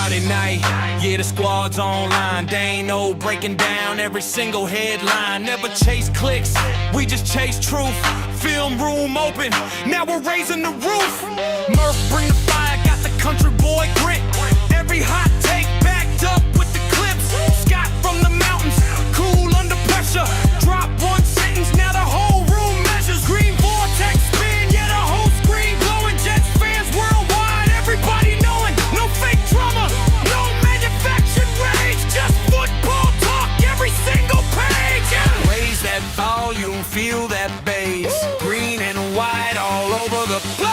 Friday night, yeah, the squad's online. They ain't no breaking down every single headline. Never chase clicks, we just chase truth. Film room open, now we're raising the roof. Murph bring the fire, got the country boy grit. Every hot take backed up with the clips. Scott from the mountains, cool under pressure. Drop one sentence, now the whole room measures. Green vortex spin, yeah, the whole screen glowing. Jets fans worldwide, everybody knowing. No fake drama, no manufactured rage. Just football talk, every single page. Yeah. Raise that volume, feel that bass. Green and white all over the place.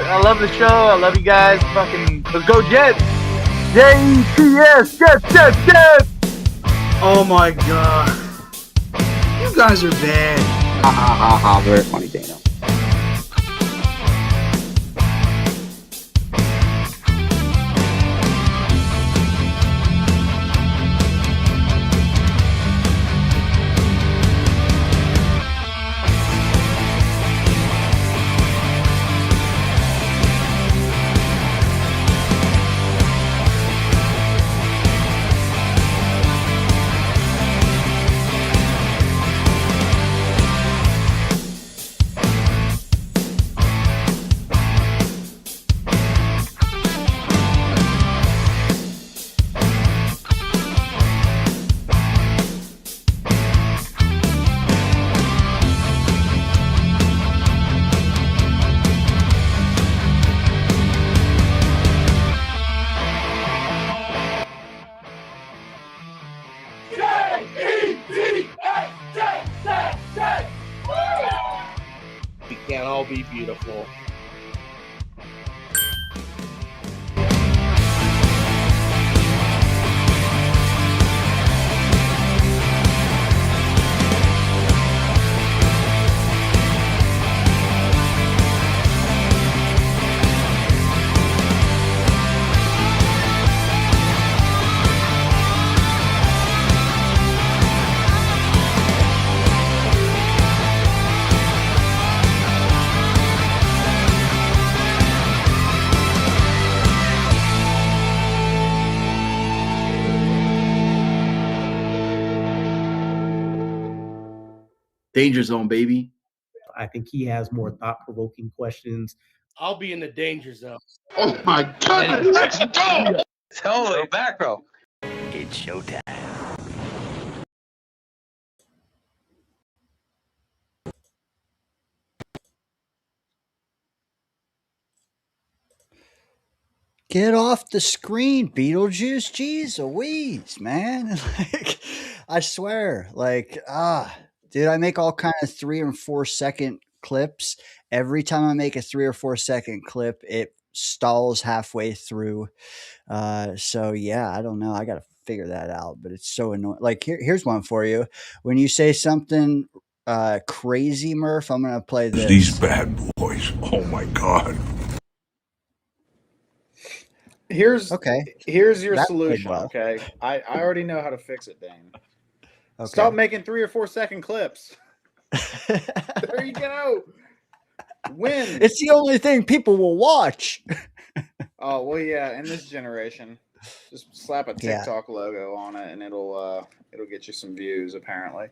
I love the show. I love you guys. Fucking let's go Jets. Jets, Jets. Oh my god. You guys are bad. Ha ha ha ha. Very funny, Dana. We can't all be beautiful. Danger Zone, baby. I think he has more thought-provoking questions. I'll be in the danger zone. Oh my god, let's go! Holy mackerel. It's showtime. Get off the screen, Beetlejuice. Jeez Louise, man. Like, I swear, dude, I make all kind of 3 and 4 second clips. Every time I make a 3 or 4 second clip, it stalls halfway through. So yeah, I don't know. I got to figure that out, but it's so annoying. Like here's one for you. When you say something crazy, Murph, I'm going to play this. These bad boys. Oh my God. Here's your That solution. played well. Okay, I already know how to fix it, Dane. Okay. Stop making 3 or 4 second clips. There you go. Win. It's the only thing people will watch. Oh well, yeah. In this generation, just slap a TikTok logo on it, and it'll get you some views. Apparently.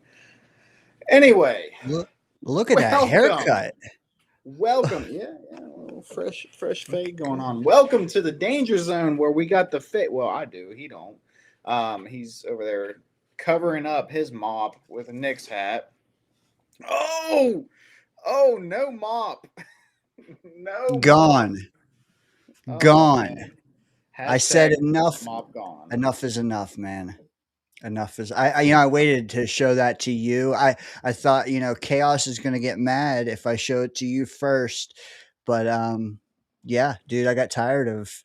Anyway, look at that haircut. Welcome, yeah, a little fresh fade going on. Welcome to the Danger Zone, where we got the fade. Well, I do. He don't. He's over there covering up his mop with a Knicks hat. Oh, no mop. No. Gone. Mop. Gone. Man. I said enough. Mop gone. Enough is enough, man. Enough is. I waited to show that to you. I thought Chaos is gonna get mad if I show it to you first, but yeah, dude, I got tired of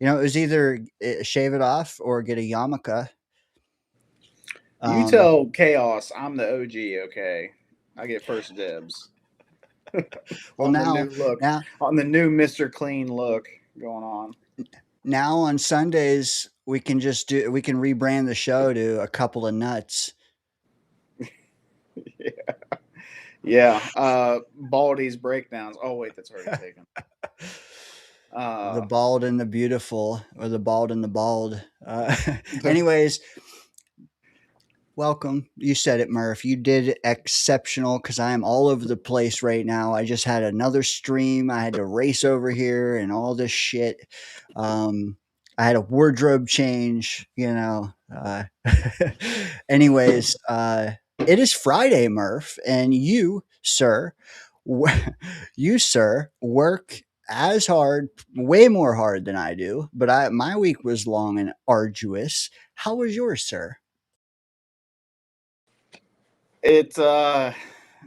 You know, it was either shave it off or get a yarmulke. You tell Chaos I'm the OG, okay? I get first dibs Well, on the new look, now, on the new Mr. Clean look going on. now on Sundays we can rebrand the show to a couple of nuts. Yeah. Baldy's breakdowns. Oh wait, that's already taken. The bald and the beautiful, or the bald and the bald. Anyways, welcome. You said it, Murph. You did exceptional because I am all over the place right now. I just had another stream. I had to race over here and all this shit. I had a wardrobe change, you know. Anyways, it is Friday, Murph, and you, sir, work as hard, way more hard than I do. But my week was long and arduous. How was yours, sir? It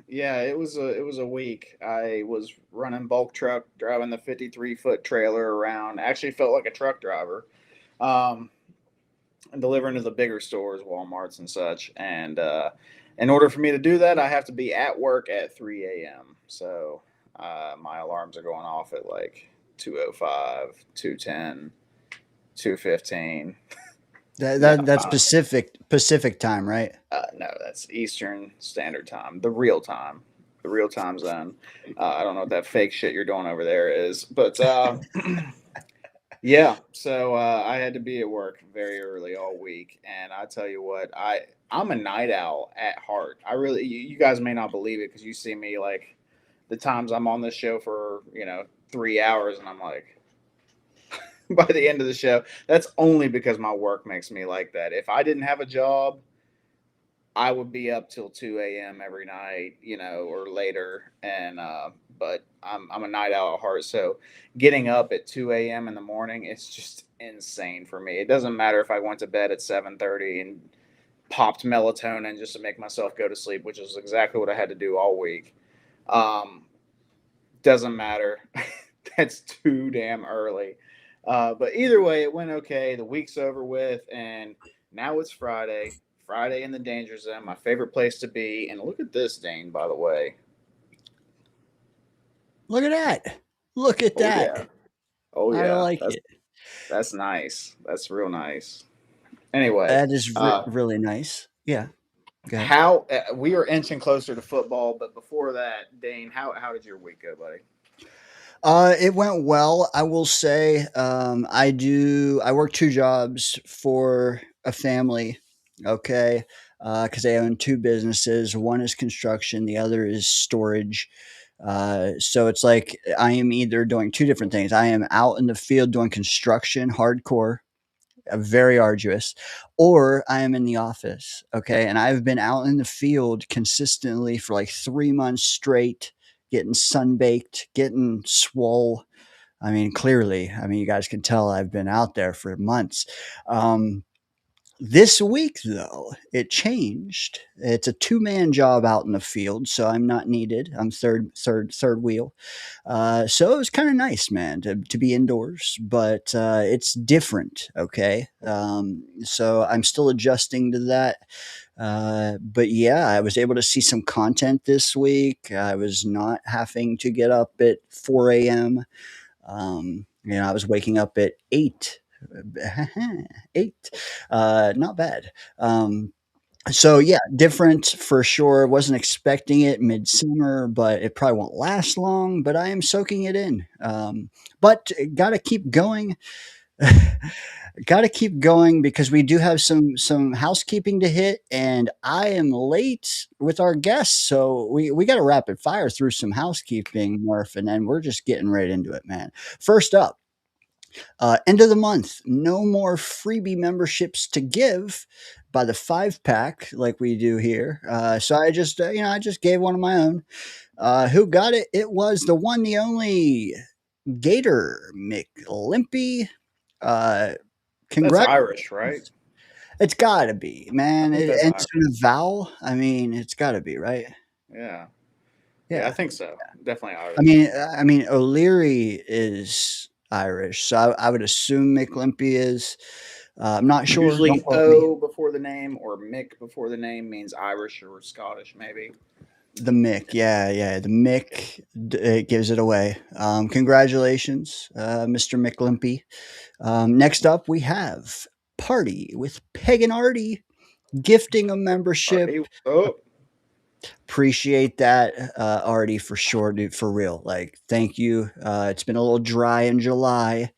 yeah, it was a week. I was running bulk truck, driving the 53-foot trailer around. Actually felt like a truck driver. Um and delivering to the bigger stores, Walmarts and such. And in order for me to do that, I have to be at work at 3 a.m. So my alarms are going off at like 2:05, 2:10, 2:15. That's Pacific time, right? No, that's Eastern Standard Time, the real time zone. I don't know what that fake shit you're doing over there is, but yeah. So I had to be at work very early all week, and I tell you what, I'm a night owl at heart. I really, you guys may not believe it because you see me like the times I'm on this show for 3 hours, and I'm like, by the end of the show, that's only because my work makes me like that. If I didn't have a job, I would be up till 2 a.m. every night, or later. And but I'm a night owl at heart, so getting up at 2 a.m. in the morning, it's just insane for me. It doesn't matter if I went to bed at 7:30 and popped melatonin just to make myself go to sleep, which is exactly what I had to do all week. Doesn't matter. That's too damn early. But either way, it went okay. The week's over with, and now it's Friday. Friday in the Danger Zone, my favorite place to be. And look at this, Dane, by the way. Look at that. Look at that. Yeah. Oh, yeah. I like it. That's nice. That's real nice. Anyway. That is really nice. Yeah. How we are inching closer to football, but before that, Dane, how did your week go, buddy? It went well. I will say, I work two jobs for a family. Okay. Cause they own two businesses. One is construction. The other is storage. So it's like, I am either doing two different things. I am out in the field doing construction, hardcore, very arduous, or I am in the office. Okay. And I've been out in the field consistently for like 3 months straight, getting sunbaked, getting swole. I mean, clearly, you guys can tell I've been out there for months. This week, though, it changed. It's a two-man job out in the field, so I'm not needed. I'm third wheel. So it was kind of nice, man, to be indoors, but it's different. Okay, so I'm still adjusting to that. But yeah, I was able to see some content this week. I was not having to get up at 4 a.m. I was waking up at 8. 8, not bad. So yeah, different for sure. Wasn't expecting it midsummer, but it probably won't last long. But I am soaking it in. But gotta keep going. Gotta keep going because we do have some housekeeping to hit, and I am late with our guests, so we got to rapid fire through some housekeeping, Murph, and then we're just getting right into it, man. First up. End of the month, no more freebie memberships to give by the 5-pack like we do here. So I just, I just gave one of my own. Who got it? It was the one, the only Gator McLimpy. Congrats. That's Irish, right? It's got to be, man. It ends in a vowel. It's got to be, right? Yeah, I think so. Definitely Irish. O'Leary is. Irish. So I would assume McLimpy is. I'm not sure. Usually Don't quote me. O before the name or Mick before the name means Irish or Scottish, maybe. The Mick, yeah. The Mick it gives it away. Congratulations, Mr. McLimpy. Next up, we have Party with Peg and Artie gifting a membership. Oh, Appreciate that, Artie, for sure, dude. For real, like, thank you. It's been a little dry in July.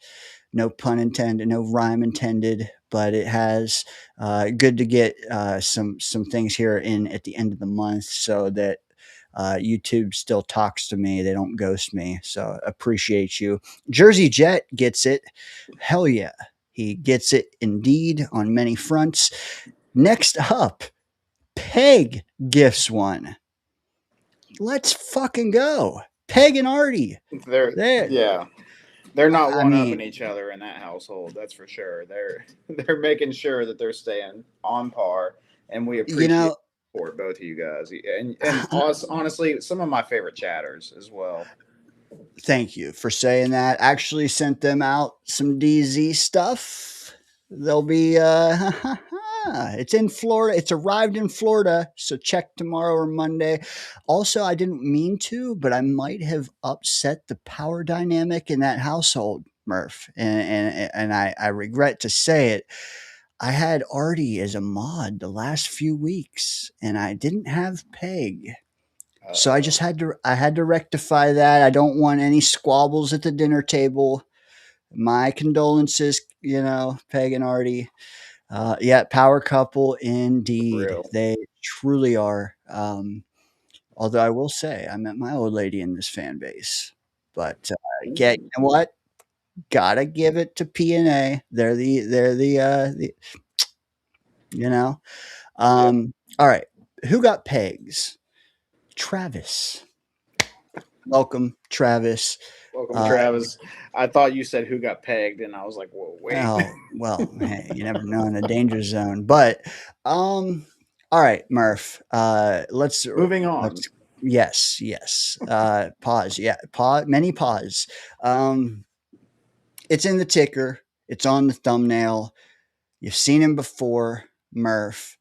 No pun intended, no rhyme intended, but it has good to get some things here in at the end of the month so that YouTube still talks to me. They don't ghost me. So appreciate you. Jersey Jet gets it. Hell yeah. He gets it indeed on many fronts. Next up, Peg gifts one. Let's fucking go. Peg and Artie. they're yeah. They're not I one mean- upping each other in that household, that's for sure. They're making sure that they're staying on par, and we appreciate for both of you guys. And honestly, some of my favorite chatters as well. Thank you for saying that. Actually sent them out some DZ stuff. They'll be it's in Florida. It's arrived in Florida, so check tomorrow or Monday. Also, I didn't mean to, but I might have upset the power dynamic in that household, Murph. And I regret to say it. I had Artie as a mod the last few weeks, and I didn't have Peg. So I just had to rectify that. I don't want any squabbles at the dinner table. My condolences, Peg and Artie. Yeah, power couple indeed. They truly are. Although I will say I met my old lady in this fan base. But you know what? Gotta give it to P&A. They're the all right. Who got pegs? Travis. Welcome, Travis. Welcome, Travis. I thought you said who got pegged, and I was like, whoa, wait. Oh, well, hey, you never know in a danger zone. But all right, Murph. Moving on. Yes. Pause. Yeah, pause. Many pause. It's in the ticker. It's on the thumbnail. You've seen him before, Murph.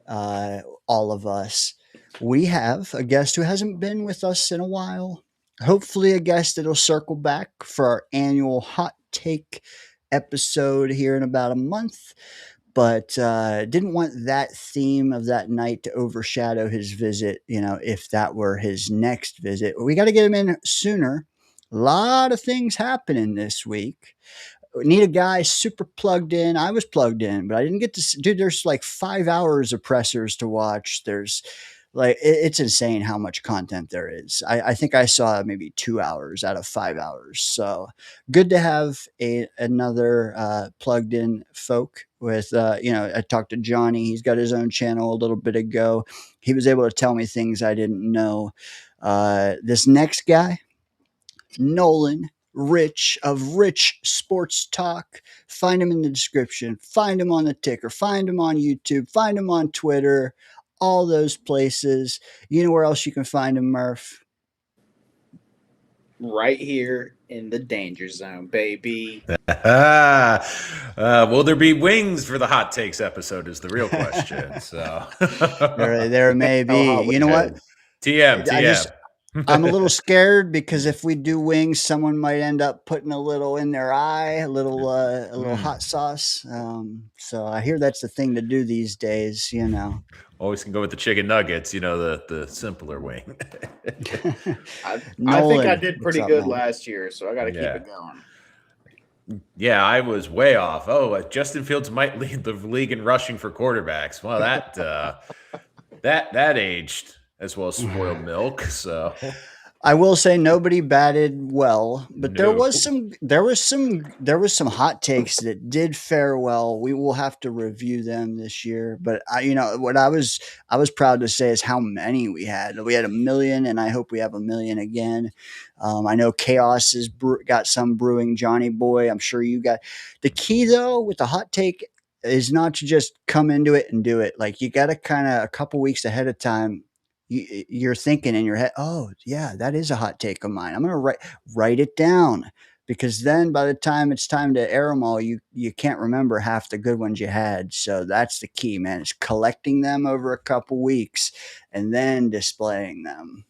All of us. We have a guest who hasn't been with us in a while. Hopefully a guest that'll circle back for our annual hot take episode here in about a month. But didn't want that theme of that night to overshadow his visit, if that were his next visit. We got to get him in sooner. A lot of things happening this week. Need a guy super plugged in. I was plugged in, but I didn't get to. Dude, there's like 5 hours of pressers to watch. There's it's insane how much content there is. I think I saw maybe 2 hours out of 5 hours. So good to have another plugged in folk with, I talked to Johnny. He's got his own channel a little bit ago. He was able to tell me things I didn't know. This next guy, Nolan Rich of Rich Sports Talk. Find him in the description. Find him on the ticker. Find him on YouTube. Find him on Twitter. All those places. You know where else you can find him, Murph? Right here in the danger zone, baby. Will there be wings for the hot takes episode is the real question. So there may be. You know what? TM. I'm a little scared because if we do wings, someone might end up putting a little in their eye, a little hot sauce. So I hear that's the thing to do these days. Always can go with the chicken nuggets. The simpler wing. I think I did pretty good last year, so I got to keep it going. Yeah, I was way off. Justin Fields might lead the league in rushing for quarterbacks. Well, that aged as well as spoiled milk. So I will say nobody batted well, but there was some hot takes that did fare well. We will have to review them this year. But what I was proud to say is how many we had. We had 1 million, and I hope we have 1 million again. I know Chaos has got some brewing, Johnny Boy. I'm sure you got the key though with the hot take is not to just come into it and do it. Like you got to kind of a couple weeks ahead of time. You're thinking in your head, oh yeah, that is a hot take of mine. I'm going to write it down. because then by the time it's time to air them all, you can't remember half the good ones you had. So that's the key, man. It's collecting them over a couple weeks and then displaying them.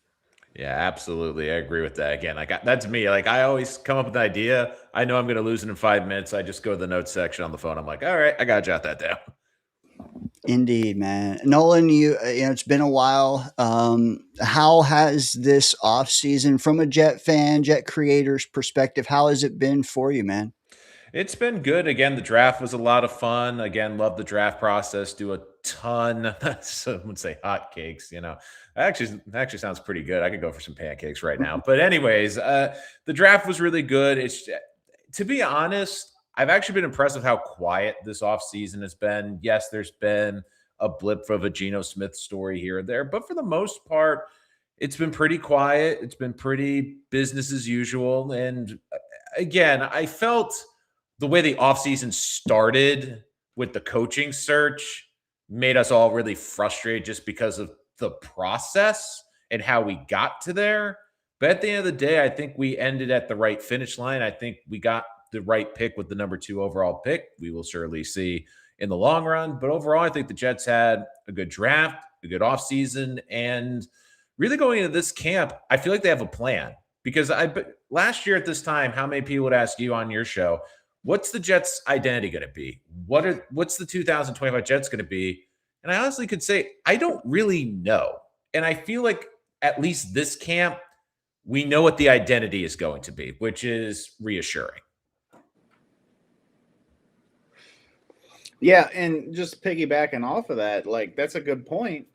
Yeah, absolutely. I agree with that. Again, that's me. Like I always come up with an idea. I know I'm going to lose it in 5 minutes. I just go to the notes section on the phone. I'm like, all right, I got to jot that down. Indeed, man. Nolan, it's been a while. How has this off season, from a Jet fan, Jet creator's perspective, how has it been for you, man? It's been good. Again, the draft was a lot of fun. Again, love the draft process. Do a ton. Some would say hotcakes. Actually sounds pretty good. I could go for some pancakes right now. But anyways, the draft was really good. It's, to be honest, I've actually been impressed with how quiet this offseason has been. Yes, there's been a blip of a Geno Smith story here or there, but for the most part, it's been pretty quiet. It's been pretty business as usual. And again, I felt the way the offseason started with the coaching search made us all really frustrated just because of the process and how we got to there. But at the end of the day, I think we ended at the right finish line. I think we got the right pick with the number 2 overall pick. We will surely see in the long run. But overall, I think the Jets had a good draft, a good offseason, and really going into this camp, I feel like they have a plan. Because last year at this time, how many people would ask you on your show, what's the Jets' identity going to be? What's the 2025 Jets going to be? And I honestly could say, I don't really know. And I feel like at least this camp, we know what the identity is going to be, which is reassuring. Yeah, and just piggybacking off of that, like that's a good point.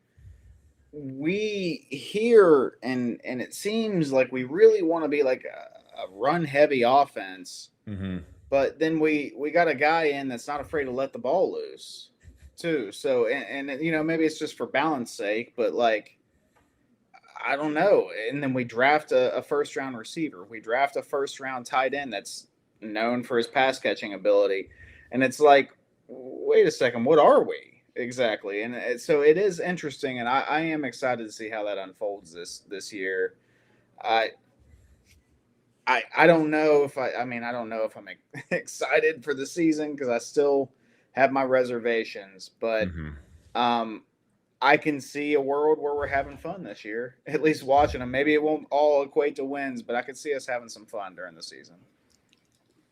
We hear and it seems like we really want to be like a run heavy offense. Mm-hmm. But then we got a guy in that's not afraid to let the ball loose too. So and maybe it's just for balance sake, but like I don't know. And then we draft a first round receiver. We draft a first round tight end that's known for his pass catching ability. And it's like, wait a second, what are we exactly? And so it is interesting, and I am excited to see how that unfolds this year. I don't know if I don't know if I'm excited for the season because I still have my reservations, but I can see a world where we're having fun this year, at least watching them. Maybe it won't all equate to wins, but I could see us having some fun during the season.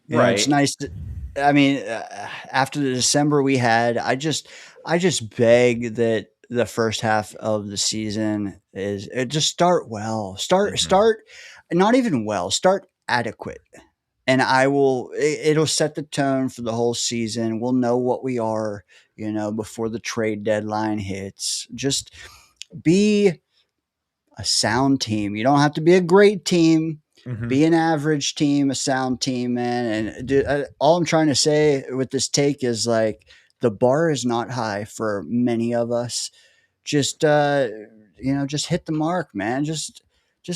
Yeah, right. It's nice to, after the December we had, I just beg that the first half of the season just start well, start not even well, start adequate. And it'll set the tone for the whole season. We'll know what we are, before the trade deadline hits. Just be a sound team. You don't have to be a great team. Be an average team, a sound team, man. And all I'm trying to say with this take is like the bar is not high for many of us. Just just hit the mark, man. Just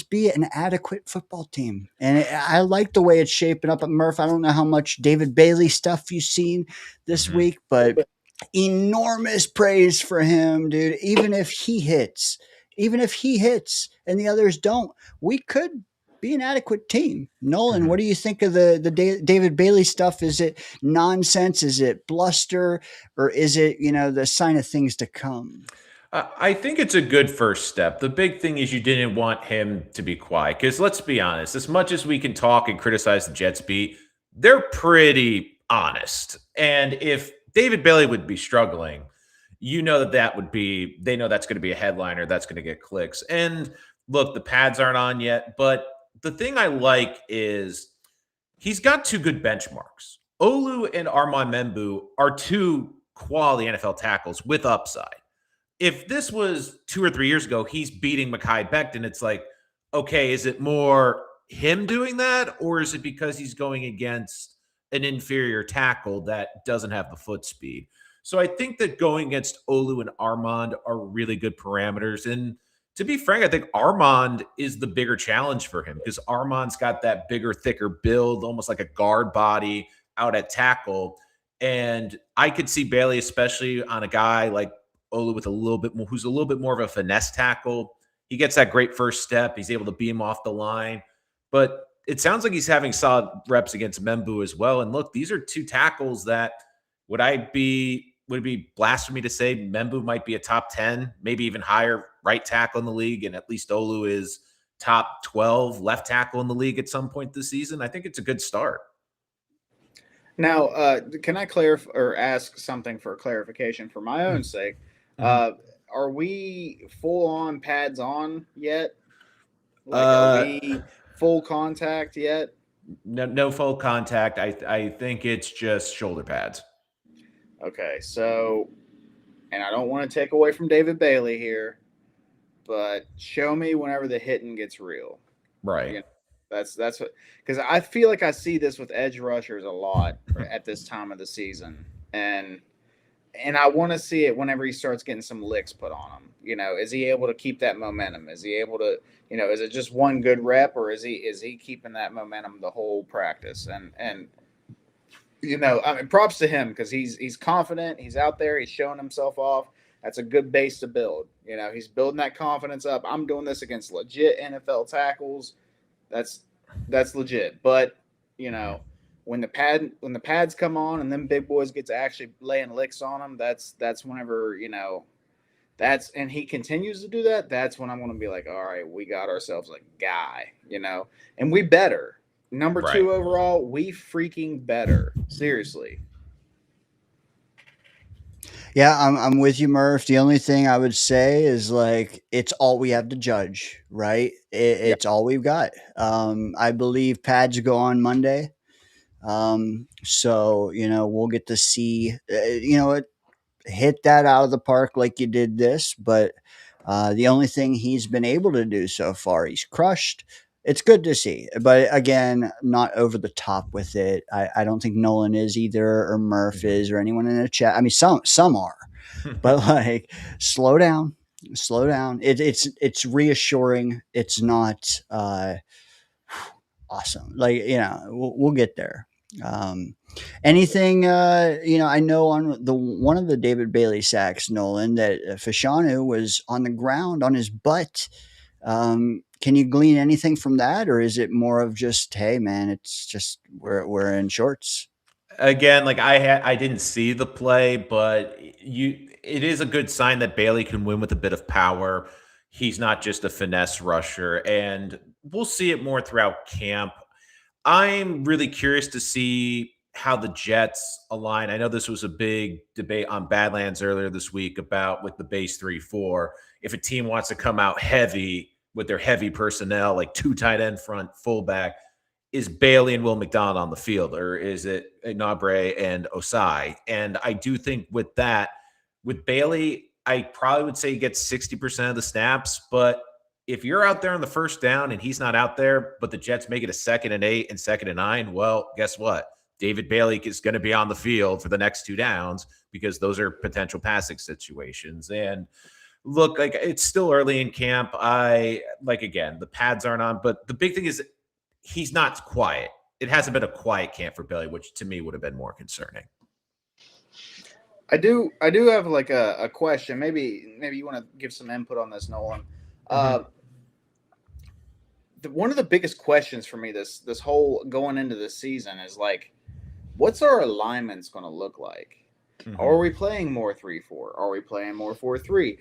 be an adequate football team. And I like the way it's shaping up at Murphh. I don't know how much David Bailey stuff you've seen this week, but enormous praise for him, dude. Even if he hits and the others don't, we could be an adequate team. Nolan, what do you think of the David Bailey stuff? Is it nonsense? Is it bluster? Or is it, the sign of things to come? I think it's a good first step. The big thing is you didn't want him to be quiet because let's be honest, as much as we can talk and criticize the Jets beat, they're pretty honest. And if David Bailey would be struggling, they know that's going to be a headliner, that's going to get clicks. And look, the pads aren't on yet, but the thing I like is he's got 2 good benchmarks. Olu and Armand Membu are 2 quality NFL tackles with upside. If this was 2 or 3 years ago, he's beating Mekhi Becton, it's like, okay, is it more him doing that? Or is it because he's going against an inferior tackle that doesn't have the foot speed? So I think that going against Olu and Armand are really good parameters. And to be frank, I think Armand is the bigger challenge for him because Armand's got that bigger, thicker build, almost like a guard body out at tackle. And I could see Bailey, especially on a guy like Olu with who's a little bit more of a finesse tackle. He gets that great first step. He's able to beam off the line. But it sounds like he's having solid reps against Membu as well. And look, these are two tackles that would it be blasphemy to say Membu might be a top 10, maybe even higher right tackle in the league, and at least Olu is top 12 left tackle in the league at some point this season? I think it's a good start. Now, can I clarify or ask something for clarification for my own sake? Are we full on pads on yet? Like, are we full contact yet? No full contact. I think it's just shoulder pads. Okay, so, and I don't want to take away from David Bailey here, but show me whenever the hitting gets real. Right. You know, that's what, because I feel like I see this with edge rushers a lot at this time of the season, and I want to see it whenever he starts getting some licks put on him. You know, is he able to keep that momentum? Is he able to, you know, is it just one good rep, or is he keeping that momentum the whole practice? And you know, I mean, props to him because he's confident. He's out there. He's showing himself off. That's a good base to build. You know, he's building that confidence up. I'm doing this against legit NFL tackles. That's legit. But you know, when the pads come on and then big boys get to actually laying licks on them, that's whenever, you know, and he continues to do that. That's when I'm going to be like, all right, we got ourselves a guy, you know, and we better. Number 2 overall, we freaking better. Seriously. Yeah, I'm with you, Murph. The only thing I would say is like it's all we have to judge, right? It's all we've got. I believe pads go on Monday, so you know we'll get to see. You know, hit that out of the park like you did this, but the only thing he's been able to do so far, he's crushed. It's good to see, but again, not over the top with it. I don't think Nolan is either, or Murph is, or anyone in the chat. I mean, some are, but like, slow down. It's reassuring. It's not awesome. Like, you know, we'll get there. Anything, you know, I know on one of the David Bailey sacks, Nolan, that Fashanu was on the ground on his butt. Can you glean anything from that, or is it more of just, hey man, it's just we're in shorts? Again, like I didn't see the play, but it is a good sign that Bailey can win with a bit of power. He's not just a finesse rusher, and we'll see it more throughout camp. I'm really curious to see how the Jets align. I know this was a big debate on Badlands earlier this week about with the base 3-4. If a team wants to come out heavy with their heavy personnel, like 2 tight end front, fullback, is Bailey and Will McDonald on the field, or is it Nabre and Osai? And I do think with that, with Bailey, I probably would say he gets 60% of the snaps, but if you're out there on the first down and he's not out there, but the Jets make it a 2nd and 8 and 2nd and 9, well, guess what? David Bailey is going to be on the field for the next 2 downs because those are potential passing situations. And look, like it's still early in camp. Again, the pads aren't on, but the big thing is he's not quiet. It hasn't been a quiet camp for Bailey, which to me would have been more concerning. I do have like a question. Maybe you want to give some input on this, Nolan. One of the biggest questions for me this whole going into the season is like, what's our alignments going to look like? Are we playing more 3-4? Are we playing more 4-3?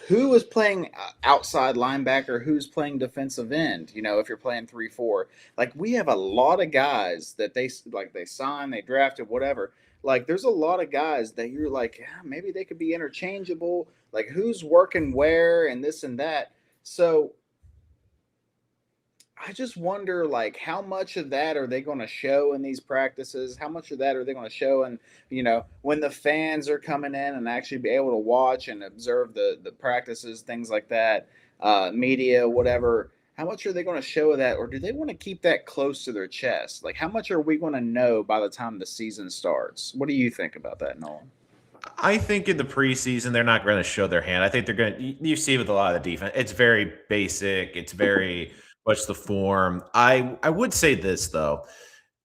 Who is playing outside linebacker? Who's playing defensive end? You know, if you're playing 3-4, like we have a lot of guys that they signed, they drafted, whatever. Like there's a lot of guys that you're like, maybe they could be interchangeable. Like who's working where and this and that. So I just wonder, like, how much of that are they going to show in these practices? How much of that are they going to show in, you know, when the fans are coming in and actually be able to watch and observe the practices, things like that, media, whatever. How much are they going to show of that? Or do they want to keep that close to their chest? Like, how much are we going to know by the time the season starts? What do you think about that, Nolan? I think in the preseason, they're not going to show their hand. I think they're going to, you see with a lot of the defense, it's very basic. It's very much the form. I would say this, though.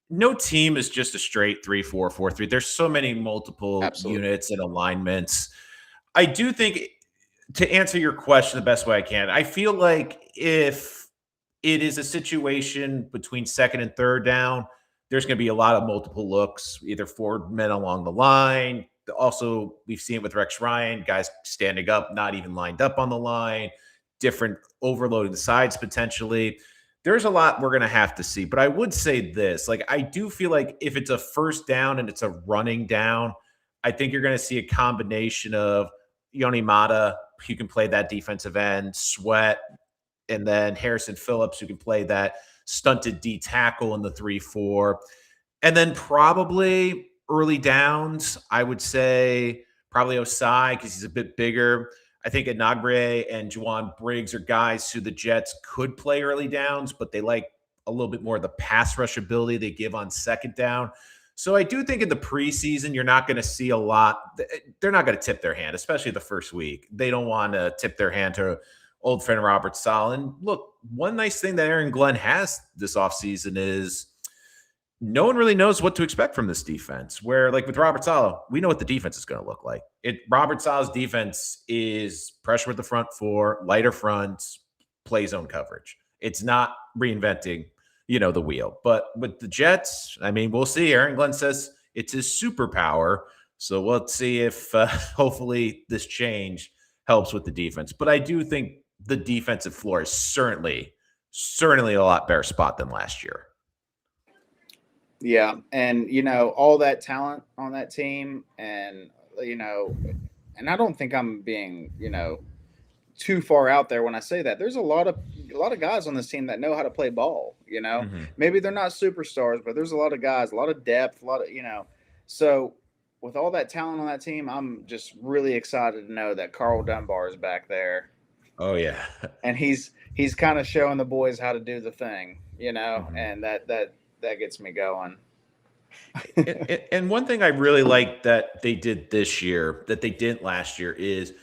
No team is just a straight 3-4-4-3. There's so many multiple units and alignments. I do think, to answer your question the best way I can, I feel like if it is a situation between second and third down. There's going to be a lot of multiple looks, either forward men along the line. Also, we've seen it with Rex Ryan, guys standing up, not even lined up on the line, different overloading the sides potentially. There's a lot we're going to have to see. But I would say this, like, I do feel like if it's a first down and it's a running down, I think you're going to see a combination of Yoni Mata, who can play that defensive end, Sweat, and then Harrison Phillips, who can play that stunted D tackle in the 3-4. And then probably early downs, I would say probably Osai because he's a bit bigger. I think Enagbre and Juwan Briggs are guys who the Jets could play early downs, but they like a little bit more of the pass rush ability they give on second down. So I do think in the preseason, you're not going to see a lot. They're not going to tip their hand, especially the first week. They don't want to tip their hand to old friend Robert Saleh. And look, one nice thing that Aaron Glenn has this offseason is no one really knows what to expect from this defense. Where, like with Robert Saleh, we know what the defense is going to look like. Robert Saleh's defense is pressure with the front four, lighter fronts, play zone coverage. It's not reinventing, the wheel. But with the Jets, I mean, we'll see. Aaron Glenn says it's his superpower. So we'll see if hopefully this change helps with the defense. But I do think the defensive floor is certainly a lot better spot than last year. Yeah, and all that talent on that team, and and I don't think I'm being too far out there when I say that. There's a lot of guys on this team that know how to play ball. Maybe they're not superstars, but there's a lot of guys, a lot of depth, a lot of So with all that talent on that team, I'm just really excited to know that Carl Dunbar is back there. Oh yeah, and he's kind of showing the boys how to do the thing, and that gets me going. And one thing I really like that they did this year that they didn't last year is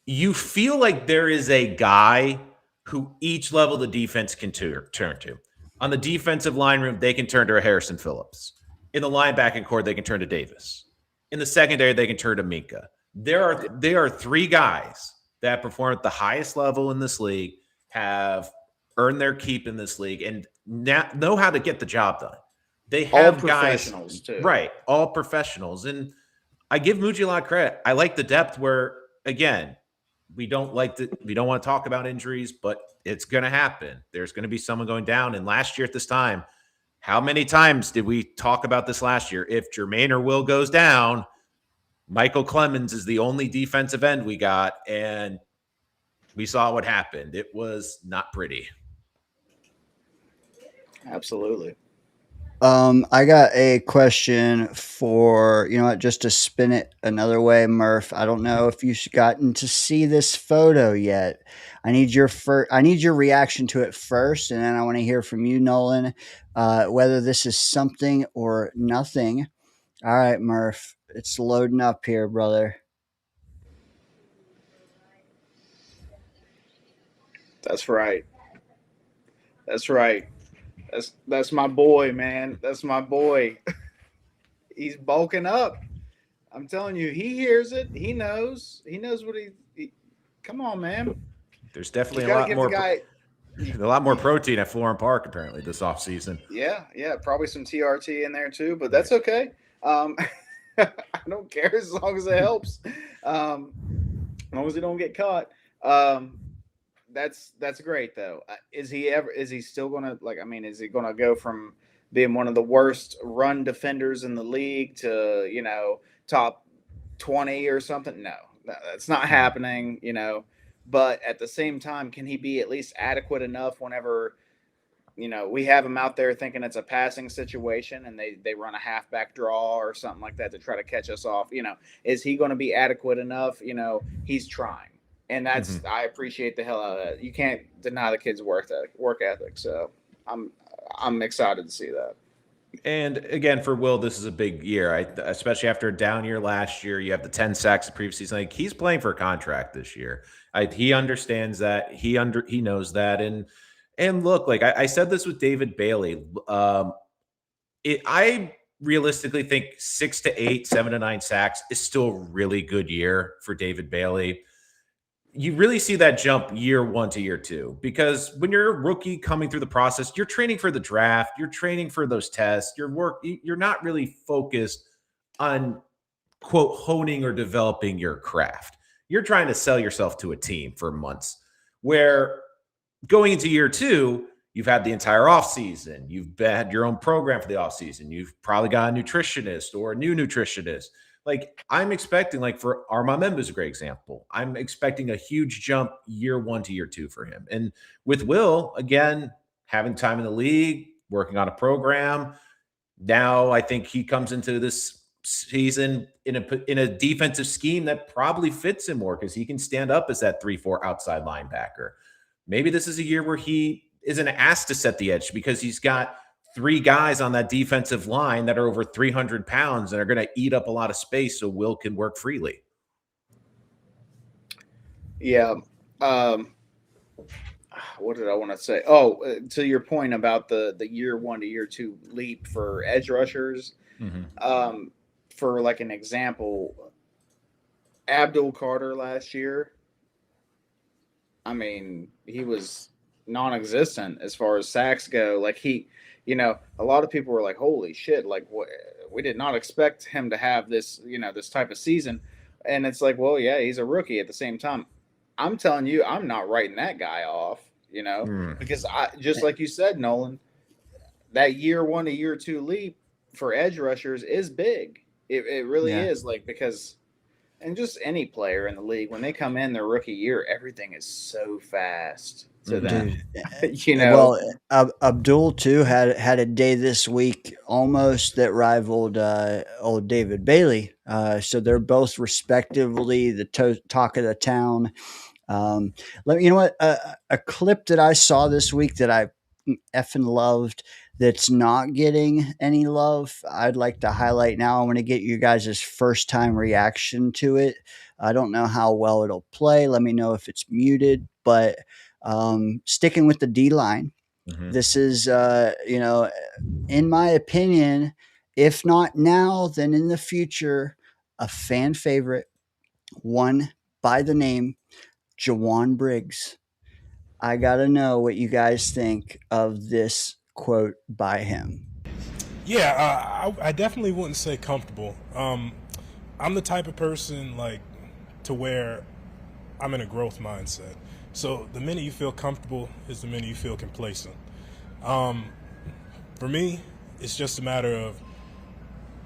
you feel like there is a guy who each level of the defense can turn to. On the defensive line room, they can turn to a Harrison Phillips. In the linebacking core, they can turn to Davis. In the secondary, they can turn to Minka. There are three guys that perform at the highest level in this league, have earned their keep in this league, and know how to get the job done. They have all professionals guys, too. Right? All professionals, and I give Muji a lot of credit. I like the depth. Where again, we don't want to talk about injuries, but it's going to happen. There's going to be someone going down. And last year at this time, how many times did we talk about this last year? If Jermaine or Will goes down, Michael Clemens is the only defensive end we got, and we saw what happened. It was not pretty. Absolutely. I got a question for, just to spin it another way, Murph. I don't know if you've gotten to see this photo yet. I need your reaction to it first, and then I want to hear from you, Nolan, whether this is something or nothing. All right, Murph, it's loading up here, brother. That's right. That's my boy, man. That's my boy. He's bulking up. I'm telling you, he hears it. He knows what he come on, man. There's definitely a lot more protein at Florham Park apparently this offseason. Yeah, probably some TRT in there too, but that's okay. I don't care as long as it helps. As long as he don't get caught. That's great though. Is he still gonna is he gonna go from being one of the worst run defenders in the league to top 20 or something? No, that's not happening. But at the same time, can he be at least adequate enough whenever we have him out there thinking it's a passing situation and they run a halfback draw or something like that to try to catch us off? Is he going to be adequate enough? He's trying. And that's I appreciate the hell out of that. You can't deny the kid's work ethic. So I'm excited to see that. And again, for Will, this is a big year, especially after a down year last year. You have the 10 sacks the previous season. Like, he's playing for a contract this year. He understands that. He knows that. And look, like I said this with David Bailey. I realistically think 6 to 8, 7 to 9 sacks is still a really good year for David Bailey. you really see that jump year 1 to year 2, because when you're a rookie coming through the process, you're training for the draft, you're training for those tests, you're not really focused on quote honing or developing your craft. You're trying to sell yourself to a team for months. Where going into year 2, you've had the entire offseason, you've had your own program for the offseason, you've probably got a nutritionist or a new nutritionist. Like I'm expecting, like for Armand is a great example. I'm expecting a huge jump year 1 to year 2 for him. And with Will, again, having time in the league, working on a program, now I think he comes into this season in a defensive scheme that probably fits him more because he can stand up as that 3-4 outside linebacker. Maybe this is a year where he isn't asked to set the edge because he's got 3 guys on that defensive line that are over 300 pounds and are going to eat up a lot of space so Will can work freely. Yeah. What did I want to say? Oh, to your point about the year 1 to year 2 leap for edge rushers. Mm-hmm. For like an example, Abdul Carter last year, I mean, he was non-existent as far as sacks go. Like he, a lot of people were like, "Holy shit!" Like, what? We did not expect him to have this, this type of season. And it's like, well, yeah, he's a rookie. At the same time, I'm telling you, I'm not writing that guy off. Because I just like you said, Nolan, that year 1 to year 2 leap for edge rushers is big. It really is, like, because. And just any player in the league, when they come in their rookie year, everything is so fast to them. Well, Abdul too had a day this week almost that rivaled old David Bailey. So they're both respectively the talk of the town. You know what? A clip that I saw this week that I effing loved that's not getting any love, I'd like to highlight now. I want to get you guys' first time reaction to it. I don't know how well it'll play. Let me know if it's muted, but sticking with the D line, this is, in my opinion, if not now, then in the future, a fan favorite, one by the name Jawan Briggs. I got to know what you guys think of this quote by him. Yeah, I definitely wouldn't say comfortable. I'm the type of person to where I'm in a growth mindset. So the minute you feel comfortable is the minute you feel complacent. For me, it's just a matter of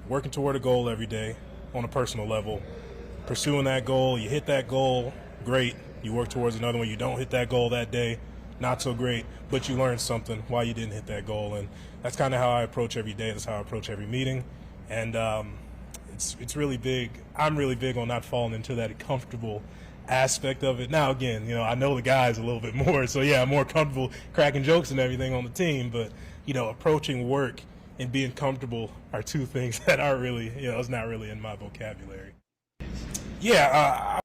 working toward a goal every day on a personal level, pursuing that goal. You hit that goal, great. You work towards another one. You don't hit that goal that day, not so great, but you learned something why you didn't hit that goal. And that's kind of how I approach every day. That's how I approach every meeting. And it's really big. I'm really big on not falling into that comfortable aspect of it. Now, again, I know the guys a little bit more, so yeah, I'm more comfortable cracking jokes and everything on the team, but, approaching work and being comfortable are two things that aren't really, it's not really in my vocabulary. Yeah.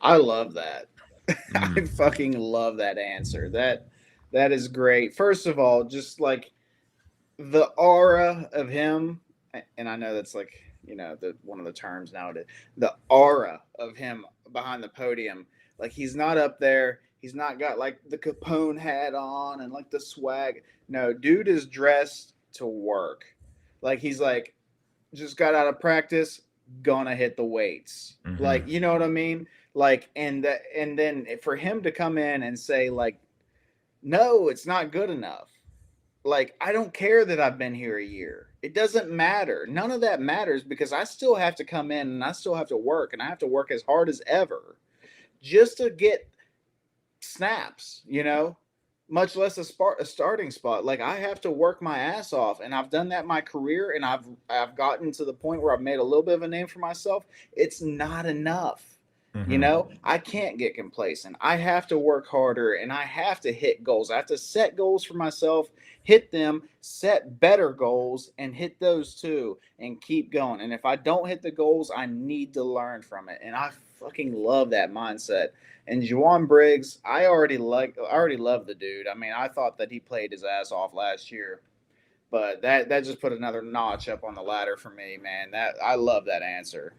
I love that. I fucking love that answer. That is great. First of all, just like the aura of him, and I know that's like, the one of the terms nowadays, the aura of him behind the podium. Like, he's not up there. He's not got like the Capone hat on and like the swag. No, dude is dressed to work. Like, he's like, just got out of practice, gonna hit the weights. Like, you know what I mean? Like, and then for him to come in and say like, no, it's not good enough. Like, I don't care that I've been here a year. It doesn't matter. None of that matters because I still have to come in and I still have to work, and I have to work as hard as ever just to get snaps, much less a starting spot. Like, I have to work my ass off, and I've done that my career, and I've gotten to the point where I've made a little bit of a name for myself. It's not enough. I can't get complacent. I have to work harder, and I have to hit goals. I have to set goals for myself, hit them, set better goals, and hit those too, and keep going. And if I don't hit the goals, I need to learn from it. And I fucking love that mindset. And Jawan Briggs, I already love the dude. I mean, I thought that he played his ass off last year, but that just put another notch up on the ladder for me, man. That I love that answer.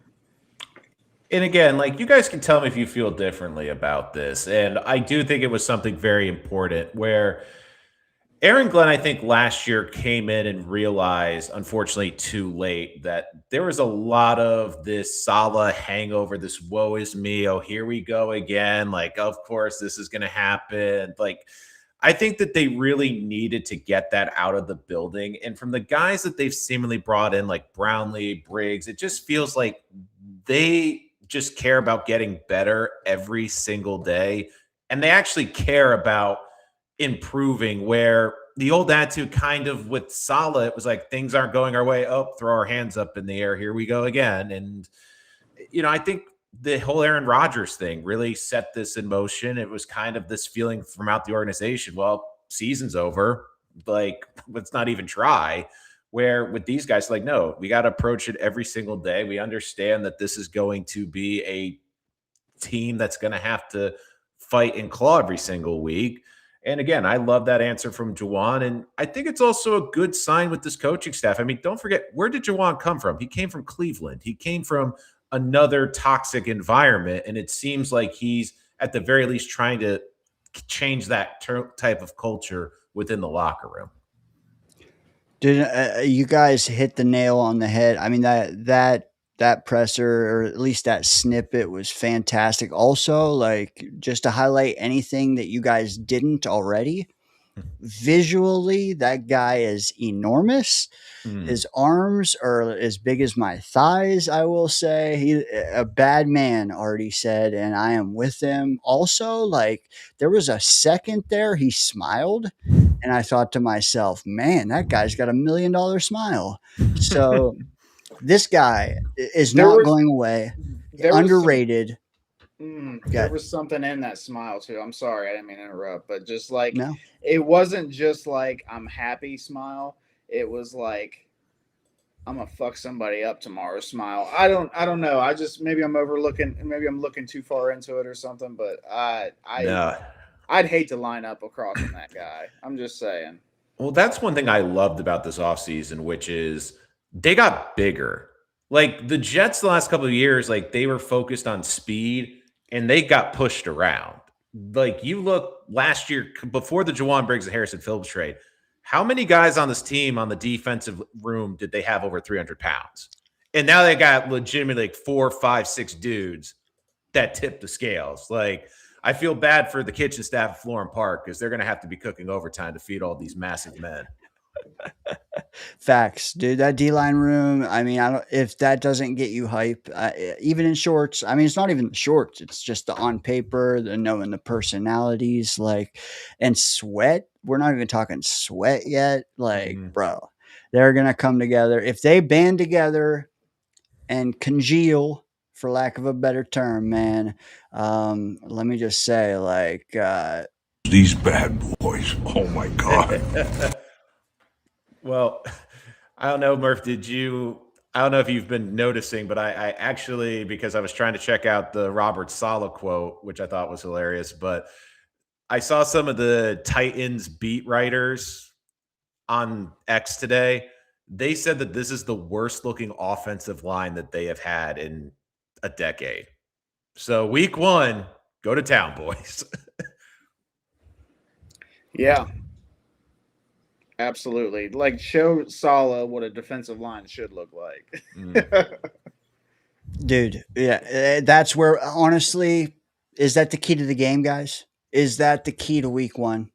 And again, like you guys can tell me if you feel differently about this. And I do think it was something very important where Aaron Glenn, I think last year came in and realized, unfortunately, too late, that there was a lot of this Salah hangover, this woe is me. Oh, here we go again. Like, of course, this is going to happen. Like, I think that they really needed to get that out of the building. And from the guys that they've seemingly brought in, like Brownlee, Briggs, it just feels like they just care about getting better every single day. And they actually care about improving, where the old attitude kind of with Salah, it was like things aren't going our way. Oh, throw our hands up in the air. Here we go again. And, I think the whole Aaron Rodgers thing really set this in motion. It was kind of this feeling throughout the organization. Well, season's over. Like, let's not even try. Where with these guys, like, no, we got to approach it every single day. We understand that this is going to be a team that's going to have to fight and claw every single week. And again, I love that answer from Juwan. And I think it's also a good sign with this coaching staff. I mean, don't forget, where did Juwan come from? He came from Cleveland. He came from another toxic environment. And it seems like he's at the very least trying to change that type of culture within the locker room. Dude, you guys hit the nail on the head. I mean, that presser, or at least that snippet, was fantastic. Also, like, just to highlight anything that you guys didn't already, visually, that guy is enormous. His arms are as big as my thighs, I will say. He a bad man, already said, and I am with him. Also, like, there was a second there he smiled, and I thought to myself, man, that guy's got $1 million smile. So this guy is not going away. Underrated. There was something in that smile too. I'm sorry, I didn't mean to interrupt, but just like, No. it wasn't just like I'm happy smile. It was like I'm gonna fuck somebody up tomorrow smile. I don't know. I just, maybe I'm overlooking, maybe I'm looking too far into it or something. But I'd hate to line up across from that guy. I'm just saying. Well, that's one thing I loved about this offseason, which is they got bigger. Like the Jets the last couple of years, like they were focused on speed and they got pushed around. Like you look last year before the Juwan Briggs and Harrison Phillips trade, how many guys on this team on the defensive room did they have over 300 pounds? And now they got legitimately like 4, 5, 6 dudes that tip the scales. Like, I feel bad for the kitchen staff at Florham Park because they're going to have to be cooking overtime to feed all these massive men. Facts, dude. That D-line room, I mean, I don't, if that doesn't get you hype, even in shorts, I mean, it's not even the shorts. It's just the on paper, the knowing the personalities, like, and Sweat. We're not even talking Sweat yet. Like, bro, they're going to come together. If they band together and congeal, for lack of a better term, man, let me just say, like, these bad boys. Oh my God. Well, I don't know, Murph, I don't know if you've been noticing, but I actually, because I was trying to check out the Robert Saleh quote, which I thought was hilarious, but I saw some of the Titans beat writers on X today. They said that this is the worst looking offensive line that they have had in a decade. So week 1, go to town, boys. Yeah. Absolutely. Like, show Salah what a defensive line should look like. dude, yeah, that's where, honestly, is that the key to the game, guys? Is that the key to week 1?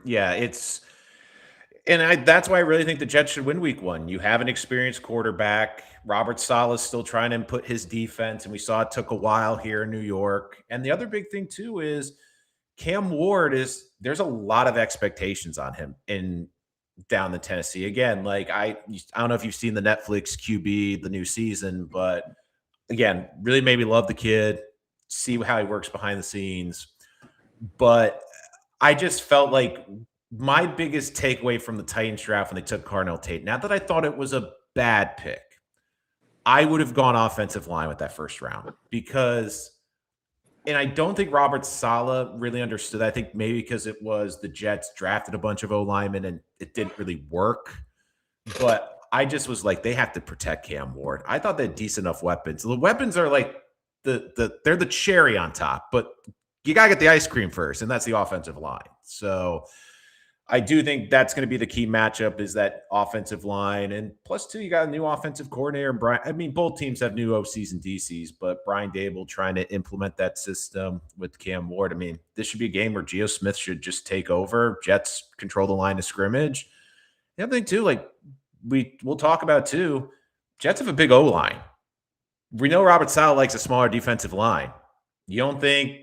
Yeah, that's why I really think the Jets should win week 1. You have an experienced quarterback. Robert Saleh is still trying to input his defense, and we saw it took a while here in New York. And the other big thing too is Cam Ward there's a lot of expectations on him down in Tennessee. Again, like I don't know if you've seen the Netflix QB, the new season, but again, really made me love the kid, see how he works behind the scenes. But I just felt like my biggest takeaway from the Titans draft when they took Carnell Tate, not that I thought it was a bad pick, I would have gone offensive line with that first round because, and I don't think Robert Saleh really understood. I think maybe because it was the Jets drafted a bunch of O-linemen and it didn't really work. But I just was like, they have to protect Cam Ward. I thought they had decent enough weapons. The weapons are like they're the cherry on top, but you gotta get the ice cream first, and that's the offensive line. So I do think that's going to be the key matchup is that offensive line. And plus, too, you got a new offensive coordinator. Brian, I mean, both teams have new OCs and DCs, but Brian Dable trying to implement that system with Cam Ward. I mean, this should be a game where Geo Smith should just take over. Jets control the line of scrimmage. The other thing, too, like we'll talk about, too, Jets have a big O-line. We know Robert Saleh likes a smaller defensive line. You don't think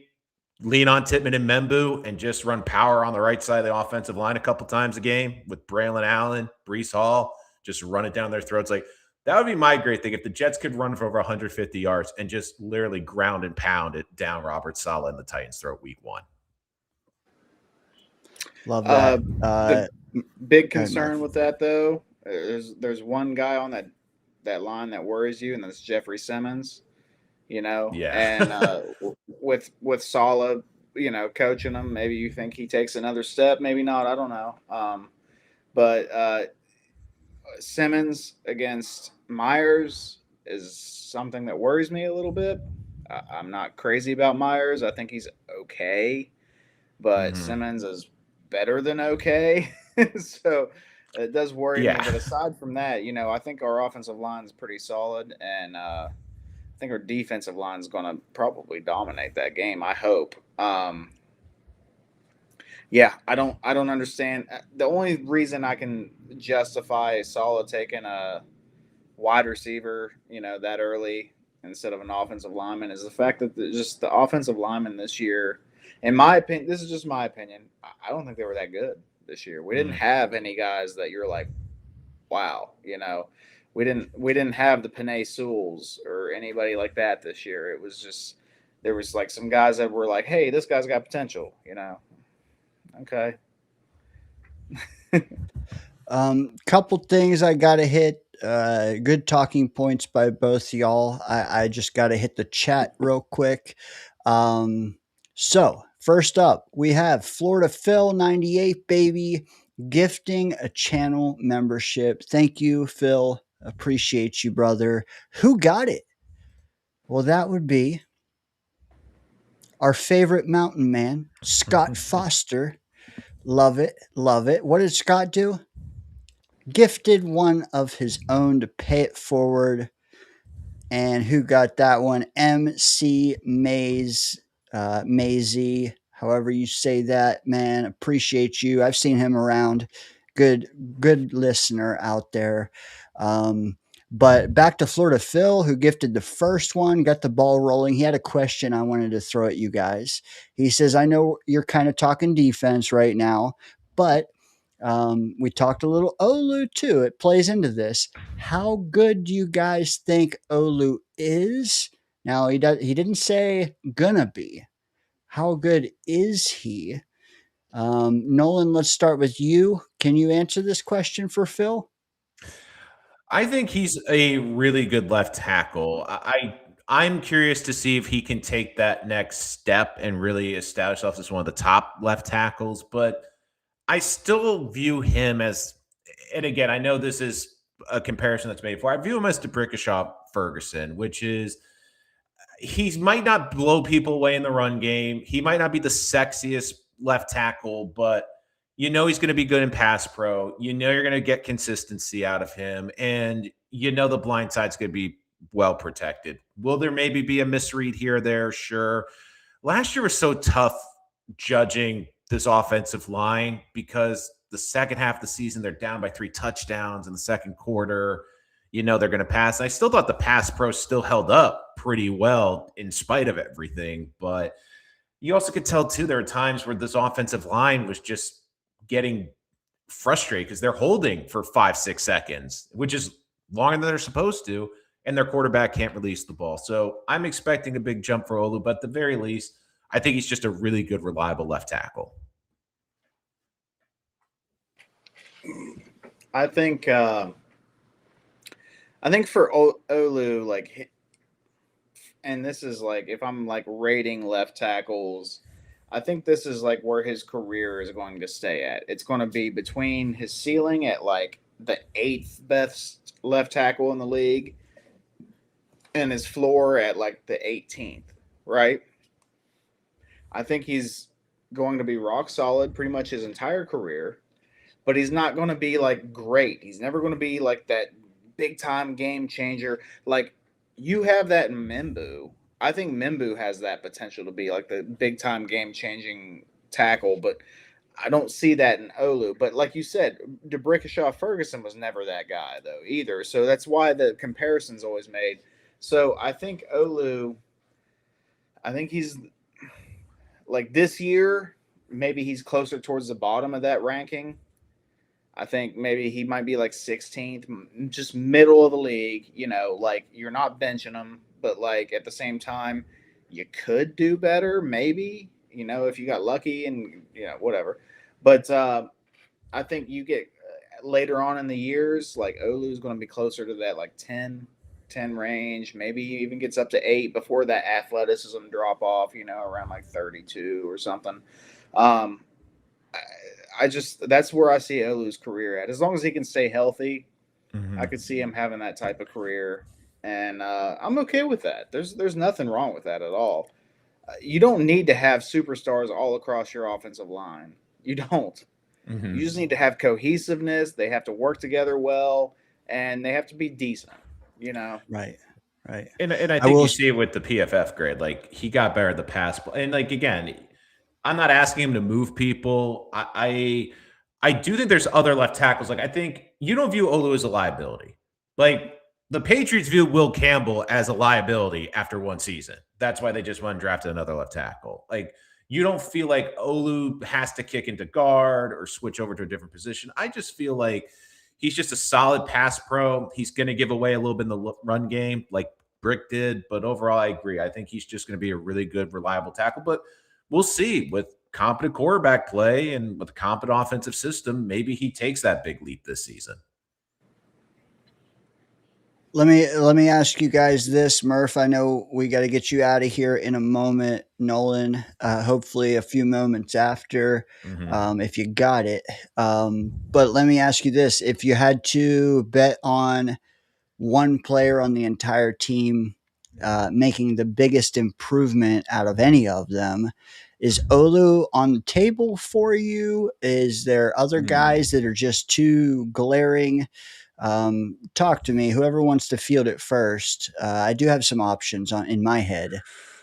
lean on Tippmann and Membu and just run power on the right side of the offensive line a couple times a game with Braylon Allen, Breece Hall, just run it down their throats? Like, that would be my great thing if the Jets could run for over 150 yards and just literally ground and pound it down Robert Saleh and the Titans' throat week 1. Love that. The big concern with that, though, there's one guy on that line that worries you, and that's Jeffrey Simmons. And with Saleh, coaching him, maybe you think he takes another step, maybe not. I don't know. But Simmons against Myers is something that worries me a little bit. I'm not crazy about Myers. I think he's okay, but Simmons is better than okay. So it does worry me. But aside from that, I think our offensive line is pretty solid, and I think our defensive line is going to probably dominate that game. I hope. I don't understand. The only reason I can justify Saleh taking a wide receiver, that early instead of an offensive lineman is the fact that the offensive linemen this year, in my opinion, this is just my opinion, I don't think they were that good this year. We didn't have any guys that you're like, wow, We didn't have the Penei Sewells or anybody like that this year. It was just there was like some guys that were like, hey, this guy's got potential, Okay. Couple things I gotta hit. Good talking points by both y'all. I just gotta hit the chat real quick. So first up, we have Florida Phil 98 baby gifting a channel membership. Thank you, Phil. Appreciate you, brother. Who got it? Well, that would be our favorite mountain man, Scott Foster. Love it. Love it. What did Scott do? Gifted one of his own to pay it forward. And who got that one? MC Maze, Maisie, however you say that, man. Appreciate you. I've seen him around. Good listener out there. But back to Florida Phil, who gifted the first one, got the ball rolling. He had a question I wanted to throw at you guys. He says, I know you're kind of talking defense right now, but we talked a little Olu too. It plays into this. How good do you guys think Olu is? Now, he didn't say gonna be. How good is he? Nolan, let's start with you. Can you answer this question for Phil? I think he's a really good left tackle. I'm curious to see if he can take that next step and really establish himself as one of the top left tackles. But I still view him as, and again, I know this is a comparison that's made before. I view him as DeBrickashaw Ferguson, which is he might not blow people away in the run game. He might not be the sexiest left tackle, but he's going to be good in pass pro. You're going to get consistency out of him. And the blind side's going to be well protected. Will there maybe be a misread here or there? Sure. Last year was so tough judging this offensive line because the second half of the season, they're down by 3 touchdowns in the second quarter. They're going to pass. And I still thought the pass pro still held up pretty well in spite of everything. But you also could tell, too, there are times where this offensive line was just getting frustrated because they're holding for 5-6 seconds, which is longer than they're supposed to, and their quarterback can't release the ball. So I'm expecting a big jump for Olu, but at the very least, I think he's just a really good, reliable left tackle. I think for Olu, like, and this is like if I'm like rating left tackles, I think this is like where his career is going to stay at. It's going to be between his ceiling at like the 8th best left tackle in the league and his floor at like the 18th, right? I think he's going to be rock solid pretty much his entire career, but he's not going to be like great. He's never going to be like that big time game changer. Like you have that in Mimbu. I think Mimbu has that potential to be like the big time game changing tackle, but I don't see that in Olu. But like you said, DeBrickashaw Ferguson was never that guy though either. So that's why the comparison's always made. So I think Olu, I think he's like this year, maybe he's closer towards the bottom of that ranking. I think maybe he might be like 16th, just middle of the league. You know, like you're not benching him, but like at the same time, you could do better, maybe. You know, if you got lucky and whatever. But I think you get later on in the years, like Olu's going to be closer to that like 10 range. Maybe he even gets up to 8 before that athleticism drop off. You know, around like 32 or something. I just that's where I see Olu's career at. As long as he can stay healthy, I could see him having that type of career, and I'm okay with that. There's nothing wrong with that at all. You don't need to have superstars all across your offensive line. You don't. You just need to have cohesiveness. They have to work together well, and they have to be decent. You know, Right. Right. And I think you see it with the PFF grade. Like he got better at the pass, and like again, I'm not asking him to move people. I do think there's other left tackles. Like I think you don't view Olu as a liability. Like the Patriots view Will Campbell as a liability after one season. That's why they just went and drafted another left tackle. Like you don't feel like Olu has to kick into guard or switch over to a different position. I just feel like he's just a solid pass pro. He's going to give away a little bit in the run game like Brick did. But overall, I agree. I think he's just going to be a really good, reliable tackle. But we'll see with competent quarterback play and with a competent offensive system, maybe he takes that big leap this season. Let me ask you guys this, Murph. I know we got to get you out of here in a moment, Nolan. Hopefully, a few moments after, if you got it. But let me ask you this: if you had to bet on one player on the entire team making the biggest improvement out of any of them, is Olu on the table for you? Is there other guys that are just too glaring? Talk to me. Whoever wants to field it first. I do have some options in my head.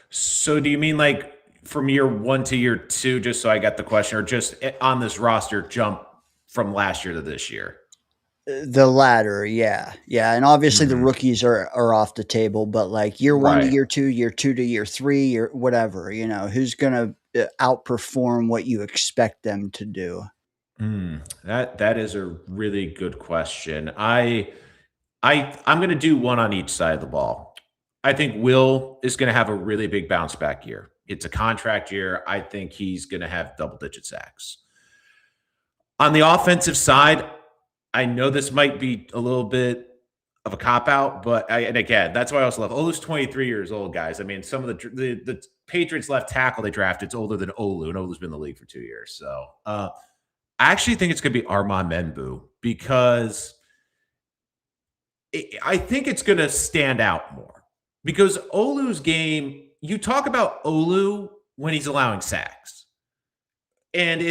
So do you mean like from year 1 to year 2, just so I got the question, or just on this roster jump from last year to this year? The latter, yeah. And obviously the rookies are off the table, but like year 1 to year 2, year 2 to year 3, year whatever, who's going to outperform what you expect them to do? That is a really good question. I'm going to do one on each side of the ball. I think Will is going to have a really big bounce back year. It's a contract year. I think he's going to have double-digit sacks. On the offensive side, I know this might be a little bit of a cop-out, but and again, that's why I also love Olu's 23 years old, guys. I mean, some of the Patriots left tackle they drafted is older than Olu, and Olu's been in the league for 2 years. So I actually think it's going to be Armand Mimbu because I think it's going to stand out more because Olu's game, you talk about Olu when he's allowing sacks. And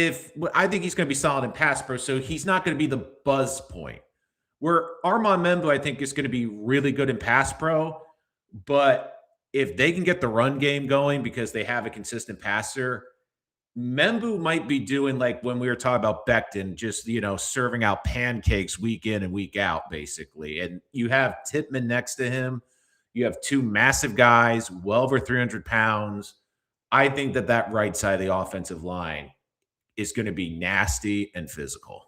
I think he's going to be solid in pass pro, so he's not going to be the buzz point. Where Armand Mimbu, I think, is going to be really good in pass pro, but if they can get the run game going because they have a consistent passer, Mimbu might be doing like when we were talking about Becton, just, serving out pancakes week in and week out, basically. And you have Tippmann next to him. You have two massive guys, well over 300 pounds. I think that right side of the offensive line is going to be nasty and physical.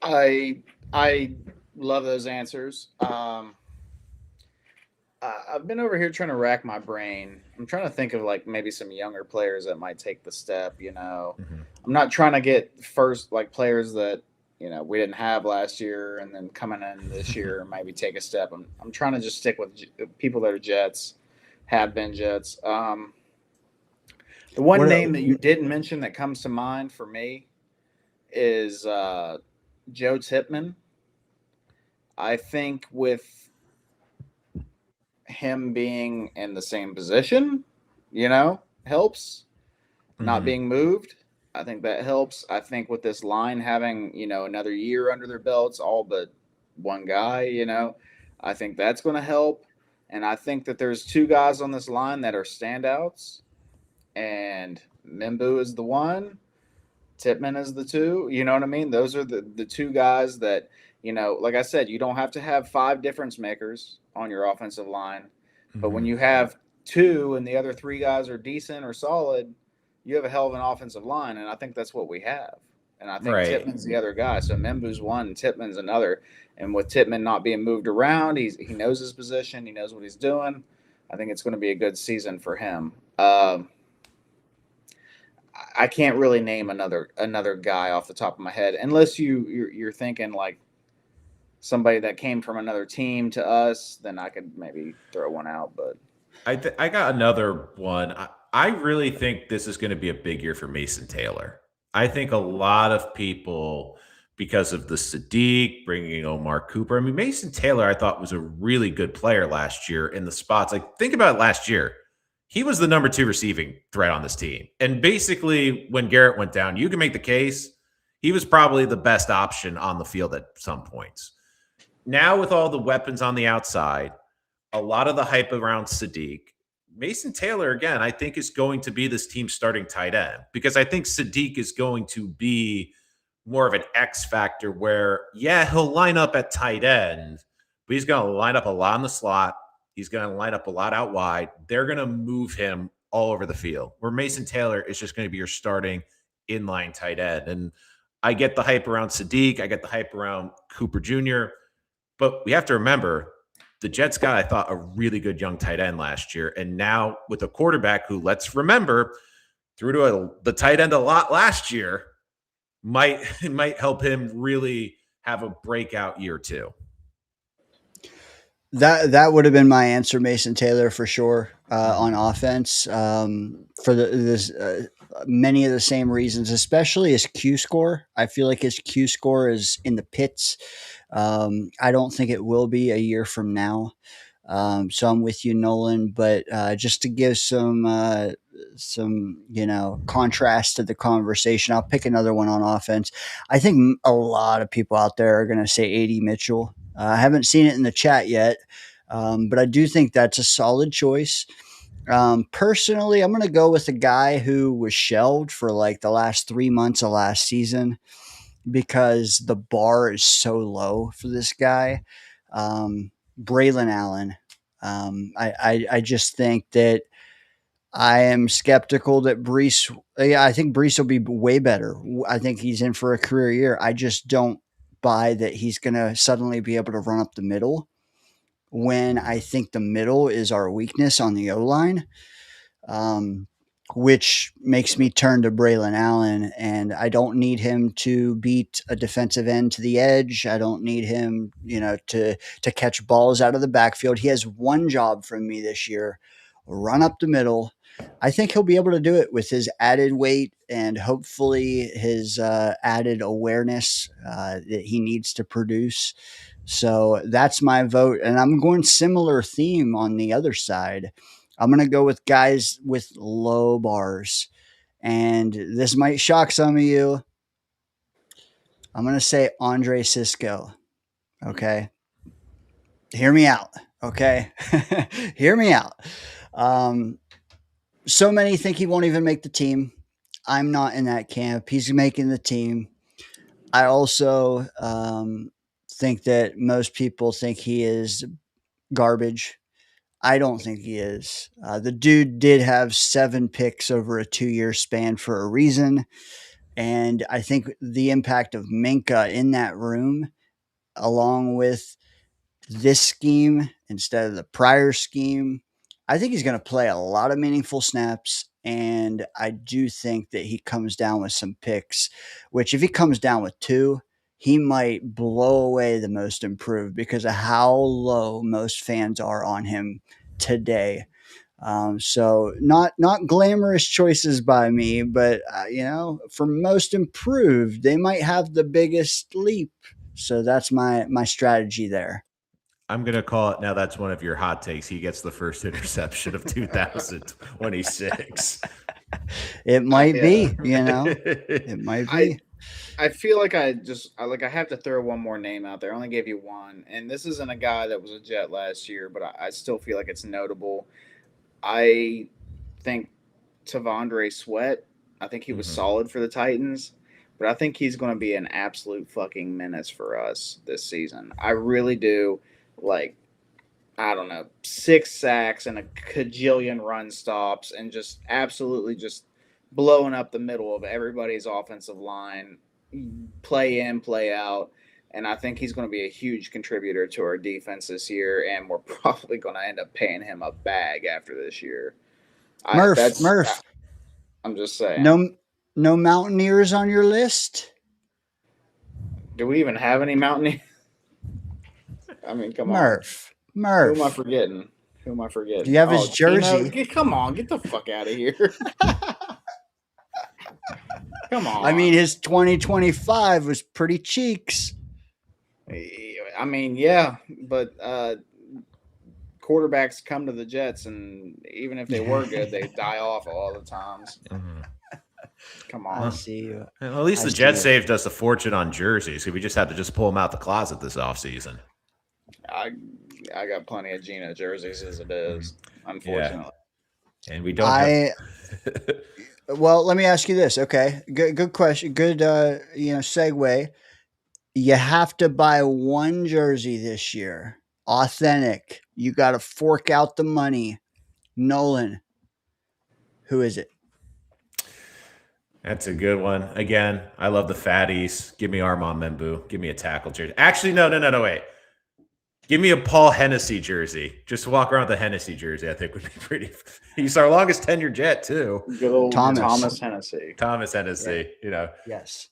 I love those answers. I've been over here trying to rack my brain. I'm trying to think of like maybe some younger players that might take the step. I'm not trying to get first like players that we didn't have last year and then coming in this year and maybe take a step. I'm trying to just stick with people that are Jets, have been Jets. The one name that you didn't mention that comes to mind for me is Joe Tippmann. I think with him being in the same position, helps. Not being moved, I think that helps. I think with this line having, another year under their belts, all but one guy, I think that's going to help. And I think that there's two guys on this line that are standouts, and Mimbu is the one, Titman is the two. You know what I mean? Those are the two guys that, like I said, you don't have to have 5 difference makers on your offensive line. But when you have 2 and the other 3 guys are decent or solid, you have a hell of an offensive line, and I think that's what we have. And I think Titman's the other guy. So Mimbu's one, and Titman's another. And with Titman not being moved around, he knows his position, he knows what he's doing. I think it's going to be a good season for him. I can't really name another guy off the top of my head, unless you're thinking like somebody that came from another team to us. Then I could maybe throw one out. But I got another one. I really think this is going to be a big year for Mason Taylor. I think a lot of people, because of the Sadiq, bringing Omar Cooper. I mean, Mason Taylor, I thought, was a really good player last year in the spots. Like, think about it last year. He was the number 2 receiving threat on this team. And basically, when Garrett went down, you can make the case he was probably the best option on the field at some points. Now, with all the weapons on the outside, a lot of the hype around Sadiq, Mason Taylor, again, I think is going to be this team's starting tight end, because I think Sadiq is going to be more of an X factor where, yeah, he'll line up at tight end, but he's going to line up a lot in the slot. He's going to line up a lot out wide. They're going to move him all over the field, where Mason Taylor is just going to be your starting inline tight end. And I get the hype around Sadiq. I get the hype around Cooper Jr., but we have to remember, the Jets got, I thought, a really good young tight end last year. And now with a quarterback who, let's remember, threw to the tight end a lot last year, might help him really have a breakout year too. That would have been my answer, Mason Taylor, for sure, on offense. For many of the same reasons, especially his Q score. I feel like his Q score is in the pits. I don't think it will be a year from now. So I'm with you, Nolan. But just to give some contrast to the conversation, I'll pick another one on offense. I think a lot of people out there are going to say A.D. Mitchell. I haven't seen it in the chat yet, but I do think that's a solid choice. Personally, I'm going to go with a guy who was shelved for like the last 3 months of last season, because the bar is so low for this guy. Braylon Allen. I just think that I am skeptical that Brees. I think Brees will be way better. I think he's in for a career year. I just don't buy that he's going to suddenly be able to run up the middle, when I think the middle is our weakness on the O-line, which makes me turn to Braylon Allen. And I don't need him to beat a defensive end to the edge. I don't need him, to catch balls out of the backfield. He has one job from me this year: run up the middle. I think he'll be able to do it with his added weight and hopefully his added awareness that he needs to produce. So that's my vote. And I'm going similar theme on the other side. I'm going to go with guys with low bars. And this might shock some of you. I'm going to say Andre Sisco. Okay. Hear me out. Okay. Hear me out. So many think he won't even make the team. I'm not in that camp. He's making the team. I also think that most people think he is garbage. I don't think he is. The dude did have 7 picks over a 2-year span for a reason. And I think the impact of Minka in that room, along with this scheme instead of the prior scheme, I think he's going to play a lot of meaningful snaps. And I do think that he comes down with some picks, which if he comes down with 2, he might blow away the most improved because of how low most fans are on him today. So not glamorous choices by me, but for most improved, they might have the biggest leap So that's my strategy there. I'm going to call it now. That's one of your hot takes. He gets the first interception of 2026. It might Yeah. be, it might be. I feel like I have to throw one more name out there. I only gave you one, and this isn't a guy that was a Jet last year, but I still feel like it's notable. I think Tavondre Sweat. I think he was solid for the Titans, but I think he's going to be an absolute fucking menace for us this season. I really do. Like, I don't know, 6 sacks and a cajillion run stops, and just absolutely just blowing up the middle of everybody's offensive line, play in, play out. And I think he's going to be a huge contributor to our defense this year, and we're probably going to end up paying him a bag after this year. Murph. I'm just saying. No Mountaineers on your list? Do we even have any Mountaineers? I mean, come Murph. on. Who am I forgetting? Do you have his jersey? Come on, get the fuck out of here. Come on. I mean, his 2025 was pretty cheeks. I mean, yeah, but quarterbacks come to the Jets, and even if they were good, they die off all the times. Come on. I see you. Well, at least the Jets saved us a fortune on jerseys. So we just had to just pull them out the closet this offseason. I got plenty of Gino jerseys as it is, unfortunately. Yeah. And we don't have... Well, let me ask you this. Okay. Good question. Good segue. You have to buy one jersey this year. Authentic. You got to fork out the money. Nolan. Who is it? That's a good one. Again, I love the fatties. Give me Armand Membu. Give me a tackle jersey. Actually, no, wait. Give me a Paul Hennessy jersey. Just walk around with the Hennessy jersey, I think would be pretty. He's our longest tenured Jet, too. Good old Thomas Hennessy. Thomas Hennessy, Yes.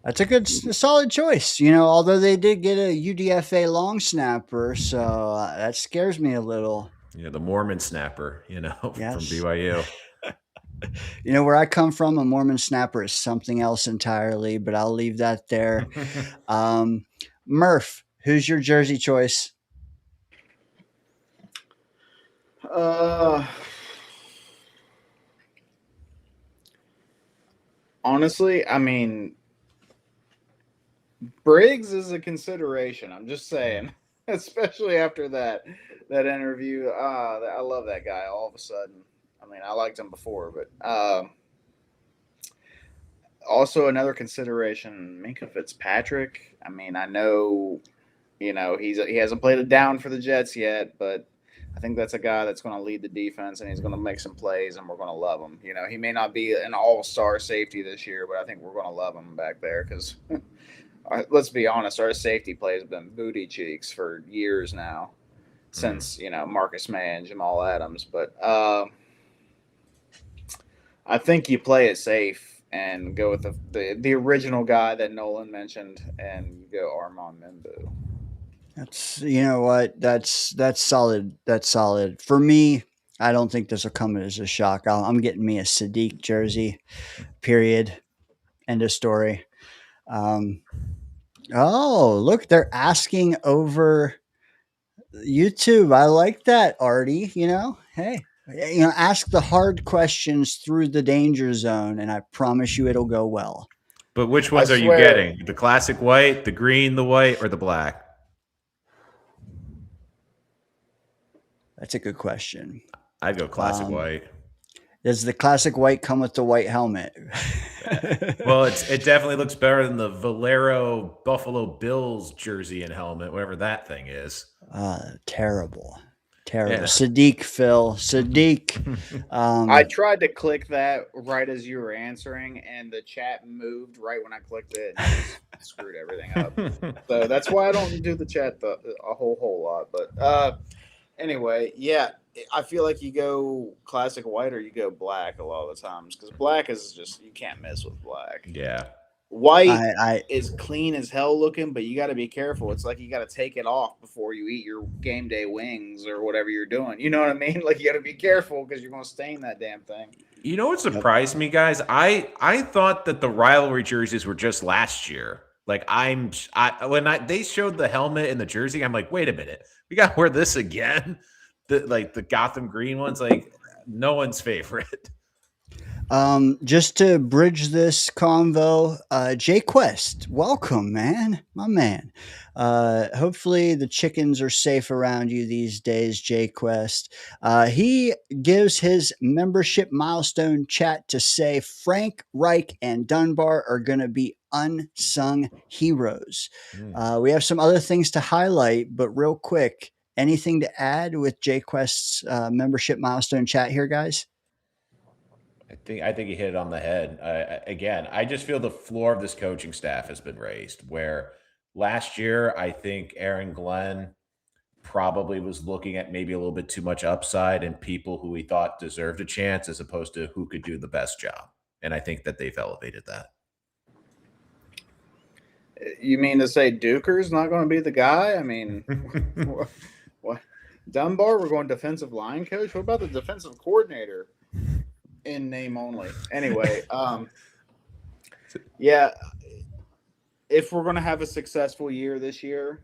That's a solid choice. Although they did get a UDFA long snapper, so that scares me a little. The Mormon snapper, from BYU. Where I come from, a Mormon snapper is something else entirely, but I'll leave that there. Murph, who's your jersey choice? Honestly, I mean, Briggs is a consideration. I'm just saying, especially after that interview. I love that guy all of a sudden. I mean, I liked him before, but also another consideration, Minkah Fitzpatrick. I mean, I know, he hasn't played it down for the Jets yet, but I think that's a guy that's going to lead the defense, and he's going to make some plays, and we're going to love him. He may not be an all-star safety this year, but I think we're going to love him back there because let's be honest, our safety play has been booty cheeks for years now since, Marcus May and Jamal Adams. But I think you play it safe and go with the original guy that Nolan mentioned, and you go Armand Membu. That's that's solid. That's solid for me. I don't think this will come as a shock. I'm getting me a Sadiq jersey. Period. End of story. Oh, look, they're asking over YouTube. I like that, Artie. Hey, ask the hard questions through the danger zone, and I promise you it'll go well. But which ones are you getting? The classic white, the green, the white, or the black? That's a good question. I'd go classic white. Does the classic white come with the white helmet? Well, it definitely looks better than the Valero Buffalo Bills jersey and helmet, whatever that thing is. Terrible. Yeah. Sadiq. I tried to click that right as you were answering, and the chat moved right when I clicked it, and it screwed everything up. So that's why I don't do the chat a whole lot. But anyway, yeah, I feel like you go classic white or you go black a lot of the times, because black is just, you can't mess with black. Yeah. White is clean as hell looking, but you got to be careful. It's like you got to take it off before you eat your game day wings or whatever you're doing. You know what I mean? Like, you got to be careful because you're going to stain that damn thing. You know what surprised me, guys? I thought that the rivalry jerseys were just last year. Like they showed the helmet and the jersey, I'm like, wait a minute, we got to wear this again. The Gotham green ones, like no one's favorite. Just to bridge this convo, Jay Quest, welcome, man, my man. Hopefully the chickens are safe around you these days, Jay Quest. He gives his membership milestone chat to say Frank Reich and Dunbar are going to be unsung heroes. We have some other things to highlight, but real quick, anything to add with Jay Quest's membership milestone chat here, guys? I think he hit it on the head. Again, I just feel the floor of this coaching staff has been raised. Where last year, I think Aaron Glenn probably was looking at maybe a little bit too much upside and people who he thought deserved a chance as opposed to who could do the best job. And I think that they've elevated that. You mean to say Duker's not going to be the guy? I mean, what? Dunbar, we're going defensive line coach. What about the defensive coordinator? In name only. Anyway, yeah, if we're going to have a successful year this year,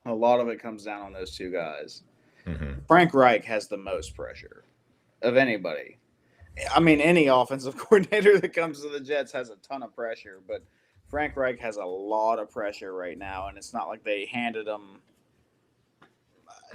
a lot of it comes down on those two guys. Frank Reich has the most pressure of anybody. I mean, any offensive coordinator that comes to the Jets has a ton of pressure, but Frank Reich has a lot of pressure right now, and it's not like they handed him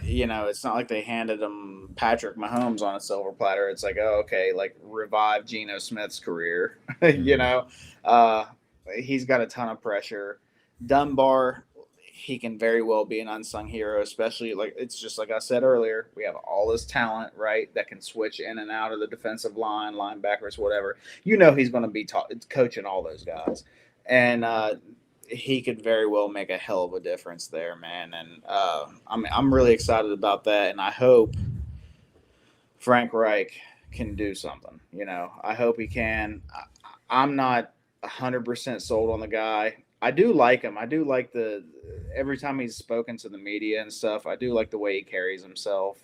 it's not like they handed him Patrick Mahomes on a silver platter. It's like, oh, okay, like revive Geno Smith's career. He's got a ton of pressure. Dunbar, he can very well be an unsung hero, especially like it's just like I said earlier, we have all this talent, right, that can switch in and out of the defensive line, linebackers, whatever. He's going to be coaching all those guys. And he could very well make a hell of a difference there, man. And I'm really excited about that. And I hope Frank Reich can do something. I hope he can. I'm not 100% sold on the guy. I do like him. I do like every time he's spoken to the media and stuff, I do like the way he carries himself.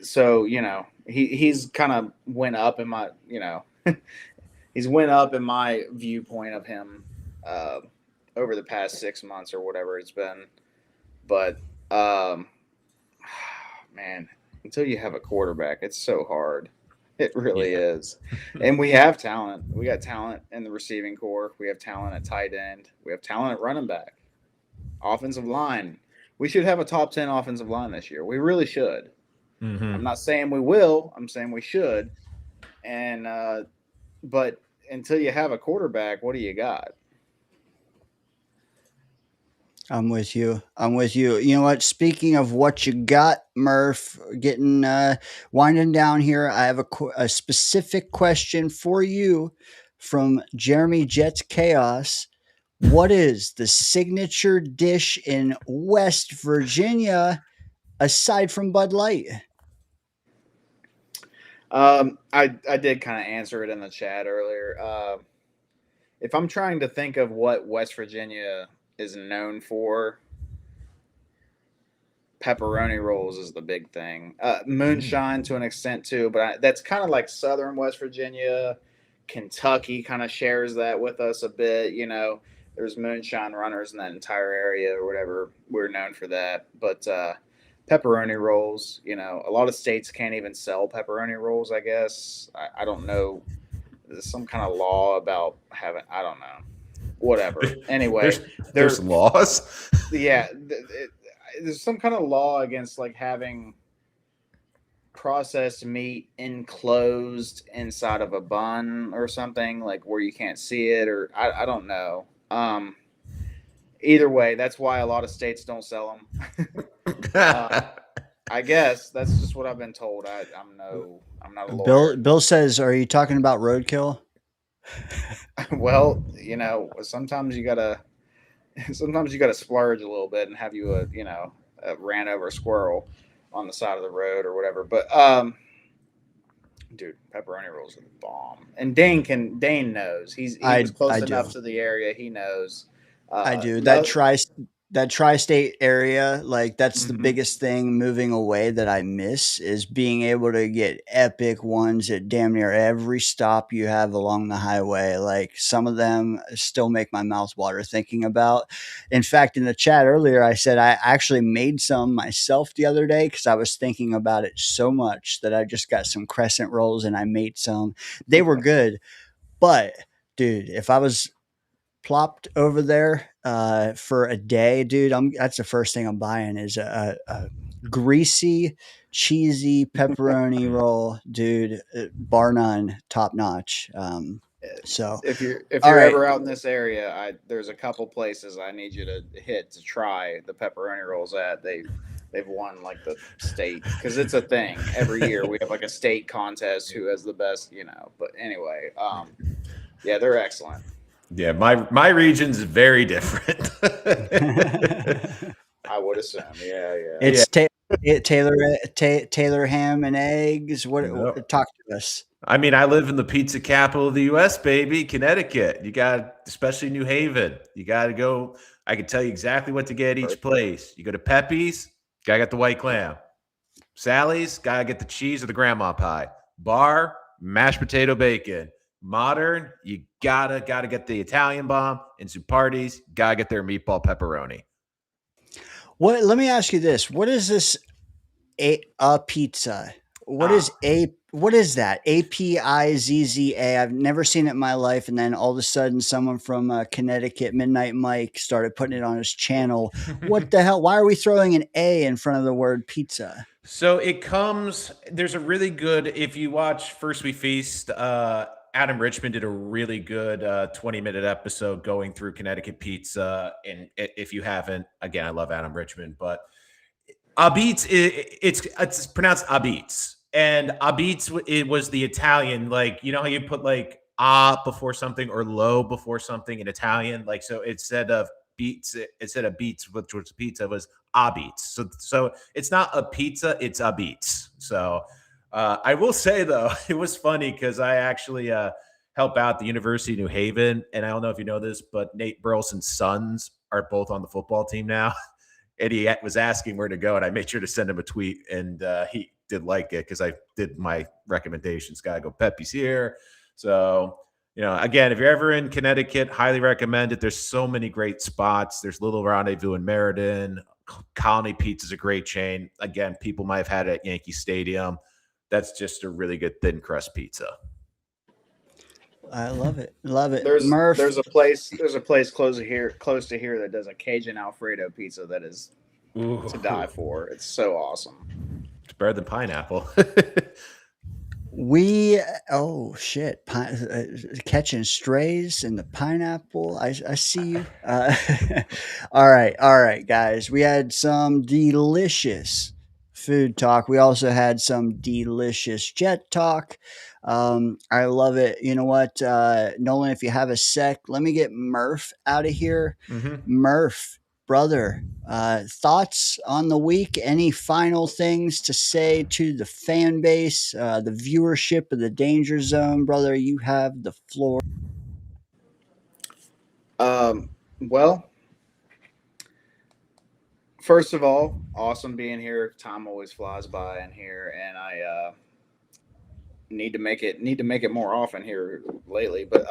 So, he's kind of went up in my, he's went up in my viewpoint of him over the past 6 months or whatever it's been. But, man, until you have a quarterback, it's so hard. It really is. And we have talent. We got talent in the receiving core. We have talent at tight end. We have talent at running back. Offensive line. We should have a top 10 offensive line this year. We really should. I'm not saying we will. I'm saying we should. And but until you have a quarterback, what do you got? I'm with you. You know what? Speaking of what you got, Murph, getting winding down here, I have a specific question for you from Jeremy Jets Chaos. What is the signature dish in West Virginia aside from Bud Light? I did kind of answer it in the chat earlier. If I'm trying to think of what West Virginia is known for, pepperoni rolls is the big thing. Moonshine to an extent too, but that's kind of like Southern West Virginia. Kentucky kind of shares that with us a bit. There's moonshine runners in that entire area or whatever. We're known for that. But pepperoni rolls, a lot of states can't even sell pepperoni rolls, I guess. I don't know. There's some kind of law about having, I don't know. Whatever. Anyway, there's laws. Yeah, there's some kind of law against like having processed meat enclosed inside of a bun or something, like where you can't see it, or I don't know. Either way, that's why a lot of states don't sell them. I guess that's just what I've been told. I'm not a lawyer. Bill says, "Are you talking about roadkill?" Well, sometimes you gotta splurge a little bit and have you ran over a squirrel on the side of the road or whatever. But dude, pepperoni rolls are the bomb. And Dane knows. He was close enough to the area. He knows. I do. That that tri-state area, like that's the Mhm. biggest thing moving away that I miss is being able to get epic ones at damn near every stop you have along the highway. Like some of them still make my mouth water thinking about. In fact, in the chat earlier, I said I actually made some myself the other day because I was thinking about it so much that I just got some crescent rolls and I made some. They were good, but dude, if I was plopped over there for a day, dude, that's the first thing I'm buying is a greasy, cheesy pepperoni roll, dude, bar none, top notch. So, If you're all right, ever out in this area, there's a couple places I need you to hit to try the pepperoni rolls at. They've won like the state because it's a thing every year. We have like a state contest who has the best, But anyway, yeah, they're excellent. Yeah, my region's very different. I would assume. Yeah. it's Taylor ham and eggs. What? Talk to us. I mean, I live in the pizza capital of the U.S., baby, Connecticut. You got, especially New Haven, you got to go. I can tell you exactly what to get at each place. You go to Pepe's, gotta get the white clam. Sally's, gotta get the cheese or the grandma pie. Bar, mashed potato bacon. Modern, you gotta get the Italian bomb. And Zupardi's, gotta get their meatball pepperoni. What? Let me ask you this: what is this? A pizza? What is that? APIZZA. I've never seen it in my life, and then all of a sudden, someone from Connecticut, Midnight Mike, started putting it on his channel. What the hell? Why are we throwing an A in front of the word pizza? So it comes. There's a really good. If you watch First We Feast, Adam Richmond did a really good 20-minute episode going through Connecticut pizza. And if you haven't, again, I love Adam Richmond, but Abitz, it's pronounced Abitz. And Abitz, it was the Italian, like, you know how you put like before something or lo before something in Italian? Like, so instead of beets, which was pizza, was Abitz. So it's not a pizza, it's Abitz. So I will say, though, it was funny because I actually help out the University of New Haven. And I don't know if you know this, but Nate Burleson's sons are both on the football team now. And he was asking where to go, and I made sure to send him a tweet, and he did like it because I did my recommendations. Got to go Pepe's here. So, again, if you're ever in Connecticut, highly recommend it. There's so many great spots. There's Little Rendezvous in Meriden. Colony Pizza is a great chain. Again, people might have had it at Yankee Stadium. That's just a really good thin crust pizza. I love it. Love it. There's Murph. There's a place close to here that does a Cajun Alfredo pizza that is to die for. It's so awesome. It's better than pineapple. Catching strays in the pineapple. I see you. All right, guys. We had some delicious food talk. We also had some delicious jet talk. I love it. You know what, Nolan, if you have a sec, let me get Murph out of here. Murph, brother, thoughts on the week? Any final things to say to the fan base, the viewership of the Danger Zone? Brother, you have the floor. Well, first of all, awesome being here. Time always flies by in here, and I need to make it more often here lately. But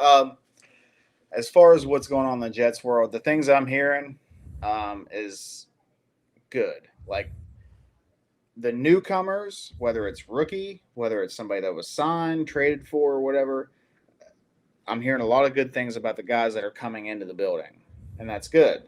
as far as what's going on in the Jets world, the things I'm hearing is good. Like the newcomers, whether it's rookie, whether it's somebody that was signed, traded for, or whatever, I'm hearing a lot of good things about the guys that are coming into the building, and that's good.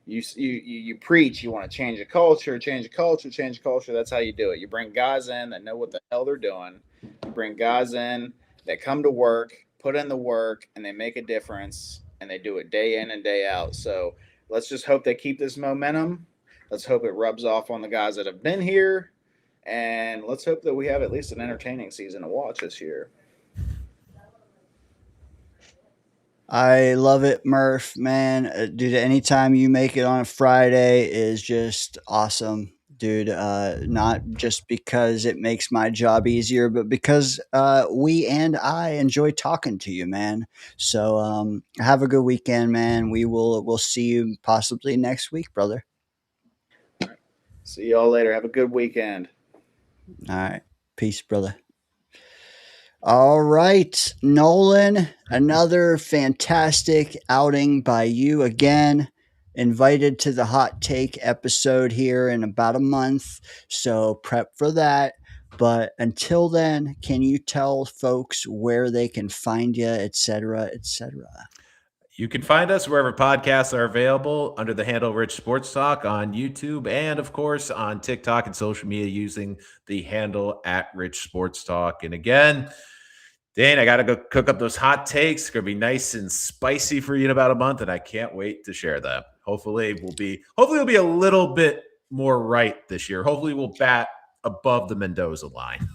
You preach, you want to change the culture. That's how you do it. You bring guys in that know what the hell they're doing. You bring guys in that come to work, put in the work, and they make a difference, and they do it day in and day out. So let's just hope they keep this momentum. Let's hope it rubs off on the guys that have been here, and let's hope that we have at least an entertaining season to watch this year. I love it, Murph, man. Dude, anytime you make it on a Friday is just awesome. dude. Not just because it makes my job easier, but because we and I enjoy talking to you, man. So have a good weekend, man. We'll see you possibly next week, brother. See y'all later. Have a good weekend. All right. Peace, brother. All right, Nolan, another fantastic outing by you again. Invited to the hot take episode here in about a month, so prep for that. But until then, can you tell folks where they can find you, etc., etc.? You can find us wherever podcasts are available under the handle Rich Sports Talk on YouTube and, of course, on TikTok and social media using the handle at Rich Sports Talk. And again, Dane, I got to go cook up those hot takes. It's going to be nice and spicy for you in about a month, and I can't wait to share that. Hopefully, we'll be a little bit more right this year. Hopefully, we'll bat above the Mendoza line.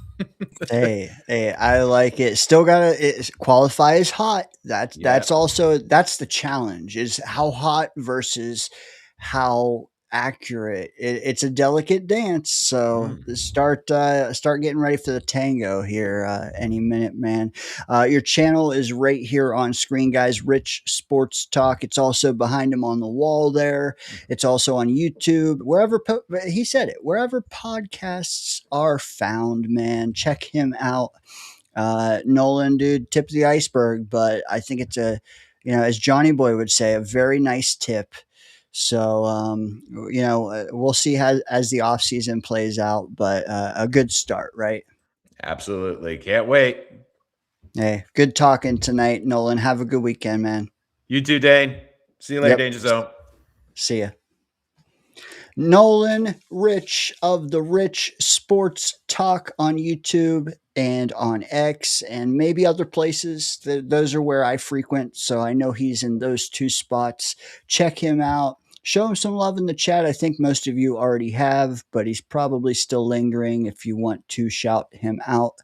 Hey, I like it. Still gotta qualify as hot. That's also that's the challenge is how hot versus how accurate. It's a delicate dance. So start getting ready for the tango here any minute, man. Your channel is right here on screen, guys. Rich Sports Talk. It's also behind him on the wall there. It's also on YouTube. He said it. Wherever podcasts are found, man, check him out. Nolan, dude, tip of the iceberg, but I think it's as Johnny Boy would say, a very nice tip. So, we'll see how as the off season plays out, but a good start, right? Absolutely. Can't wait. Hey, good talking tonight, Nolan. Have a good weekend, man. You too, Dane. See you later, Yep. DayngerZone. See ya. Nolan Rich of the Rich Sports Talk on YouTube and on X and maybe other places. Those are where I frequent, so I know he's in those two spots. Check him out. Show him some love in the chat. I think most of you already have, but he's probably still lingering if you want to shout him out.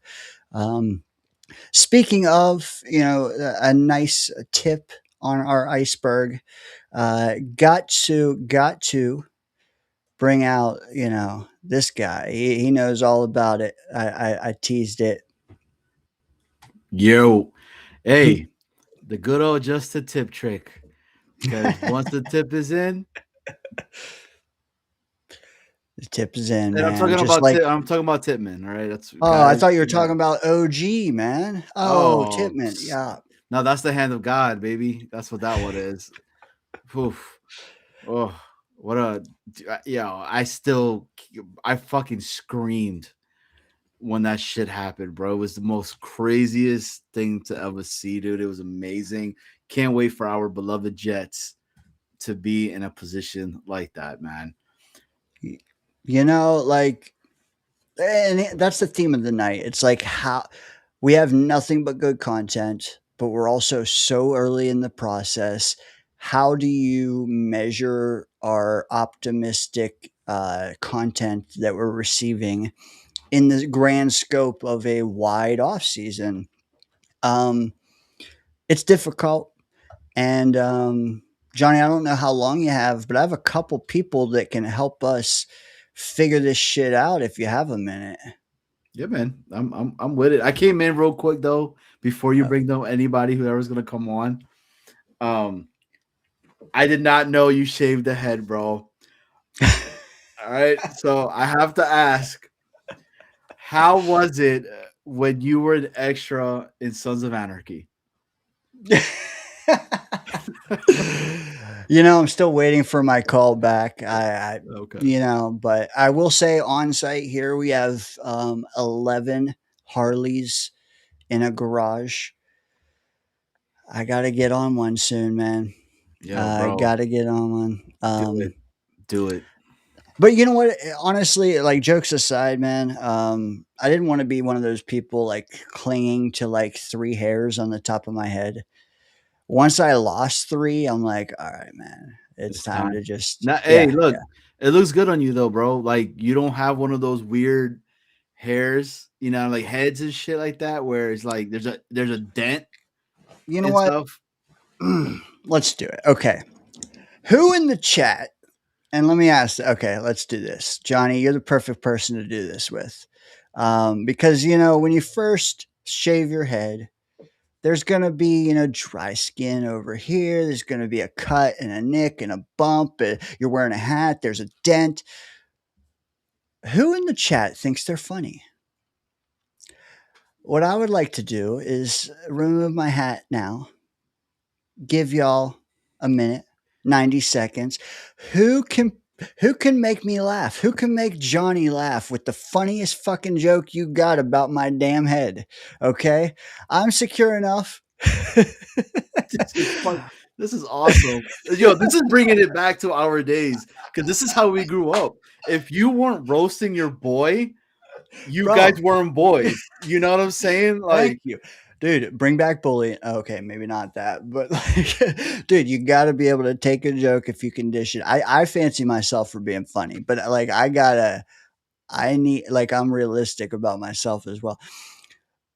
Speaking of, a nice tip on our iceberg, got to bring out, this guy. He knows all about it. I teased it. Yo, hey, the good old just a tip trick. Because once the tip is in, the tip is in, and man. I'm talking Just about like, I'm talking about Tipman, right? That's I thought you were talking about OG, man. Oh, Oh, Tipman. Yeah. No, that's the hand of God, baby. That's what that one is. Oof. Oh, what a I fucking screamed when that shit happened, bro. It was the most craziest thing to ever see, dude. It was amazing. Can't wait for our beloved Jets to be in a position like that, man. And that's the theme of the night. It's like how we have nothing but good content, but we're also so early in the process. How do you measure our optimistic content that we're receiving in the grand scope of a wide off season? It's difficult. And Johnny, I don't know how long you have, but I have a couple people that can help us figure this shit out if you have a minute. Yeah, man. I'm with it. I came in real quick though, before you bring down anybody, whoever's gonna come on. I did not know you shaved the head, bro. All right. So I have to ask, how was it when you were an extra in Sons of Anarchy? I'm still waiting for my call back. Okay. But I will say on site here we have 11 Harleys in a garage. I got to get on one soon, man. I got to get on one. Do it. But you know what? Honestly, like jokes aside, man, I didn't want to be one of those people like clinging to like 3 hairs on the top of my head. Once I lost 3, I'm like, all right, man, it's time to just. Now, hey, look, it looks good on you though, bro. Like you don't have one of those weird hairs, like heads and shit like that, where it's like there's a dent. You know what? Let's do it. Okay. Who in the chat And let me ask, okay, let's do this. Johnny, you're the perfect person to do this with. Because, when you first shave your head, there's going to be, dry skin over here. There's going to be a cut and a nick and a bump. You're wearing a hat. There's a dent. Who in the chat thinks they're funny? What I would like to do is remove my hat now, give y'all a minute, 90 seconds. Who can make me laugh? Who can make Johnny laugh with the funniest fucking joke you got about my damn head? Okay? I'm secure enough. It's fun. This is awesome. Yo, this is bringing it back to our days because this is how we grew up. If you weren't roasting your boy, you Bro. guys weren't boys. You know what I'm saying? Like, Thank you. Dude, bring back bullying. Okay, maybe not that, but like, dude, you got to be able to take a joke if you can dish it. I fancy myself for being funny, but like, I'm realistic about myself as well.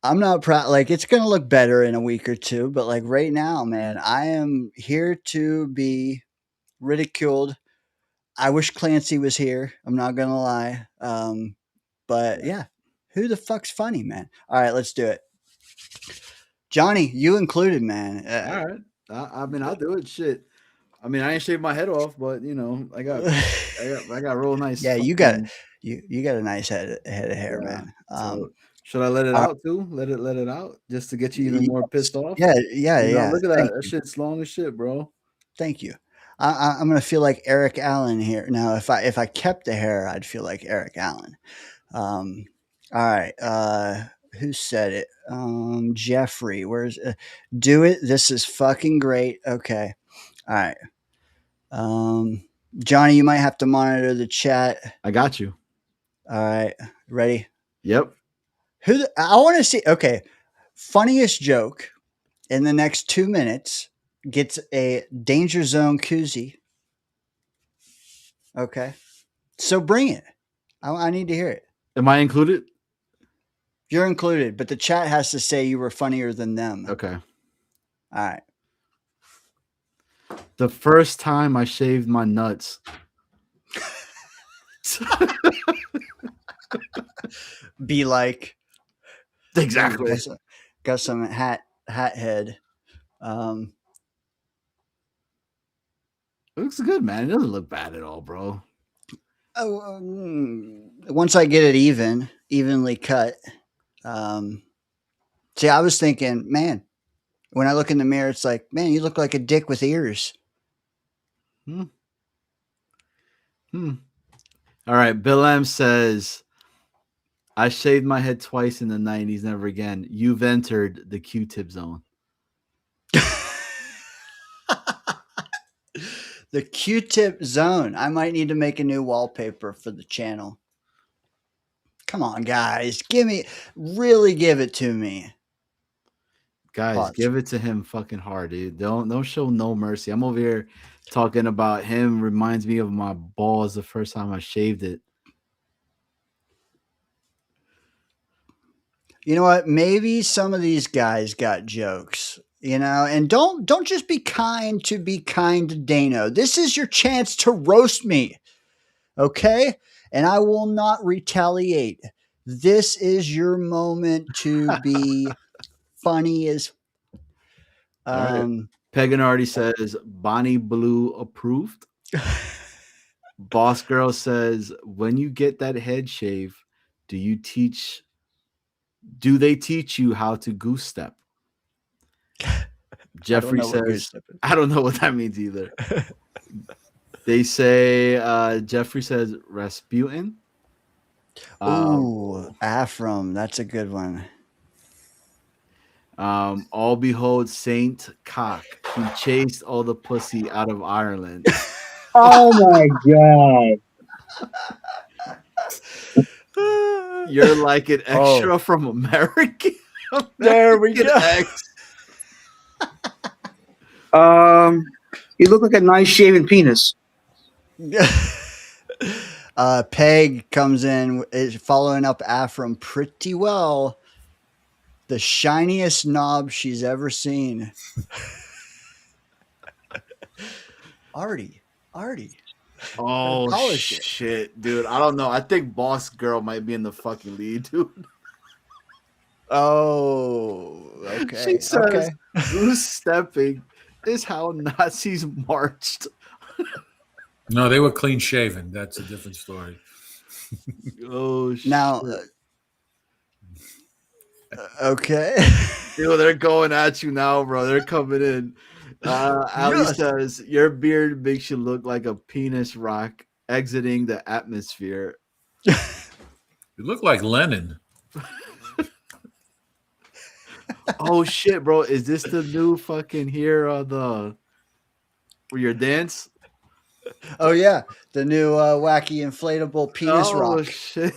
I'm not proud. Like, it's going to look better in a week or two, but like right now, man, I am here to be ridiculed. I wish Clancy was here. I'm not going to lie. But yeah, who the fuck's funny, man? All right, let's do it. Johnny, you included, man. all right. I mean, I'll do it. Shit. I mean, I ain't shaved my head off, but I got real nice. Yeah, you got a nice head of hair, Yeah, man. so should I let it out too? Let it out just to get you even more pissed off? Yeah. Look at that. Thank That you. shit's long as shit, bro. Thank you. I'm gonna feel like Eric Allen here. Now, if I kept the hair, I'd feel like Eric Allen. All right. Who said it? Jeffrey. Where's do it? This is fucking great. Okay. All right. Johnny, you might have to monitor the chat. I got you. All right. Ready? Yep. I want to see. Okay. Funniest joke in the next 2 minutes gets a Danger Zone koozie. Okay. So bring it. I need to hear it. Am I included? You're included, but the chat has to say you were funnier than them. Okay. All right. The first time I shaved my nuts. Be like. Exactly. Got some hat head. It looks good, man. It doesn't look bad at all, bro. Once I get it evenly cut. See, I was thinking, man, when I look in the mirror, it's like, man, you look like a dick with ears. All right. Bill M says, I shaved my head twice in the 90s, never again. You've entered the Q-tip zone. The Q-tip zone. I might need to make a new wallpaper for the channel. Come on, guys. Really give it to me. Guys, Pause. give it to him fucking hard, dude. Don't show no mercy. I'm over here talking about him. Reminds me of my balls the first time I shaved it. You know what? Maybe some of these guys got jokes, and don't just be kind to Dano. This is your chance to roast me. Okay? And I will not retaliate. This is your moment to be funny as Right. Paganardi says Bonnie Blue approved. Boss Girl says, when you get that head shave, do they teach you how to goose step? Jeffrey says, I don't know what that means either. They say, Jeffrey says Rasputin. Ooh, Afram. That's a good one. All behold Saint Cock. He chased all the pussy out of Ireland. Oh my god. You're like an extra from American. There we go. You look like a nice shaven penis. Peg comes in, is following up Afram pretty well. The shiniest knob she's ever seen. Artie. Oh Polished it. shit, dude. I don't know. I think Boss Girl might be in the fucking lead, dude. Oh, okay. She says Okay. goose stepping is how Nazis marched. No, they were clean shaven. That's a different story. Oh shit. Now, okay. Dude, they're going at you now, bro. They're coming in. Ali Yes. says your beard makes you look like a penis rock exiting the atmosphere. You look like Lenin. Oh shit, bro! Is this the new fucking here the where your dance? Oh yeah, the new wacky inflatable penis rock. Shit.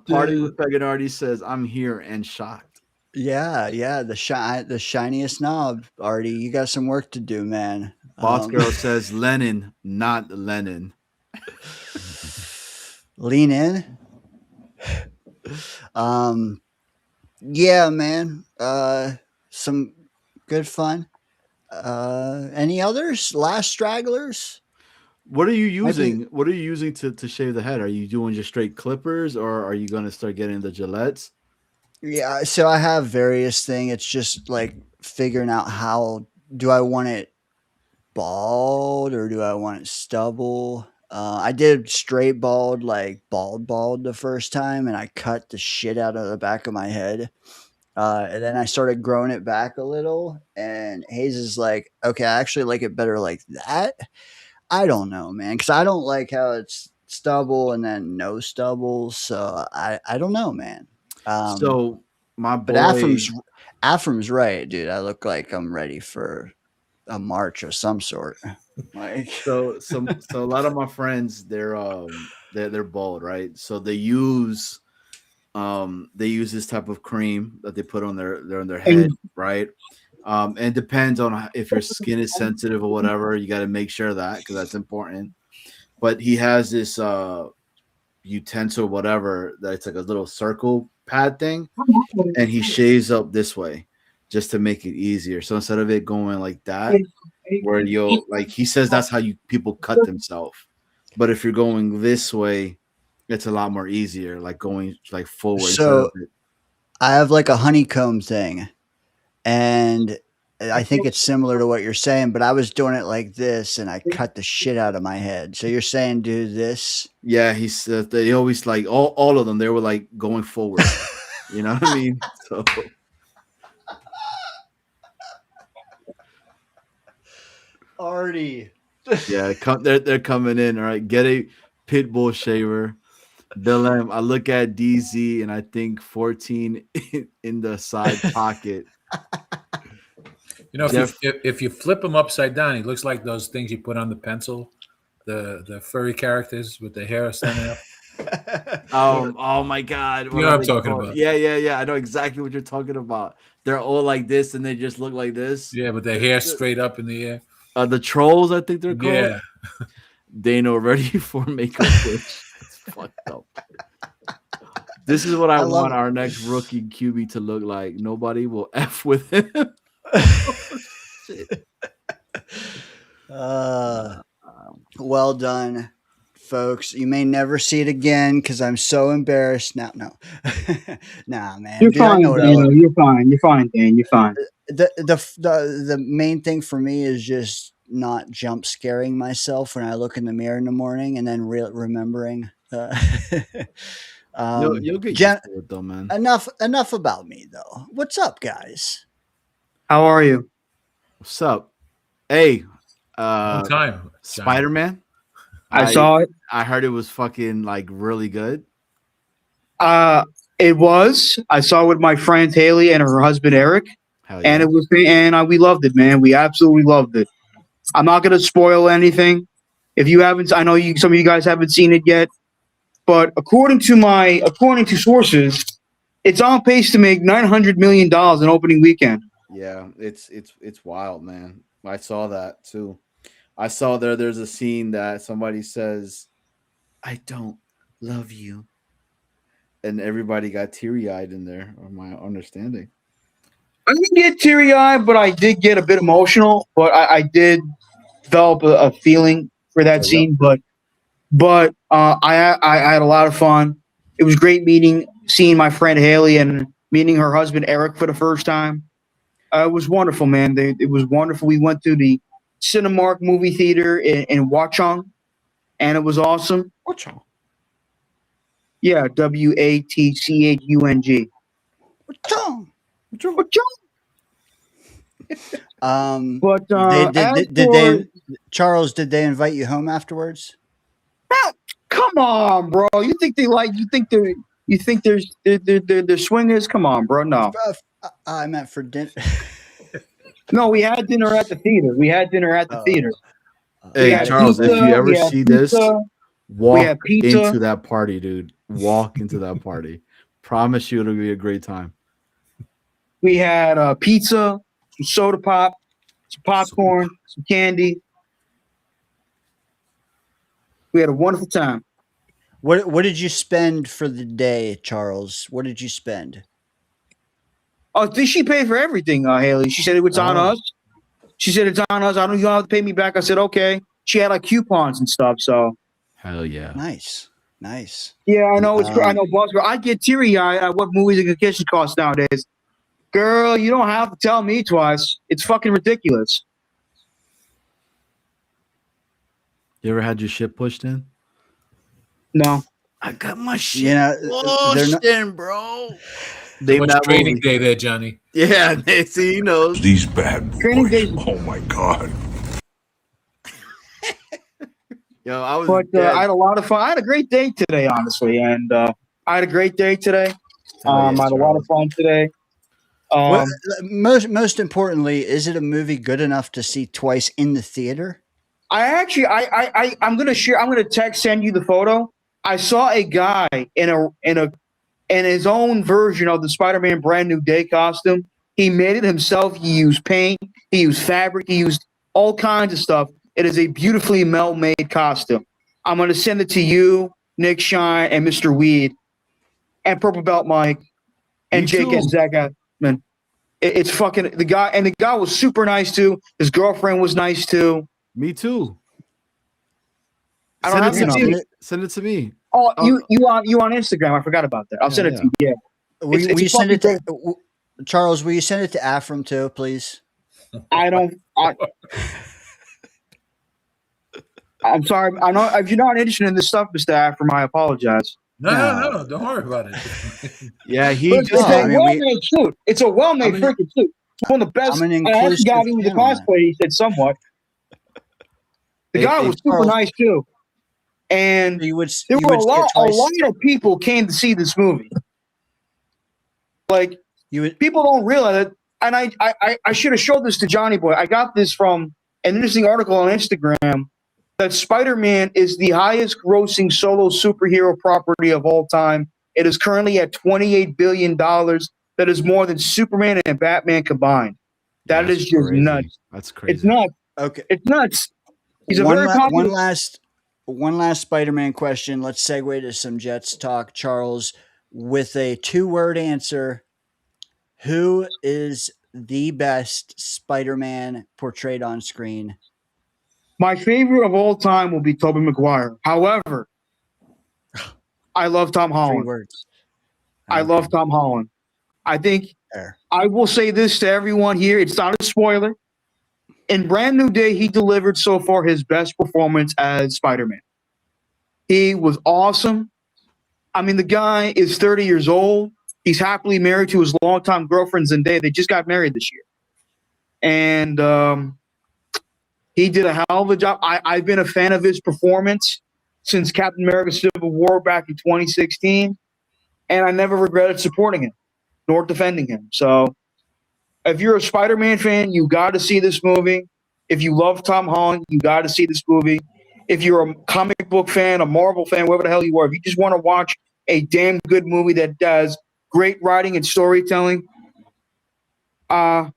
Party with Peganardi says I'm here and shocked. Yeah, the shiniest knob, Artie. You got some work to do, man. Boss Girl says Lenin, not Lenin. Lean in. Yeah, man. Some good fun. Any others? Last stragglers? What are you using? What are you using to shave the head? Are you doing just straight clippers, or are you gonna start getting the Gillettes? Yeah, so I have various things. It's just like figuring out how do I want it bald or do I want it stubble? I did straight bald, like bald the first time, and I cut the shit out of the back of my head. And then I started growing it back a little, and Hayes is like, okay, I actually like it better like that. I don't know, man, because I don't like how it's stubble and then no stubble. So I don't know, man. So my boy, But Afram's right, dude. I look like I'm ready for a march of some sort. Like so a lot of my friends they're bald, right? So they use this type of cream that they put on their head, right? And it depends on if your skin is sensitive or whatever. You got to make sure of that because that's important. But he has this utensil, whatever, that it's like a little circle pad thing, and he shaves up this way just to make it easier. So instead of it going like that, where you'll like he says that's how people cut themselves. But if you're going this way, it's a lot more easier, like going like forward. So I have like a honeycomb thing, and I think it's similar to what you're saying, but I was doing it like this and I cut the shit out of my head. So you're saying do this? Yeah, he said they always like all of them, they were like going forward. You know what I mean? So Artie. yeah, they're coming in. All right, get a pit bull shaver. Bill M, I look at DZ and I think 14 in the side pocket. You know, if you flip him upside down, he looks like those things you put on the pencil, the furry characters with the hair standing up. Oh my God! You know what I'm talking about? Yeah. I know exactly what you're talking about. They're all like this, and they just look like this. Yeah, with their hair straight up in the air. The trolls, I think they're called. Yeah. Dano ready for makeup switch. It's fucked up. This is what I want our next rookie QB to look like. Nobody will F with him. Shit. Well done, folks. You may never see it again because I'm so embarrassed. No. Nah, man. You're fine, Dano. You're fine, Dan. You're fine. The main thing for me is just not jump scaring myself when I look in the mirror in the morning and then remembering. You'll get used to it though, man. Enough about me though. What's up, guys? How are you? What's up? Hey, Long time. Spider-Man. I saw it. I heard it was fucking like really good. It was. I saw it with my friend Haley and her husband Eric, and it was, and we loved it, man. We absolutely loved it. I'm not gonna spoil anything. If you haven't, I know some of you guys haven't seen it yet, but according to sources, it's on pace to make $900 million in opening weekend. Yeah, it's wild, man. I saw that too. I saw there's a scene that somebody says, "I don't love you," and everybody got teary-eyed in there, or my understanding. I didn't get teary-eyed, but I did get a bit emotional. But I did develop a feeling for that scene, but I had a lot of fun. It was great seeing my friend Haley and meeting her husband Eric for the first time. It was wonderful, man. It was wonderful. We went to the Cinemark movie theater in Watchung, and it was awesome. Watchung. Yeah, WATCHUNG. Watchung. But Charles, did they invite you home afterwards? Come on, bro. You think they're swingers? Come on, bro. No. I meant for dinner. No, we had dinner at the theater. Hey, Charles, if you ever see this, walk into that party, dude. Walk into that party. Promise you it'll be a great time. We had pizza, some soda pop, some popcorn, some candy. We had a wonderful time. What did you spend for the day, Charles? What did you spend? Oh, did she pay for everything, Haley? She said it was on us. She said it's on us. I don't you have to pay me back. I said okay. She had like coupons and stuff. So hell yeah, nice. Yeah, I know. I know, boss. But I get teary eyed at what movies and kitchen cost nowadays. Girl, you don't have to tell me twice. It's fucking ridiculous. You ever had your shit pushed in? No. I got my shit pushed in, bro. They much training day there, Johnny. Yeah, see, he knows. These bad boys. Training day. Oh my god. Yo, I was. I had a lot of fun. I had a great day today, honestly, and I had a great day today. I had a lot of fun today. Most importantly, is it a movie good enough to see twice in the theater? I'm gonna send you the photo. I saw a guy in his own version of the Spider-Man Brand New Day costume. He made it himself. He used paint. He used fabric. He used all kinds of stuff. It is a beautifully made costume. I'm gonna send it to you, Nick Shine, and Mr. Weed, and Purple Belt Mike, and Jake and Zach Atman. It's fucking the guy, and the guy was super nice too. His girlfriend was nice too. Me too. Send it to me. Oh, you on Instagram? I forgot about that. I'll send it to you. Yeah. Will you send it to Charles? Will you send it to Afram too, please? I'm sorry. I know if you're not interested in this stuff, Mr. Afram, I apologize. No, don't worry about it. Yeah, it's a well-made suit. It's a well-made freaking suit. It's one of the best. I actually got into the cosplay. He said somewhat. The guy was super nice too, and there were a lot of people came to see this movie. Like people don't realize it, and I should have showed this to Johnny Boy. I got this from an interesting article on Instagram that Spider-Man is the highest grossing solo superhero property of all time. It is currently at $28 billion. That is more than Superman and Batman combined. That is just nuts. That's crazy. It's nuts. Okay. It's nuts. He's one last Spider-Man question. Let's segue to some Jets talk. Charles, with a 2-word answer, who is the best Spider-Man portrayed on screen? My favorite of all time will be Tobey Maguire. However, I love Tom Holland. 3 words. I love Tom Holland. I think I will say this to everyone here. It's not a spoiler. In Brand New Day, he delivered so far his best performance as Spider-Man. He was awesome. I mean, the guy is 30 years old. He's happily married to his longtime girlfriend, Zendaya. They just got married this year. And he did a hell of a job. I've been a fan of his performance since Captain America Civil War back in 2016. And I never regretted supporting him nor defending him. So if you're a Spider-Man fan, you got to see this movie. If you love Tom Holland, you got to see this movie. If you're a comic book fan, a Marvel fan, whatever the hell you are, if you just want to watch a damn good movie that does great writing and storytelling, if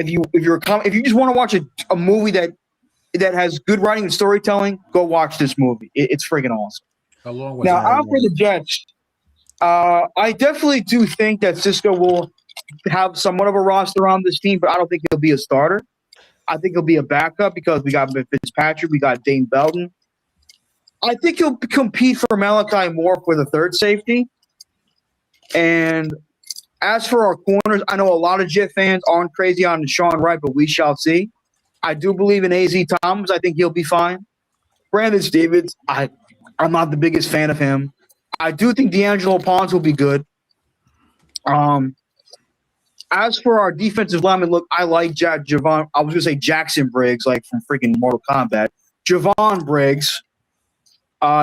you just want to watch a movie that has good writing and storytelling, go watch this movie. It's freaking awesome. How long was now, after the Jets, I definitely do think that Cisco will have somewhat of a roster on this team, but I don't think he'll be a starter. I think he'll be a backup because we got Fitzpatrick, we got Dane Belton. I think he'll compete for Malachi Moore for the third safety. And as for our corners, I know a lot of Jet fans aren't crazy on Deshaun Wright, but we shall see. I do believe in AZ Thomas. I think he'll be fine. Brandon Stevens, I'm not the biggest fan of him. I do think D'Angelo Pons will be good. As for our defensive lineman, look, I like Javon. I was going to say Jackson Briggs, like from freaking Mortal Kombat. Javon Briggs.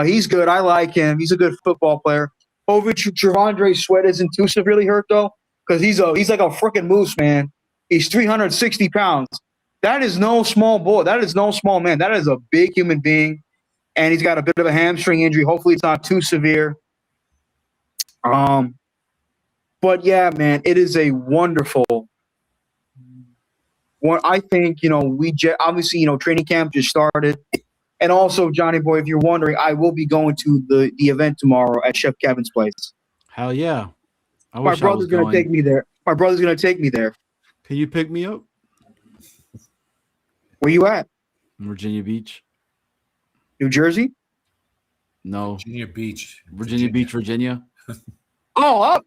He's good. I like him. He's a good football player. Over Javondre Sweat isn't too severely hurt, though, because he's like a freaking moose, man. He's 360 pounds. That is no small boy. That is no small man. That is a big human being, and he's got a bit of a hamstring injury. Hopefully it's not too severe. But yeah, man, it is a wonderful one. I think, obviously, training camp just started. And also, Johnny Boy, if you're wondering, I will be going to the event tomorrow at Chef Kevin's place. Hell yeah. My brother's going to take me there. My brother's going to take me there. Can you pick me up? Where you at? Virginia Beach. New Jersey? No. Virginia Beach. Virginia Beach, Virginia. Oh, up.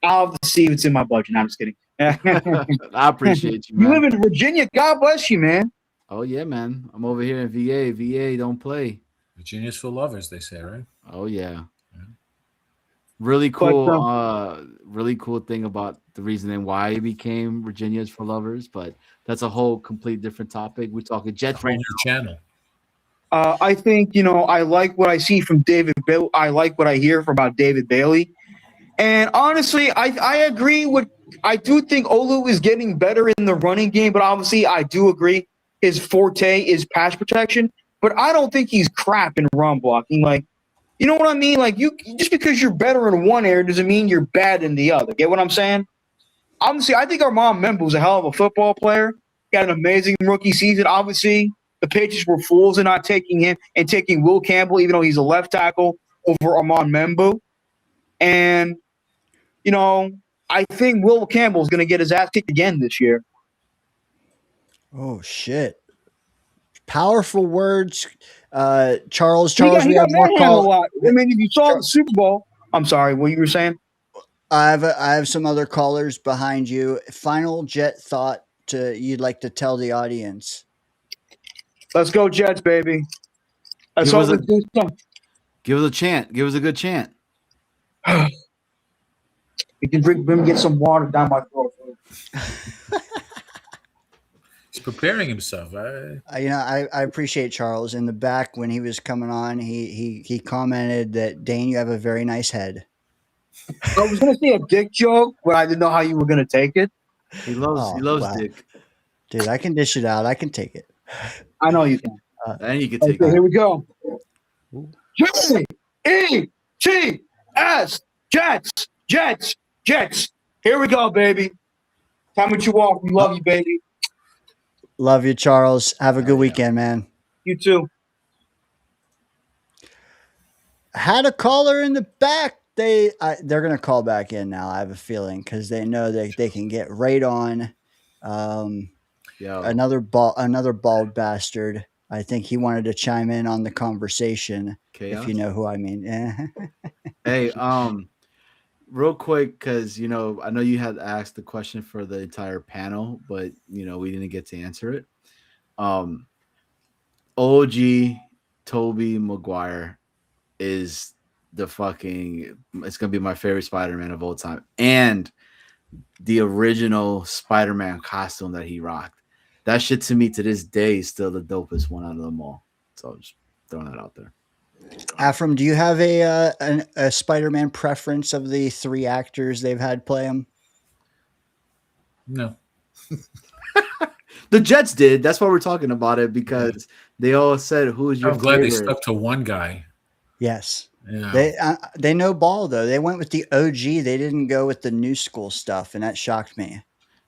I'll see if it's in my budget. No, I'm just kidding. I appreciate you, man. You live in Virginia. God bless you, man. Oh, yeah, man. I'm over here in VA. VA don't play. Virginia's for lovers, they say, right? Oh, yeah. Really cool. Really cool thing about the reasoning why it became Virginia's for lovers, but that's a whole complete different topic. We're talking Jets right now. Channel. I think, I like what I see from David Bailey. I like what I hear about David Bailey. And honestly, I agree with – I do think Olu is getting better in the running game, but obviously I do agree his forte is pass protection. But I don't think he's crap in run blocking. Like, you know what I mean? Like, you just because you're better in one area doesn't mean you're bad in the other. Get what I'm saying? Obviously, I think Armand Membo is a hell of a football player. Got an amazing rookie season. Obviously, the Patriots were fools in not taking him and taking Will Campbell, even though he's a left tackle, over Armand Membo. And, I think Will Campbell is going to get his ass kicked again this year. Oh, shit. Powerful words. Charles, He we have got more manhandled a calls. lot. I mean, if you saw the Super Bowl, I'm sorry, what you were saying? I have some other callers behind you. Final Jet thought you'd like to tell the audience. Let's go Jets, baby. Let's hope we do something. Give us a chant. Give us a good chant. You can let me get some water down my throat. He's preparing himself. I appreciate Charles in the back when he was coming on. He commented that Dane, you have a very nice head. I was gonna say a dick joke, but I didn't know how you were gonna take it. He loves dick. Dude, I can dish it out. I can take it. I know you can. And you can take it. it. Here we go. J-E-T-S. Jets. Jets. Jets. Here we go, baby. Time what you want. We love you, baby. Love you, Charles. Have a good weekend, man. You too. Had a caller in the back. They're going to call back in now, I have a feeling, because they know that they can get right on. Another bald bastard. I think he wanted to chime in on the conversation. Chaos? If you know who I mean. Hey, real quick, because I know you had asked the question for the entire panel, but we didn't get to answer it. OG Tobey Maguire is it's gonna be my favorite Spider-Man of all time, and the original Spider-Man costume that he rocked. That shit to me to this day is still the dopest one out of them all. So just throwing that out there. Afram, do you have a Spider-Man preference of the three actors they've had play him? No. The Jets did. That's why we're talking about it, because they all said, "Who is your?" I'm glad favorite? they stuck to one guy. Yes. Yeah. They know ball though. They went with the OG. They didn't go with the new school stuff, and that shocked me.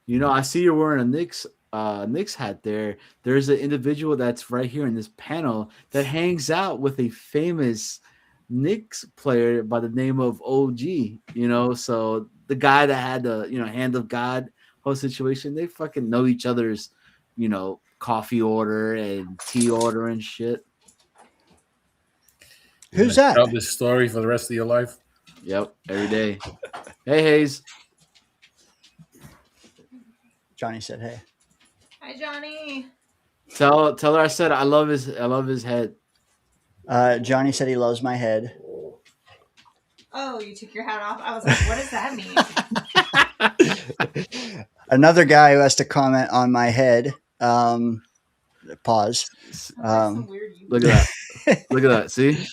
I see you're wearing a Knicks hat there. There's an individual that's right here in this panel that hangs out with a famous Knicks player by the name of OG. You know, so the guy that had the hand of God whole situation, they fucking know each other's coffee order and tea order and shit. Who's that? Tell this story for the rest of your life. Yep, every day. Hey, Hayes. Johnny said, "Hey." Hi, Johnny. Tell her I said I love his head. Johnny said he loves my head. Oh, you took your hat off. I was like, what does that mean? Another guy who has to comment on my head. Pause. Look at that. Look at that. See?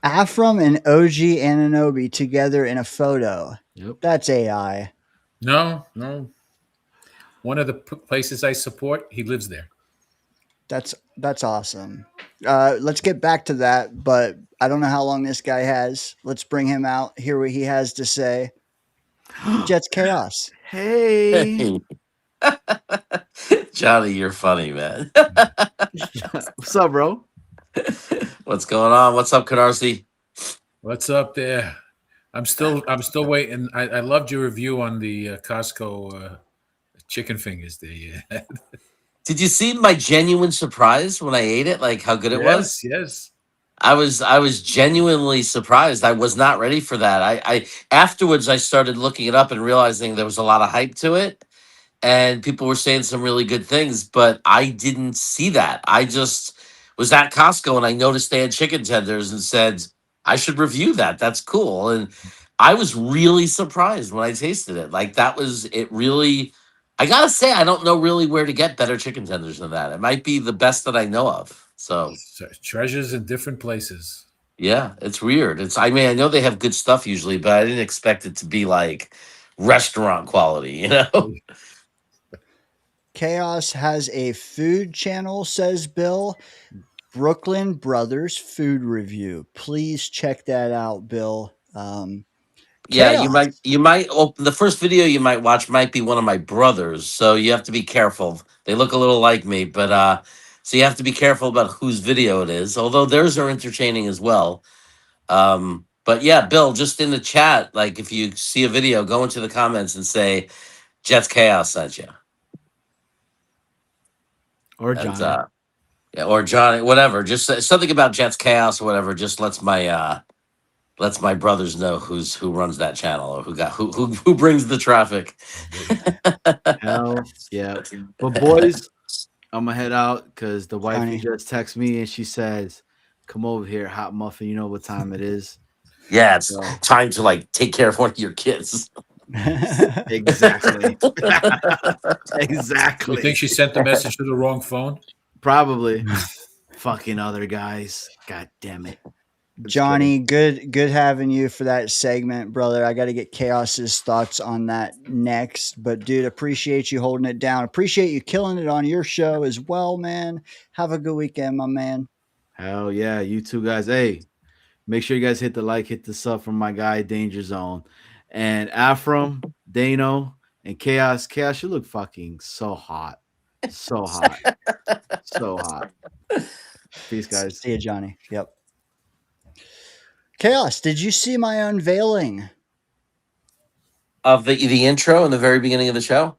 Afram and OG Ananobi together in a photo. Yep. That's AI. No. One of the places I support, he lives there. That's awesome. Let's get back to that, but I don't know how long this guy has. Let's bring him out, hear what he has to say. Jets Chaos. Hey. Johnny, you're funny, man. What's up, bro? What's going on? What's up, Canarsie? What's up there? I'm still waiting. I loved your review on the Costco chicken fingers there. Yeah. Did you see my genuine surprise when I ate it? Like how good it was? Yes. I was genuinely surprised. I was not ready for that. I afterwards I started looking it up and realizing there was a lot of hype to it. And people were saying some really good things, but I didn't see that. I just was at Costco and I noticed they had chicken tenders and said, I should review that. That's cool. And I was really surprised when I tasted it. Like that was it really, I gotta say, I don't know really where to get better chicken tenders than that. It might be the best that I know of. So treasures in different places. Yeah, it's weird. I mean, I know they have good stuff usually, but I didn't expect it to be like restaurant quality, you know? Chaos has a food channel, says Bill. Brooklyn Brothers Food Review. Please check that out, Bill. Yeah, you might open the first video you might watch might be one of my brothers, so you have to be careful. They look a little like me, but so you have to be careful about whose video it is. Although theirs are entertaining as well. But yeah, Bill, just in the chat, like if you see a video, go into the comments and say Jets Chaos sent you. Or Johnny. Yeah, or Johnny, whatever. Just something about Jets Chaos or whatever. Just lets my brothers know who runs that channel or who brings the traffic. Hell yeah. But boys, I'm gonna head out because the wifey just texted me and she says, "Come over here, hot muffin. You know what time it is." Yeah, it's time to like take care of one of your kids. Exactly. Exactly. You think she sent the message to the wrong phone? Probably. Fucking other guys. God damn it. Johnny, good having you for that segment, brother. I got to get Chaos's thoughts on that next. But dude, appreciate you holding it down. Appreciate you killing it on your show as well, man. Have a good weekend, my man. Hell yeah, you two guys. Hey, make sure you guys hit the like, hit the sub from my guy DayngerZone. And Afram, Dano, and Chaos. Chaos, you look fucking so hot. So hot. So hot. Peace, guys. See you, Johnny. Yep. Chaos, did you see my unveiling of the intro in the very beginning of the show?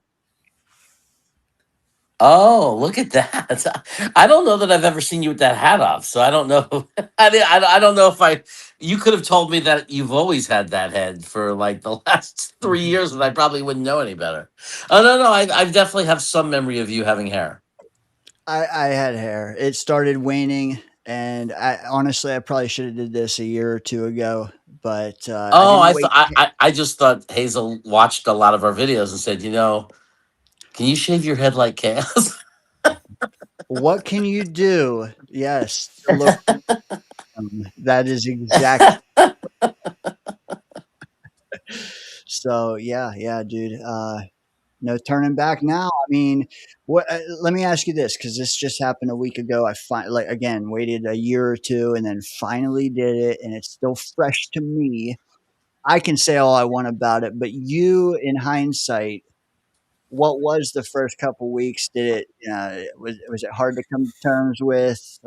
Oh, look at that! I don't know that I've ever seen you with that hat off, so I don't know. I don't know if you could have told me that you've always had that head for like the last 3 years, and I probably wouldn't know any better. Oh no, I definitely have some memory of you having hair. I had hair. It started waning, and honestly, I probably should have did this a year or two ago. But I just thought Hazel watched a lot of our videos and said, can you shave your head like Chaos? What can you do? Yes, look, that is exactly. So yeah, dude. No turning back now. I mean, what? Let me ask you this, because this just happened a week ago. I waited a year or two, and then finally did it, and it's still fresh to me. I can say all I want about it, but you, in hindsight, what was the first couple weeks? Did it was it hard to come to terms with?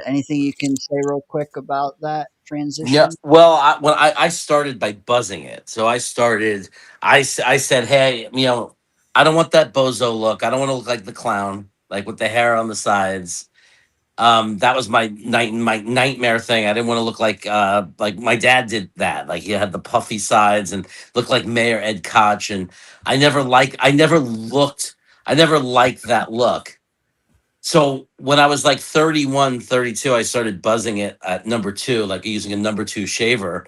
Anything you can say real quick about that Yeah. transition? Well, I started by buzzing it. So I started. I said, hey, I don't want that bozo look. I don't want to look like the clown, like with the hair on the sides. That was my nightmare thing. I didn't want to look like my dad did that. Like he had the puffy sides and looked like Mayor Ed Koch. And I never liked that look. So when I was like 31, 32, I started buzzing it at number two, like using a number two shaver.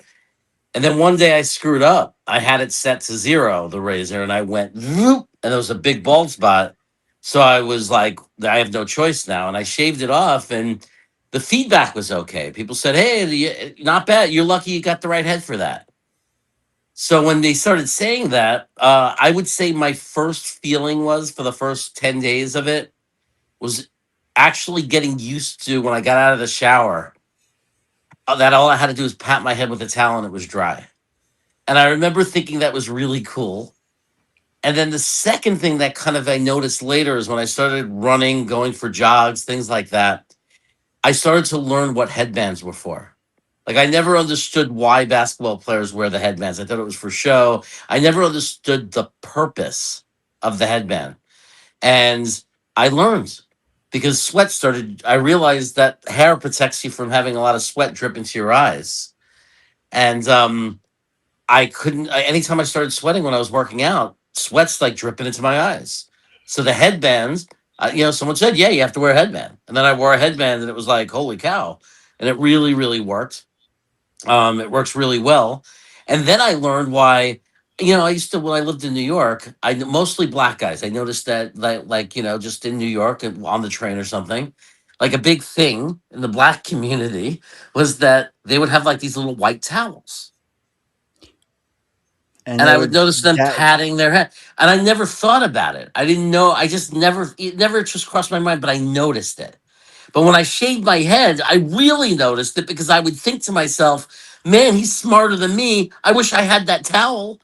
And then one day I screwed up. I had it set to 0, the razor, and I went whoop, and there was a big bald spot. So I was like, I have no choice now. And I shaved it off, and the feedback was okay. People said, hey, not bad. You're lucky you got the right head for that. So when they started saying that, I would say my first feeling was for the first 10 days of it was actually getting used to when I got out of the shower, that all I had to do was pat my head with a towel and it was dry. And I remember thinking that was really cool. And then the second thing that kind of I noticed later is when I started running, going for jogs, things like that, I started to learn what headbands were for. Like I never understood why basketball players wear the headbands. I thought it was for show. I never understood the purpose of the headband. And I learned because I realized that hair protects you from having a lot of sweat drip into your eyes. And anytime I started sweating when I was working out, sweat's like dripping into my eyes. So the headbands, someone said, yeah, you have to wear a headband. And then I wore a headband and it was like, holy cow. And it really, really worked. It works really well. And then I learned why, I used to, when I lived in New York, mostly black guys. I noticed that just in New York and on the train or something, like a big thing in the black community was that they would have like these little white towels. And they I would notice them patting their head. And I never thought about it. I didn't know. It never just crossed my mind, but I noticed it. But when I shaved my head, I really noticed it because I would think to myself, man, he's smarter than me. I wish I had that towel.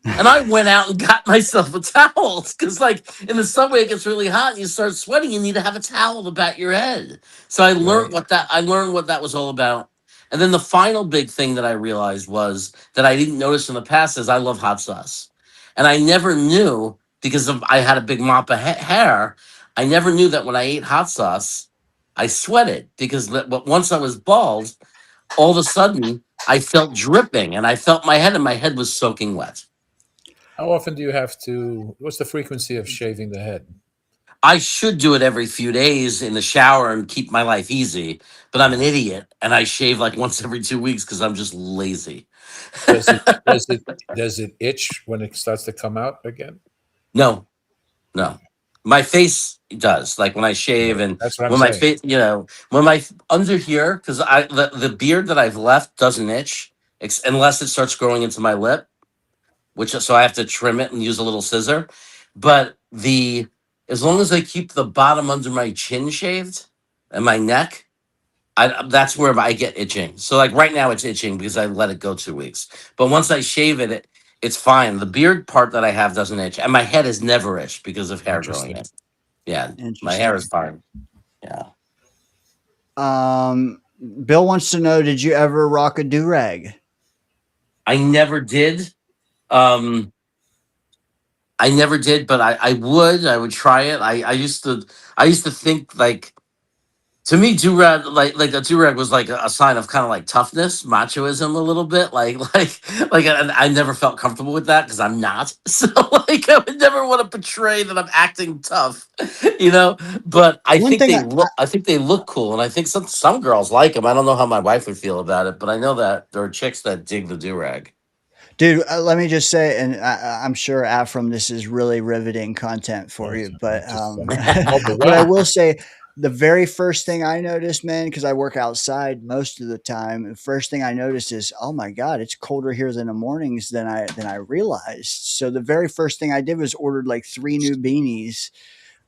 And I went out and got myself a towel because, like, in the subway, it gets really hot and you start sweating. You need to have a towel to bat your head. So I learned what that was all about. And then the final big thing that I realized was that I didn't notice in the past is I love hot sauce, and I never knew because I had a big mop of hair. I never knew that when I ate hot sauce, I sweated because but once I was bald, all of a sudden I felt dripping and I felt my head and my head was soaking wet. How often do you have to? What's the frequency of shaving the head? I should do it every few days in the shower and keep my life easy, but I'm an idiot and I shave like once every 2 weeks because I'm just lazy. Does it itch when it starts to come out again? No. My face does. Like when I shave and That's what I'm when my saying. face, when my under here, because the beard that I've left doesn't itch unless it starts growing into my lip, so I have to trim it and use a little scissor. But as long as I keep the bottom under my chin shaved and my neck, that's where I get itching. So like right now it's itching because I let it go 2 weeks. But once I shave it's fine. The beard part that I have doesn't itch, and my head has never itched because of hair growing in. Yeah, my hair is fine. Yeah. Bill wants to know: did you ever rock a do-rag? I never did. I never did, but I would try it. I used to think like, to me, do-rag like a do-rag was like a sign of kind of like toughness, machoism a little bit. And I never felt comfortable with that because I'm not. So like I would never want to portray that I'm acting tough, But I think they look cool, and I think some girls like them. I don't know how my wife would feel about it, but I know that there are chicks that dig the do-rag. Dude, let me just say, and I'm sure Afram, this is really riveting content for you, but but I will say, the very first thing I noticed, man, because I work outside most of the time, the first thing I noticed is, oh my God, it's colder here in the mornings than I realized. So the very first thing I did was ordered like 3 new beanies.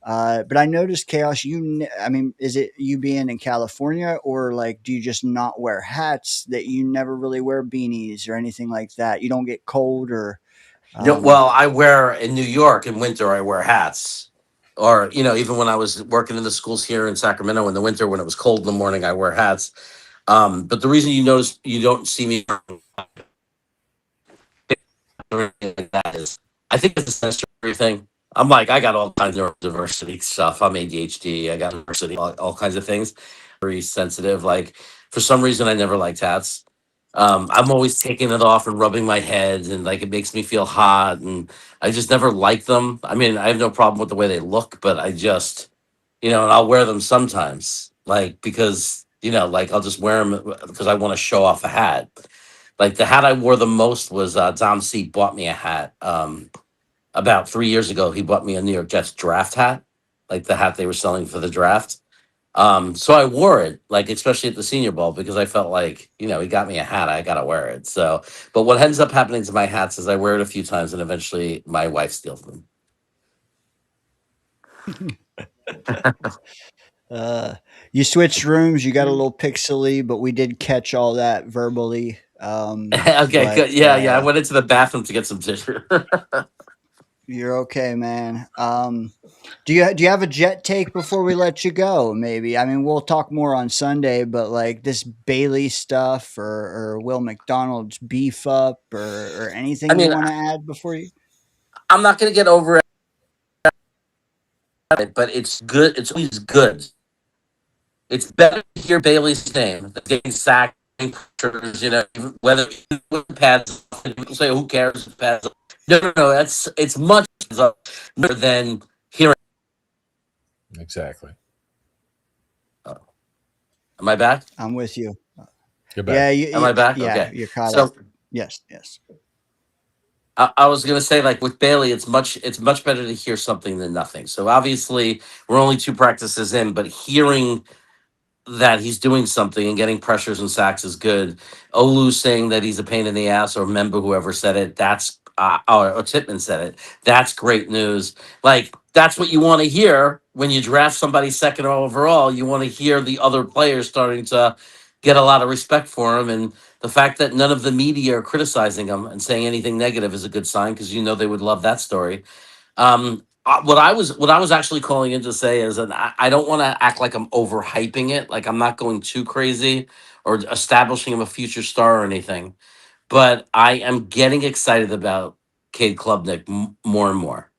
But I noticed, Chaos, is it you being in California, or like, do you just not wear hats that you never really wear beanies or anything like that? You don't get cold or Well, I wear in New York in winter. I wear hats, or even when I was working in the schools here in Sacramento in the winter when it was cold in the morning, I wear hats. But the reason you notice you don't see me like that is, I think it's a sensory thing. I'm like, I got all kinds of neurodiversity stuff. I'm ADHD. I got diversity, all kinds of things. Very sensitive. Like for some reason, I never liked hats. I'm always taking it off and rubbing my head, and like it makes me feel hot, and I just never liked them. I mean, I have no problem with the way they look, but I just, and I'll wear them sometimes, like because like I'll just wear them because I want to show off a hat. Like the hat I wore the most was Dom C bought me a hat about 3 years ago. He bought me a New York Jets draft hat, like the hat they were selling for the draft. So I wore it, like especially at the Senior Bowl, because I felt like he got me a hat, I gotta wear it. So, but what ends up happening to my hats is I wear it a few times, and eventually my wife steals them. You switched rooms. You got a little pixely, but we did catch all that verbally. Okay, good. Yeah. I went into the bathroom to get some tissue. You're okay, man. Do you have a Jet take before we let you go? Maybe. I mean, we'll talk more on Sunday, but like this Bailey stuff or Will McDonald's beef up or anything you want to add before you? I'm not gonna get over it, but it's good. It's always good. It's better to hear Bailey's name than getting sacked, whether pads. People say, "Who cares?" If pads. No. It's much better than hearing. Exactly. Am I back? I'm with you. You're back. Yeah. Am I back? Yeah, Okay. you're caught So, up. Yes. I was gonna say, like with Bailey, it's much better to hear something than nothing. So obviously, we're only 2 practices in, but hearing that he's doing something and getting pressures and sacks is good. Olu saying that he's a pain in the ass, or remember whoever said it, that's or Titman said it. That's great news. Like that's what you want to hear when you draft somebody second overall. You want to hear the other players starting to get a lot of respect for him, and the fact that none of the media are criticizing him and saying anything negative is a good sign, because they would love that story. What I was actually calling in to say is, and I don't want to act like I'm overhyping it, like I'm not going too crazy or establishing him a future star or anything, but I am getting excited about Cade Klubnik more and more.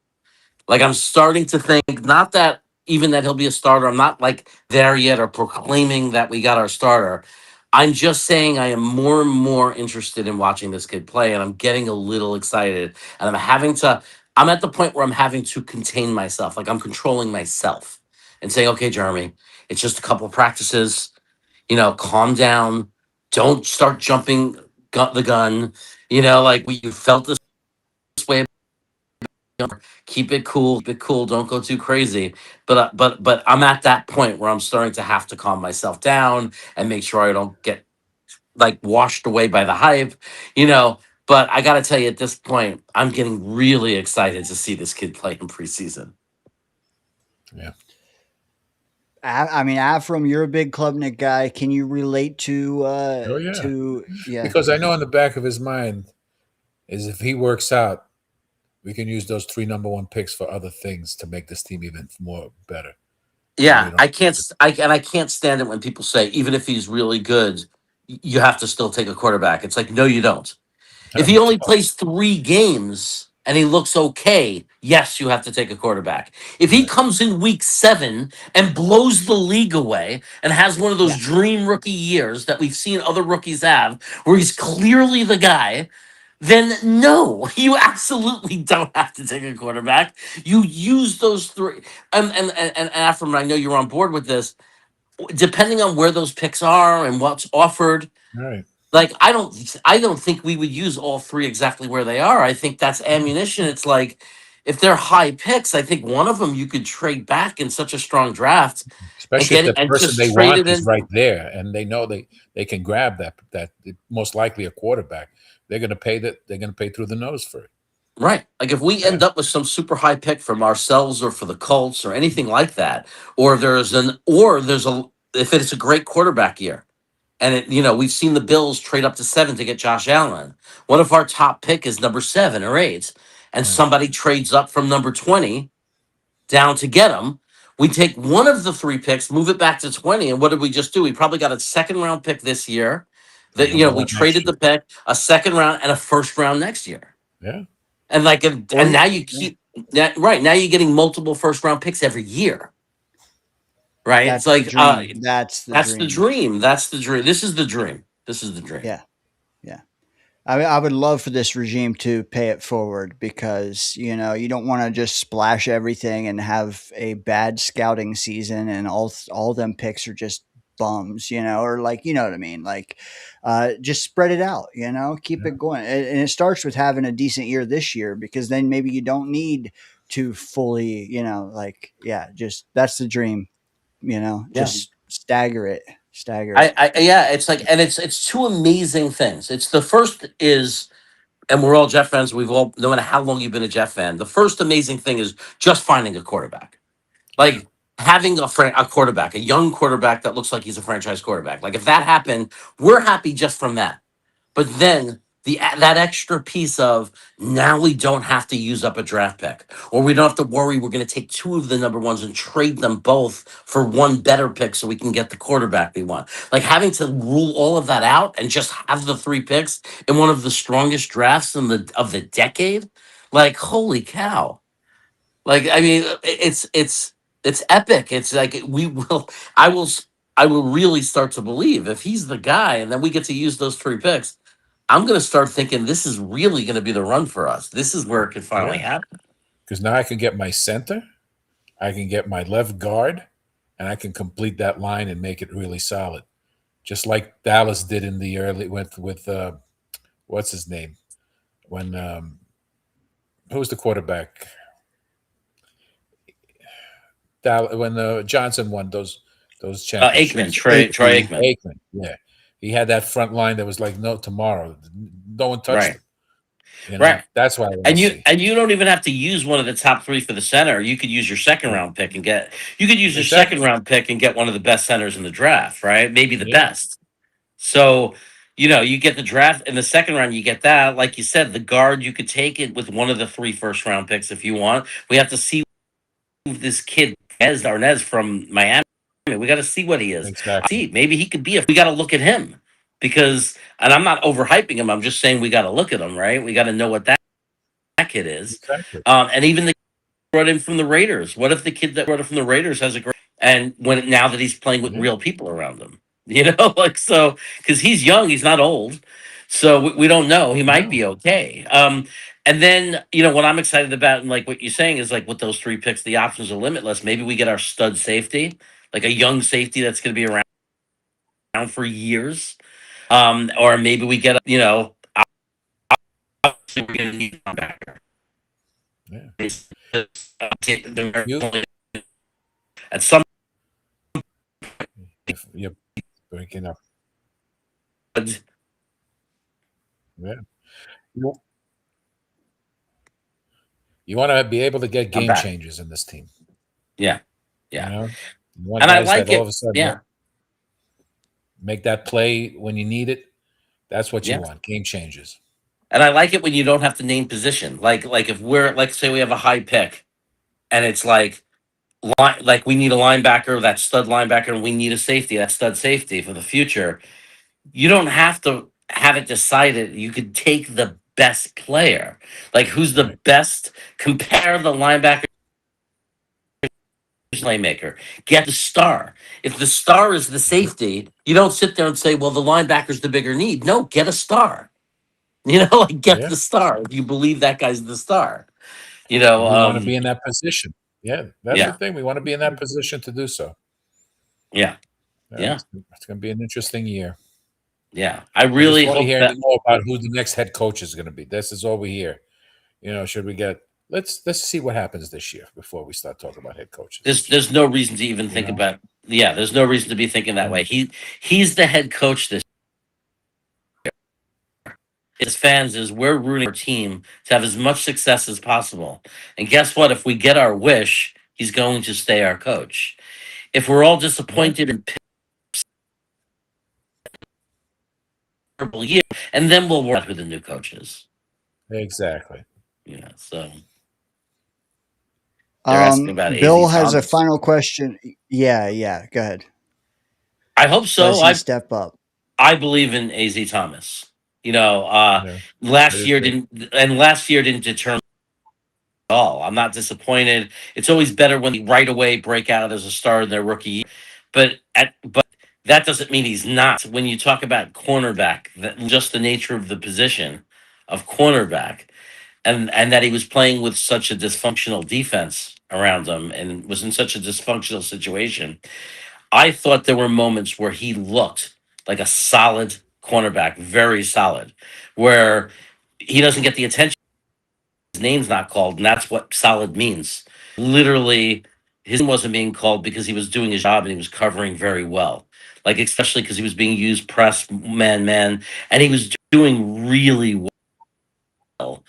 Like I'm starting to think, not that even that he'll be a starter. I'm not like there yet or proclaiming that we got our starter. I'm just saying I am more and more interested in watching this kid play, and I'm getting a little excited. And I'm at the point where I'm having to contain myself. Like I'm controlling myself and saying, okay, Jeremy, it's just a couple of practices, calm down. Don't start jumping the gun. Like you felt this way. Keep it cool. Don't go too crazy. But I'm at that point where I'm starting to have to calm myself down and make sure I don't get like washed away by the hype, But I got to tell you, at this point, I'm getting really excited to see this kid play in preseason. Yeah. I mean, Avram, you're a big Klubnik guy. Can you relate to? Oh yeah. To Because I know in the back of his mind is if he works out, we can use those 3 number 1 picks for other things to make this team even more better. Yeah, I can't stand it when people say even if he's really good, you have to still take a quarterback. It's like, no, you don't. If he only plays 3 games and he looks okay, yes, you have to take a quarterback. If he comes in week 7 and blows the league away and has one of those dream rookie years that we've seen other rookies have, where he's clearly the guy, then no, you absolutely don't have to take a quarterback. You use those 3. And Afram, I know you're on board with this. Depending on where those picks are and what's offered, right? Like I don't think we would use all 3 exactly where they are. I think that's ammunition. It's like if they're high picks, I think one of them you could trade back in such a strong draft, especially if the person they want is in. right there, and they know they can grab that most likely a quarterback. They're going to pay that. They're going to pay through the nose for it. Right. Like if we end up with some super high pick from ourselves or for the Colts or anything like that, or if it's a great quarterback year, And we've seen the Bills trade up to 7 to get Josh Allen. What if our top pick is number 7 or 8, and somebody trades up from number 20 down to get him? We take one of the 3 picks, move it back to 20, and what did we just do? We probably got a 2nd-round pick this year. That we traded the pick, a 2nd round, and a 1st round next year. Yeah. And and now you keep that right. Now you're getting multiple 1st round picks every year. Right? That's It's like the dream. That's the that's dream. the dream. That's the dream. This is the dream. This is the dream. Yeah. I would love for this regime to pay it forward, because you don't want to just splash everything and have a bad scouting season and all them picks are just bums, or like, you know what I mean? Like, just spread it out, keep it going. And it starts with having a decent year this year, because then maybe you don't need to fully, just that's the dream, just stagger it. It's like, and it's 2 amazing things. It's the first is, and we're all Jet fans. We've all, no matter how long you've been a Jet fan, the first amazing thing is just finding a quarterback, like having a quarterback, a young quarterback that looks like he's a franchise quarterback. Like if that happened, we're happy just from that. But then that extra piece of, now we don't have to use up a draft pick, or we don't have to worry we're going to take 2 of the number 1s and trade them both for 1 better pick so we can get the quarterback we want. Like having to rule all of that out and just have the 3 picks in one of the strongest drafts of the decade. Like, holy cow. Like, I mean, it's epic. It's like I will really start to believe if he's the guy, and then we get to use those 3 picks. I'm going to start thinking this is really going to be the run for us. This is where it could finally happen. Because now I can get my center, I can get my left guard, and I can complete that line and make it really solid. Just like Dallas did in the early with what's his name? When who was the quarterback? When Johnson won those championships. Troy Aikman. Aikman, yeah. He had that front line that was like no tomorrow. No one touched it. Right. That's why. And you don't even have to use one of the top 3 for the center. You could use your 2nd round pick and get. You could use your 2nd round pick and get one of the best centers in the draft. Right? Maybe the best. So you get the draft in the 2nd round. You get that. Like you said, the guard, you could take it with one of the 3 1st round picks if you want. We have to see this kid Arnaz from Miami. We got to see what he is. Exactly. See, maybe he could be. We got to look at him, because, and I'm not overhyping him. I'm just saying we got to look at him, right? We got to know what that kid is. Exactly. And even the kid brought in from the Raiders. What if the kid that brought in from the Raiders has a great, and now that he's playing with real people around him, so because he's young, he's not old, so we don't know. He might be okay. And then, what I'm excited about, and like what you're saying, is like with those 3 picks, the options are limitless. Maybe we get our stud safety, like a young safety that's going to be around for years. Or maybe we get, obviously we're going to need a linebacker. At some you're breaking up. Yeah. You want to be able to get game changers in this team. Yeah. You and I like it. All of a sudden make that play when you need it. That's what you want. Game changers. And I like it when you don't have to name position. Like if we're, like, say we have a high pick, and it's like we need a linebacker, that stud linebacker, and we need a safety, that stud safety for the future. You don't have to have it decided. You could take the best player. Like, who's the best? Compare the linebacker playmaker. Get the star. If the star is the safety, you don't sit there and say, well, the linebacker's the bigger need. No, get a star. Get the star. If you believe that guy's the star. We want to be in that position. Yeah, that's the thing. We want to be in that position to do so. Yeah. It's going to be an interesting year. Yeah, I really hope hope hear that more about who the next head coach is going to be. This is all we hear. Should we get? Let's see what happens this year before we start talking about head coaches. There's no reason to even think about. Yeah, there's no reason to be thinking that way. He's the head coach this year. As fans, we're rooting for our team to have as much success as possible. And guess what? If we get our wish, he's going to stay our coach. If we're all disappointed and terrible year, and then we'll work with the new coaches. Exactly. Yeah. So they're asking about Bill AZ has a Thomas. final question. Yeah. Go ahead. I hope so. Does he step up? I believe in AZ Thomas. You know, Yeah. last year didn't determine at all. I'm not disappointed. It's always better when they right away break out as a star in their rookie year. But that doesn't mean he's not. When you talk about cornerback, just the nature of the position of cornerback, and that he was playing with such a dysfunctional defense around him and was in such a dysfunctional situation, I thought there were moments where he looked like a solid cornerback, very solid, where he doesn't get the attention. His name's not called, and that's what solid means. Literally, his name wasn't being called because he was doing his job and he was covering very well. Like, especially because he was being used press man, and he was doing really well.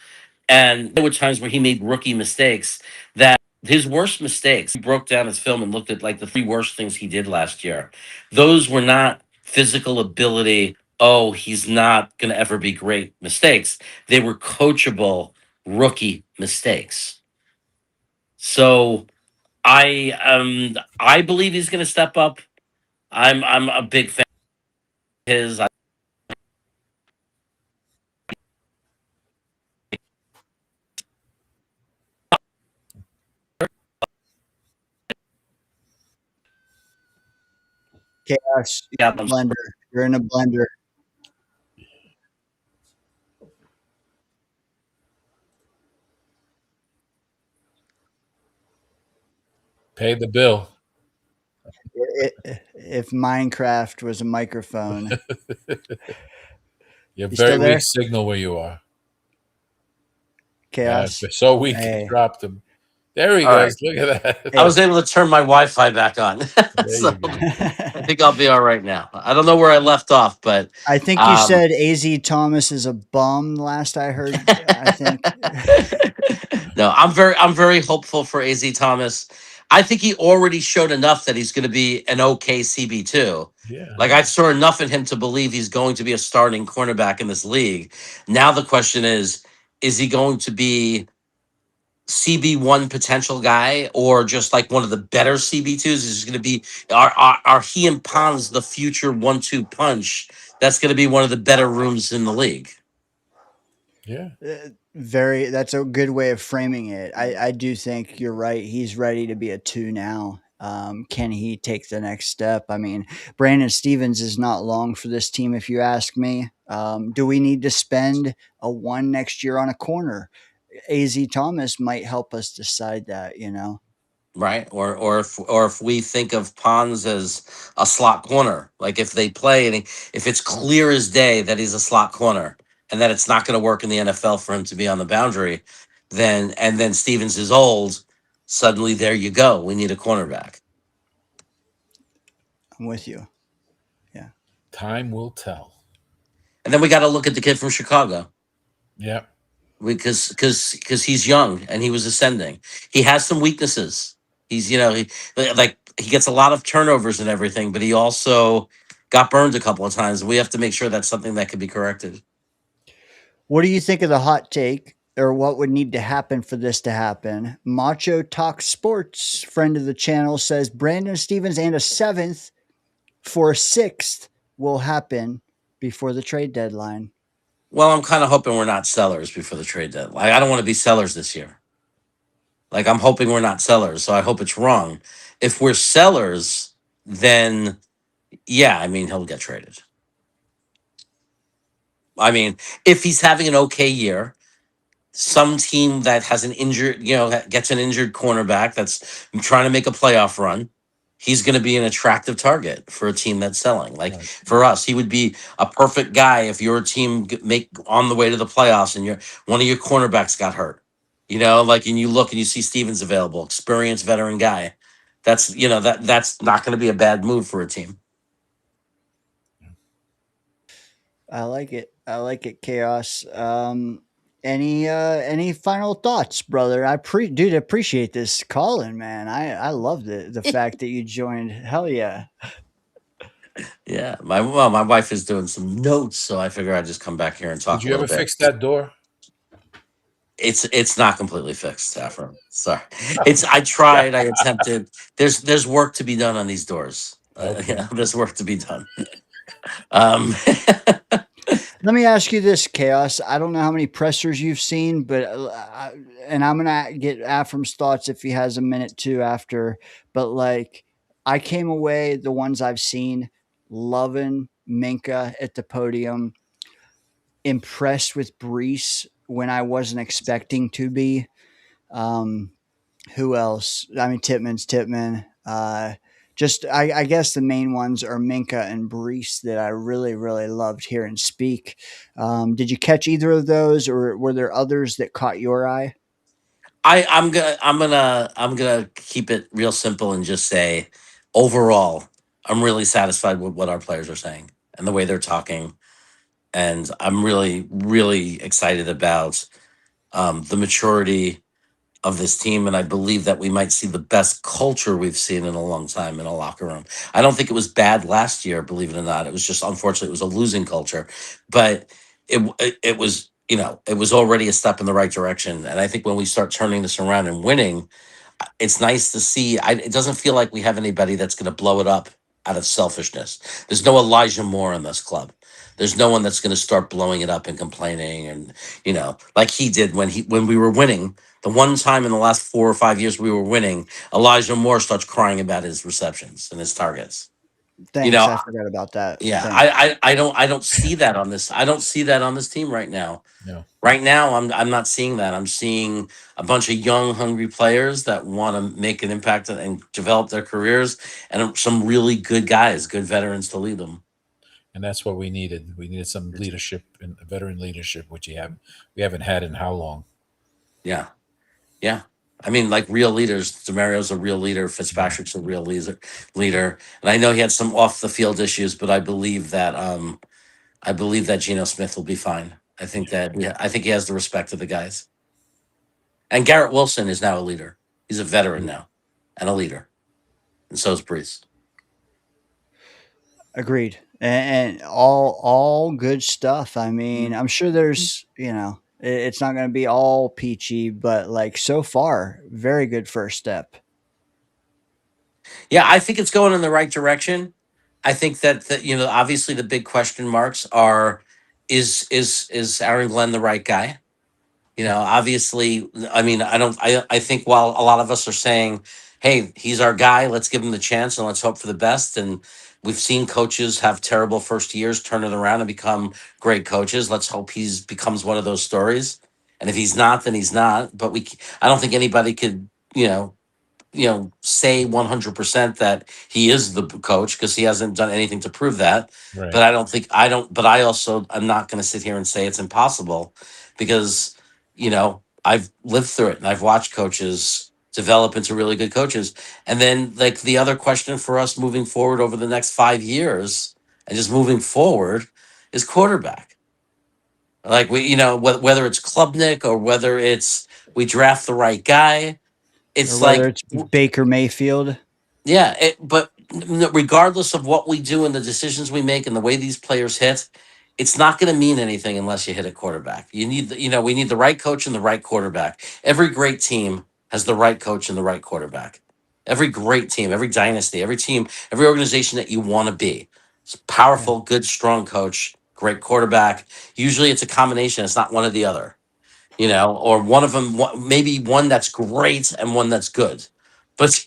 And there were times where he made rookie mistakes that his worst mistakes, he broke down his film and looked at like the 3 worst things he did last year. Those were not physical ability. Oh, he's not going to ever be great mistakes. They were coachable rookie mistakes. So I believe he's going to step up. I'm a big fan of his. Chaos. Blender. You're in a blender. Pay the bill. If Minecraft was a microphone. You have You very still there? weak signal where you are. Chaos. So weak, Hey. he dropped him. There he All goes. right. Look at that. I was able to turn my Wi-Fi back on. So I think I'll be all right now. I don't know where I left off, but I think you said AZ Thomas is a bum last I heard. I think. No, I'm very hopeful for AZ Thomas. I think he already showed enough that he's going to be an okay CB2. Yeah. Like I saw enough in him to believe he's going to be a starting cornerback in this league. Now the question is he going to be CB1 potential guy or just like one of the better CB2s? Is going to be are he and Pons the future 1-2 punch? That's going to be one of the better rooms in the league. Yeah. That's a good way of framing it. I do think you're right. He's ready to be a 2 now. Can he take the next step? I mean, Brandon Stevens is not long for this team, if you ask me. Do we need to spend a 1 next year on a corner? AZ Thomas might help us decide that, Right. Or if we think of Pons as a slot corner, like if they play and if it's clear as day that he's a slot corner and that it's not going to work in the NFL for him to be on the boundary, then Stevens is old, suddenly there you go. We need a cornerback. I'm with you. Yeah. Time will tell. And then we got to look at the kid from Chicago. Yeah. Because he's young and he was ascending. He has some weaknesses. He's he gets a lot of turnovers and everything, but he also got burned a couple of times. We have to make sure that's something that can be corrected. What do you think of the hot take, or what would need to happen for this to happen? Macho Talk Sports, friend of the channel, says Brandon Stevens and a 7th for a 6th will happen before the trade deadline. Well, I'm kind of hoping we're not sellers before the trade deadline. I don't want to be sellers this year. Like, I'm hoping we're not sellers, so I hope it's wrong. If we're sellers, then yeah, I mean, he'll get traded. I mean, if he's having an okay year, some team that has an injured, gets an injured cornerback that's trying to make a playoff run, he's going to be an attractive target for a team that's selling. Like for us, he would be a perfect guy if your team make on the way to the playoffs and one of your cornerbacks got hurt. And you look and you see Stevens available, experienced veteran guy. That's that's not going to be a bad move for a team. I like it. Chaos. Any final thoughts, brother? I appreciate this call in, man. I love the fact that you joined. Hell yeah. Yeah, my wife is doing some notes, so I figure I'd just come back here and talk Did a you little ever bit. fix that door? It's not completely fixed, Saffron. Sorry, I tried, I attempted. There's work to be done on these doors. Okay. Yeah, there's work to be done. Um, Let me ask you this, Chaos. I don't know how many pressers you've seen, but and I'm gonna get Afram's thoughts if he has a minute too after. But like, I came away the ones I've seen loving Minka at the podium, impressed with Brees when I wasn't expecting to be. Um, who else? I mean, Titman's Titman. I guess the main ones are Minka and Brees that I really, really loved hearing speak. Did you catch either of those, or were there others that caught your eye? I'm gonna keep it real simple and just say, overall, I'm really satisfied with what our players are saying and the way they're talking, and I'm really, really excited about the maturity of this team, and I believe that we might see the best culture we've seen in a long time in a locker room. I don't think it was bad last year, believe it or not. It was just unfortunately it was a losing culture, but it was, it was already a step in the right direction. And I think when we start turning this around and winning, it's nice to see. It doesn't feel like we have anybody that's going to blow it up out of selfishness. There's no Elijah Moore in this club. There's no one that's going to start blowing it up and complaining, and like he did when we were winning. The one time in the last 4 or 5 years we were winning, Elijah Moore starts crying about his receptions and his targets. You Thanks, know, I forgot about that. yeah, Thanks. I don't see that on this. I don't see that on this team right now. No. Right now, I'm not seeing that. I'm seeing a bunch of young, hungry players that want to make an impact and develop their careers, and some really good guys, good veterans to lead them. And that's what we needed. We needed some leadership and veteran leadership, which we haven't had in how long? Yeah, yeah. I mean, like real leaders. Demario's a real leader. Fitzpatrick's a real leader, and I know he had some off the field issues, but I believe that Geno Smith will be fine. I think he has the respect of the guys. And Garrett Wilson is now a leader. He's a veteran now and a leader. And so is Brees. Agreed. And all good stuff. I mean, I'm sure there's, it's not going to be all peachy, but like so far, very good first step. Yeah, I think it's going in the right direction. I think that obviously the big question marks are, is Aaron Glenn the right guy? Obviously, I mean, I think while a lot of us are saying, hey, he's our guy, let's give him the chance and let's hope for the best. And we've seen coaches have terrible first years, turn it around and become great coaches. Let's hope becomes one of those stories. And if he's not, then he's not. But I don't think anybody could, say 100% that he is the coach, because he hasn't done anything to prove that. Right. But I also I'm not going to sit here and say it's impossible, because I've lived through it and I've watched coaches develop into really good coaches. And then, like, the other question for us moving forward over the next 5 years and just moving forward is quarterback. Like, whether it's Klubnik or whether it's we draft the right guy, Or it's whether like, it's Baker Mayfield. yeah, but regardless of what we do and the decisions we make and the way these players hit, it's not going to mean anything unless you hit a quarterback. We need the right coach and the right quarterback. Every great team has the right coach and the right quarterback. Every great team, every dynasty, every team, every organization that you want to be. It's a powerful, good, strong coach, great quarterback. Usually it's a combination. It's not one or the other, or one of them, maybe one that's great and one that's good. But,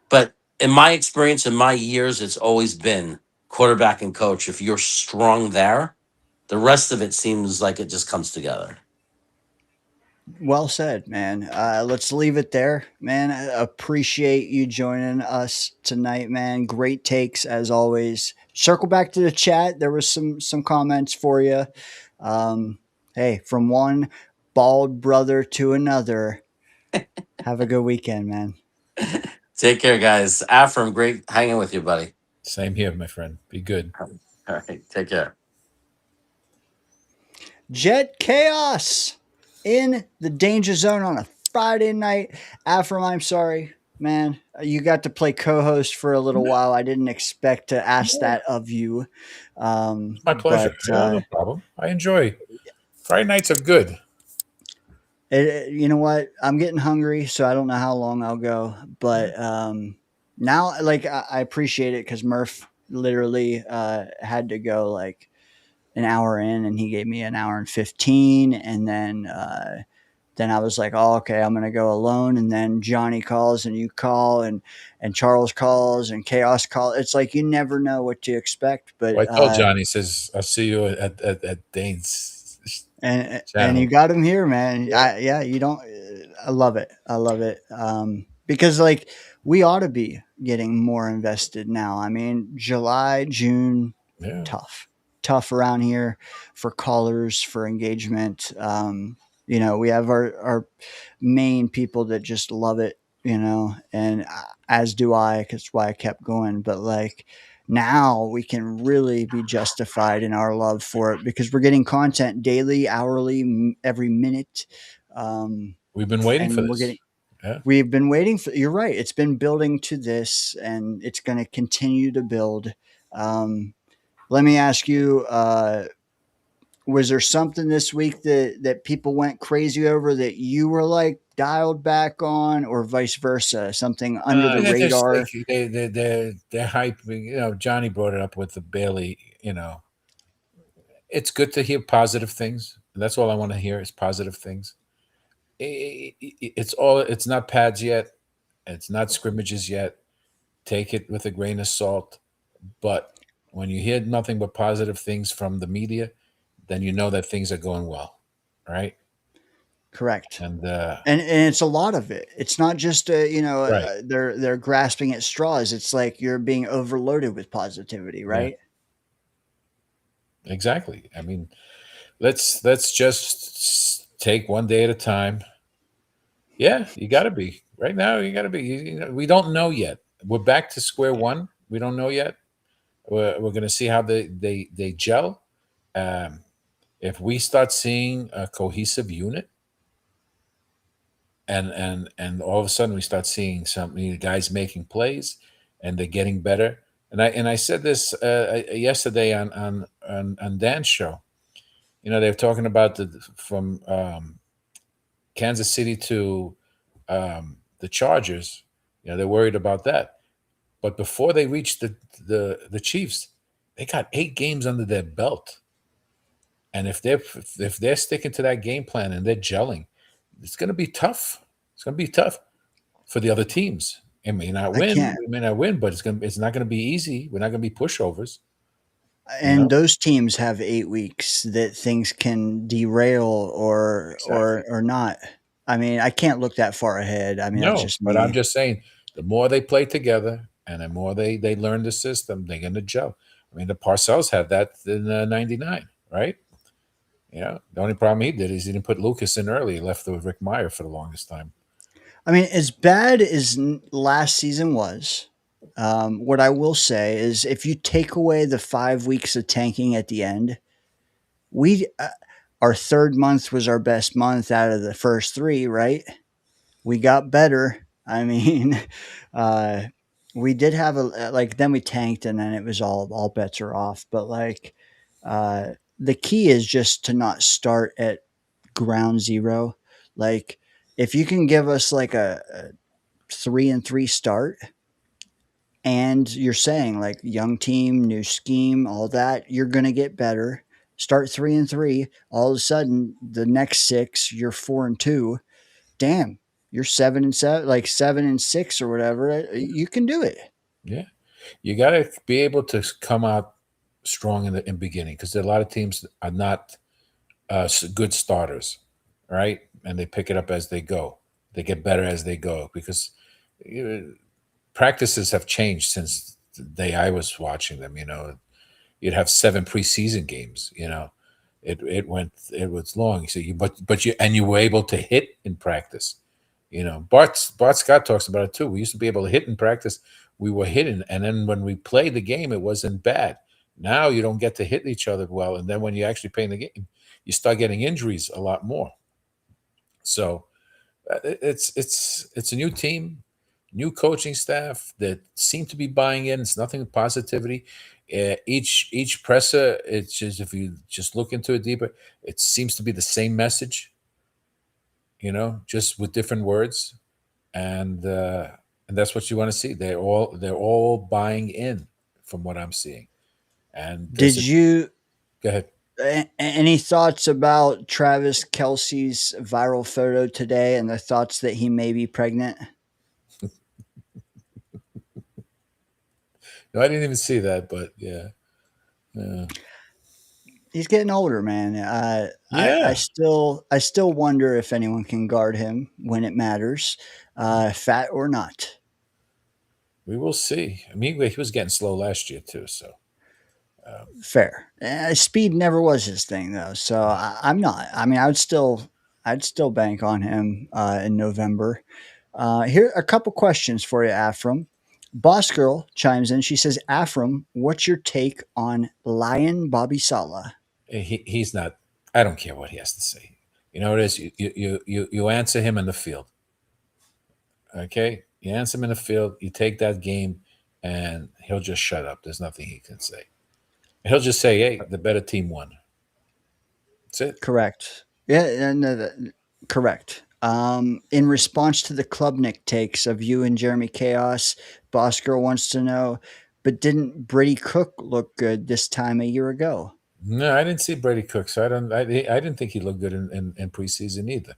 but in my experience, in my years, it's always been quarterback and coach. If you're strong there, the rest of it seems like it just comes together. Well said, man. Let's leave it there, man. I appreciate you joining us tonight, man. Great takes as always. Circle back to the chat. There was some comments for you. Hey, from one bald brother to another. Have a good weekend, man. Take care, guys. Afram, great hanging with you, buddy. Same here, my friend. Be good. All right, take care. Jet Chaos in the Danger Zone on a Friday night. Afram, I'm sorry. man, you got to play co-host for a little while. I didn't expect to ask that of you. It's my pleasure. But Yeah, no problem. I enjoy Friday nights are good. you know what? I'm getting hungry, so I don't know how long I'll go. But now, like, I appreciate it because Murph literally had to go like an hour in, and he gave me an hour and 15, and then I was like, oh, okay, I'm gonna go alone. And then Johnny calls, and you call, and Charles calls, and Chaos calls. It's like you never know what to expect. But Well, I told Johnny, says, I'll see you at Dane's and you channel. got him here, man. Yeah, you don't. I love it. I love it. Because like we ought to be getting more invested now. I mean, July, June, Yeah. tough around here for callers, for engagement. We have our main people that just love it, and as do I, because that's why I kept going. But like now we can really be justified in our love for it because we're getting content daily, hourly, every minute. We've been waiting for And this. we've been waiting for, you're right. It's been building to this and it's going to continue to build. Let me ask you, was there something this week that people went crazy over that you were like dialed back on, or vice versa? Something under the They're just radar? like they're hyping. Johnny brought it up with the Bailey. It's good to hear positive things. That's all I want to hear is positive things. It's not pads yet. It's not scrimmages yet. Take it with a grain of salt. But when you hear nothing but positive things from the media, then you know that things are going well, right? Correct. And it's a lot of it. It's not just right. They're grasping at straws. It's like you're being overloaded with positivity, right? Yeah. Exactly. I mean, let's just take one day at a time. Yeah, you got to be right now. You got to be. We don't know yet. We're back to square one. We don't know yet. We're going to see how they gel. If we start seeing a cohesive unit, and all of a sudden we start seeing some guys making plays, and they're getting better. And I said this yesterday on Dan's show. They're talking about from Kansas City to the Chargers. They're worried about that. But before they reach the Chiefs, they got 8 games under their belt. And if they're sticking to that game plan and they're gelling, it's going to be tough. It's going to be tough for the other teams. It may not win. We may not win, but it's not going to be easy. We're not going to be pushovers. And those teams have 8 weeks that things can derail or not. I mean, I can't look that far ahead. I mean, that's just me. But I'm just saying, the more they play together and the more they learn the system, they're going to gel. I mean, the Parcells had that in '99, right? The only problem he did is he didn't put Lucas in early. He left with Rick Meyer for the longest time. I mean, as bad as last season was, what I will say is if you take away the 5 weeks of tanking at the end, our third month was our best month out of the first 3, right? We got better. I mean, we did have then we tanked and then it was all bets are off. But like, the key is just to not start at ground zero. Like, if you can give us like a 3-3 start, and you're saying like young team, new scheme, all that, you're gonna get better. Start 3-3. All of a sudden, the next 6, you're 4-2. Damn, you're 7-7, like 7-6 or whatever. You can do it. Yeah, you got to be able to come out strong in the beginning because a lot of teams are not good starters, right? And they pick it up as they go. They get better as they go because practices have changed since the day I was watching them. You'd have 7 preseason games. It was long. So you were able to hit in practice. Bart Scott talks about it too. We used to be able to hit in practice. We were hitting, and then when we played the game, it wasn't bad. Now you don't get to hit each other well, and then when you actually play the game, you start getting injuries a lot more. So it's a new team. new coaching staff that seem to be buying in. It's nothing positivity. Each presser, it's just if you just look into it deeper, it seems to be the same message. Just with different words, and that's what you want to see. They're all buying in, from what I'm seeing. And Did you? Go ahead. Any thoughts about Travis Kelsey's viral photo today and the thoughts that he may be pregnant? No, I didn't even see that, but yeah. He's getting older, man. I still wonder if anyone can guard him when it matters, fat or not. We will see. I mean, he was getting slow last year too, so. Fair. Speed never was his thing though, so I'm not. I mean, I'd still bank on him in November. Here are a couple questions for you, Afram. Boss Girl chimes in. She says, "Afram, what's your take on Lion Bobby Sala?" He's not. I don't care what he has to say. You know what it is? You answer him in the field. Okay, you answer him in the field. You take that game, and he'll just shut up. There's nothing he can say. He'll just say, "Hey, the better team won." That's it. Correct. Yeah, no, correct. In response to the Klubnik takes of you and Jeremy Chaos, Boss Girl wants to know, but didn't Brady Cook look good this time a year ago? No, I didn't see Brady Cook, so I didn't think he looked good in preseason either.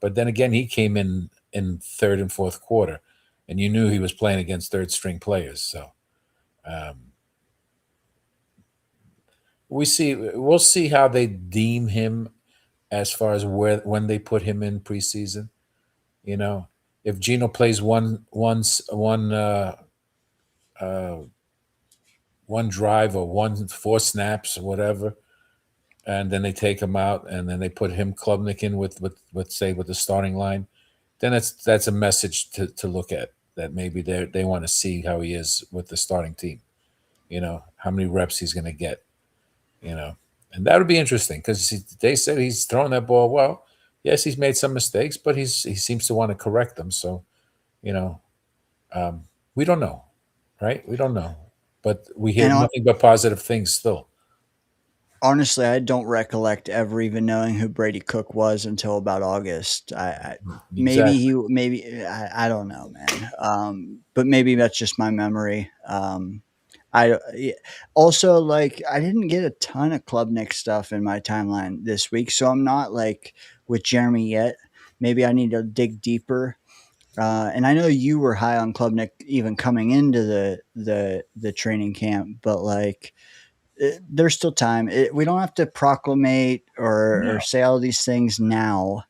But then again, he came in third and fourth quarter, and you knew he was playing against third string players. So we'll see how they deem him as far as when they put him in preseason. If Gino plays one drive or 4 snaps or whatever, and then they take him out, and then they put him Klubnik in with the starting line, then that's a message to look at, that maybe they want to see how he is with the starting team. How many reps he's going to get. And that would be interesting, because they said he's throwing that ball well. Yes, he's made some mistakes, but he seems to want to correct them. So, we don't know, right? We don't know, but we hear nothing but positive things still. Honestly, I don't recollect ever even knowing who Brady Cook was until about August. I don't know, man. But maybe that's just my memory. I also I didn't get a ton of Klubnik stuff in my timeline this week, so I'm not with Jeremy yet. Maybe I need to dig deeper. And I know you were high on Klubnik even coming into the training camp, but there's still time. We don't have to proclamate or say all these things now.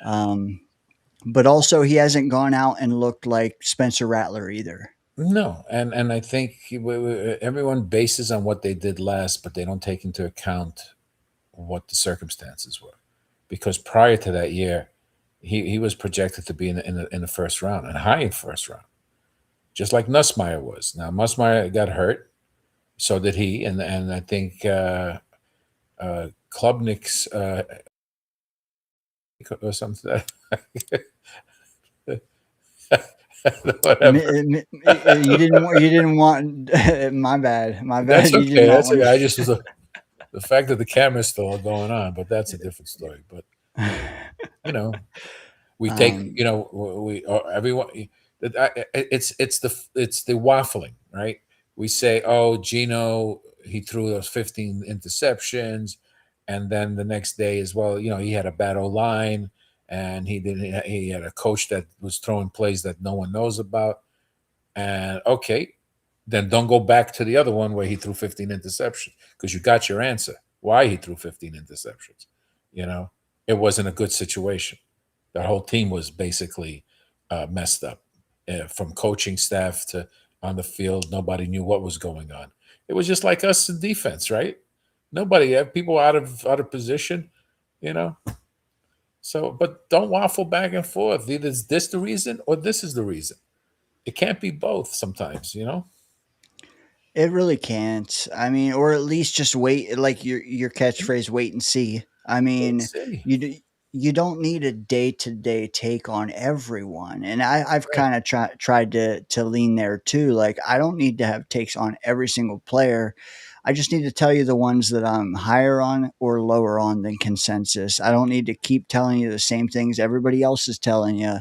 But also, he hasn't gone out and looked like Spencer Rattler either. No, and I think everyone bases on what they did last, but they don't take into account what the circumstances were. Because prior to that year, he was projected to be in the first round, and high in first round, just like Nussmeier was. Now Nussmeier got hurt. So did he, and I think Klubnik's or something. Whatever. You didn't want. My bad. That's okay. That's okay. I just was the fact that the camera's still going on, but that's a different story. But we take we everyone. It's the waffling, right? We say, oh, Gino, he threw those 15 interceptions. And then the next day as well, he had a bad O-line, and he had a coach that was throwing plays that no one knows about. And okay, then don't go back to the other one where he threw 15 interceptions, because you got your answer. Why he threw 15 interceptions. It wasn't a good situation. The whole team was basically messed up, from coaching staff to on the field. Nobody knew what was going on. It was just like us in defense, right? Nobody had people out of position, So, but don't waffle back and forth. Either is this the reason or this is the reason. It can't be both sometimes, It really can't. I mean, or at least just wait, like your catchphrase, wait and see. I mean, you don't need a day-to-day take on everyone. And I've kind of tried to lean there too. Like, I don't need to have takes on every single player. I just need to tell you the ones that I'm higher on or lower on than consensus. I don't need to keep telling you the same things everybody else is telling you.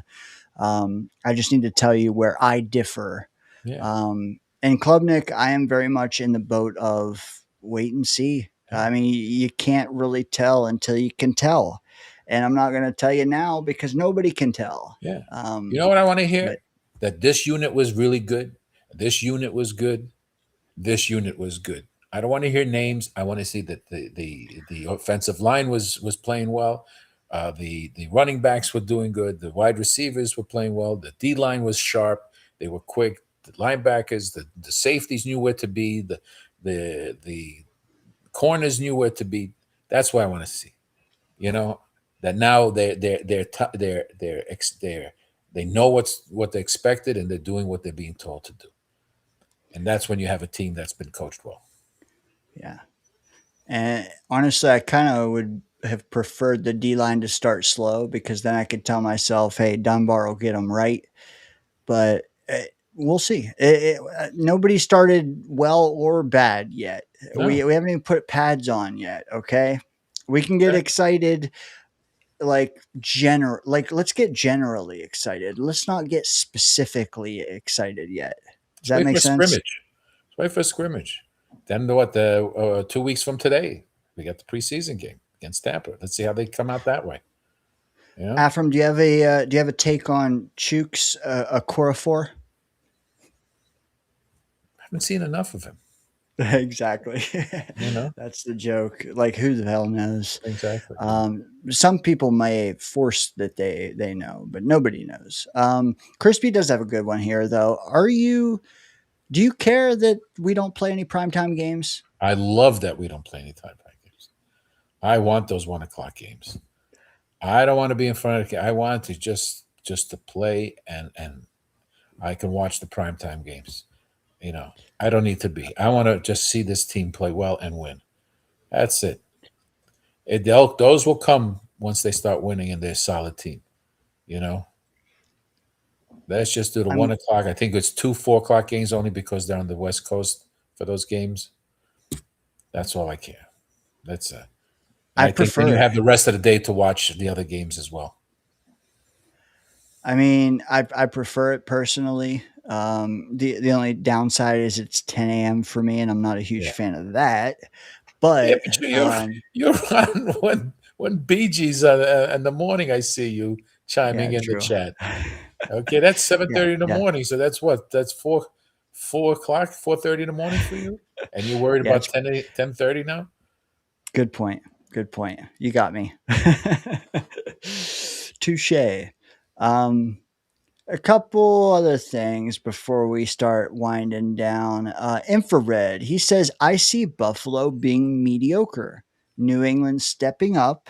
I just need to tell you where I differ. Yeah. And Klubnik, I am very much in the boat of wait and see. I mean, you can't really tell until you can tell. And I'm not going to tell you now because nobody can tell. Yeah. You know what I want to hear? But That this unit was really good. This unit was good. This unit was good. I don't want to hear names. I want to see that the offensive line was playing well. The running backs were doing good. The wide receivers were playing well. The D line was sharp. They were quick. The linebackers, the safeties knew where to be. The corners knew where to be. That's what I want to see. You know, that now they know what they expected and they're doing what they're being told to do. And that's when you have a team that's been coached well. yeah. And honestly, I kind of would have preferred the D line to start slow because then I could tell myself, hey, Dunbar will get them right. But we'll see. Nobody started well or bad yet. No. We haven't even put pads on yet. Okay. We can get excited. Let's get generally excited. Let's not get specifically excited yet. Does that make sense? Scrimmage. Let's wait for scrimmage. Then the 2 weeks from today, we got the preseason game against Tampa. Let's see how they come out that way. Yeah. Afram, do you have a take on Chooks Okorafor? I haven't seen enough of him. Exactly. You know, that's the joke. Like, who the hell knows? Exactly. Some people may force that they know, but nobody knows. Crispy does have a good one here, though. Do you care that we don't play any primetime games? I love that we don't play any primetime games. I want those 1 o'clock games. I don't want to be in front of the. I want to just to play and I can watch the primetime games. You know, I don't need to be. I want to just see this team play well and win. That's it. Those will come once they start winning and they're a solid team. You know, let's just do the 1 o'clock. I think it's 2 4 o'clock games only because they're on the West Coast for those games. That's all I care. That's it. I think then you have the rest of the day to watch the other games as well. I mean, I prefer it personally. The only downside is it's 10 a.m. for me, and I'm not a huge fan of that. But, you're on when BG's in the morning. I see you chiming in the chat. Okay, that's 7:30 in the morning. So that's what? That's 4 o'clock, 4:30 in the morning for you, and you're worried about 10:30 now. Good point. Good point. You got me. Touche. A couple other things before we start winding down. Infrared. He says, I see Buffalo being mediocre, New England stepping up,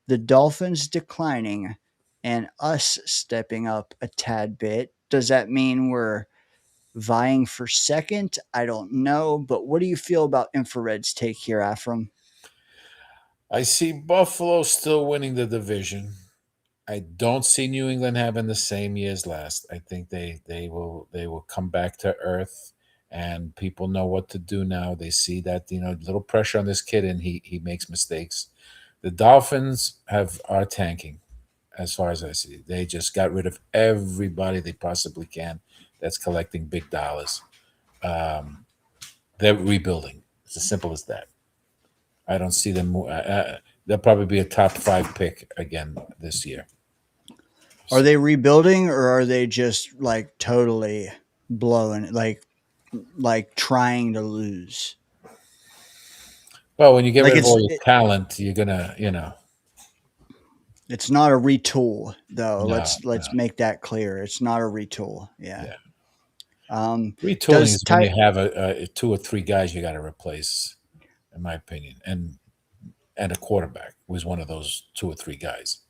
the Dolphins declining, and us stepping up a tad bit. Does that mean we're vying for second? I don't know. But what do you feel about Infrared's take here, Afram? I see Buffalo still winning the division. I don't see New England having the same year as last. I think they will come back to earth, and people know what to do now. They see that little pressure on this kid, and he makes mistakes. The Dolphins are tanking, as far as I see. They just got rid of everybody they possibly can that's collecting big dollars. They're rebuilding. It's as simple as that. I don't see them. They'll probably be a top 5 pick again this year. Are they rebuilding, or are they just like totally blowing, like trying to lose? Well, when you get rid of all your talent, you're gonna, It's not a retool, though. No, let's make that clear. It's not a retool. Yeah. Retooling is when you have a 2 or 3 guys you got to replace, in my opinion, and a quarterback was one of those 2 or 3 guys.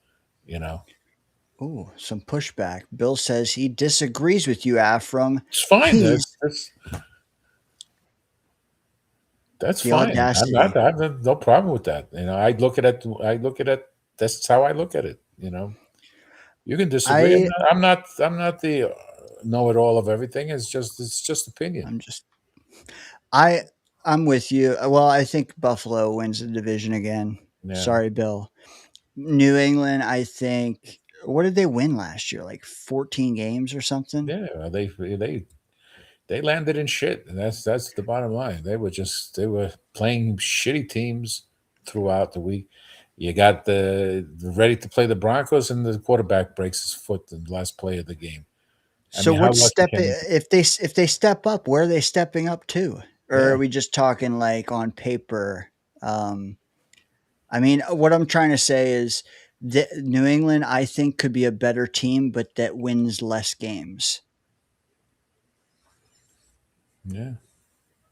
Ooh, some pushback. Bill says he disagrees with you, Afram. It's fine. That's fine. I have no problem with that. I look at that's how I look at it. You can disagree. I'm not the know-it-all of everything. It's just opinion. I I'm with you. Well, I think Buffalo wins the division again. Yeah. Sorry, Bill. New England, I think. What did they win last year? Like 14 games or something? Yeah, they landed in shit, and that's the bottom line. They were playing shitty teams throughout the week. You got the ready to play the Broncos, and the quarterback breaks his foot in the last play of the game. I So mean, how what's lucky step can you? if they step up? Where are they stepping up to? Or Yeah, are we just talking like on paper? Um, I mean, what I'm trying to say is that New England, I think, could be a better team, but that wins less games. yeah.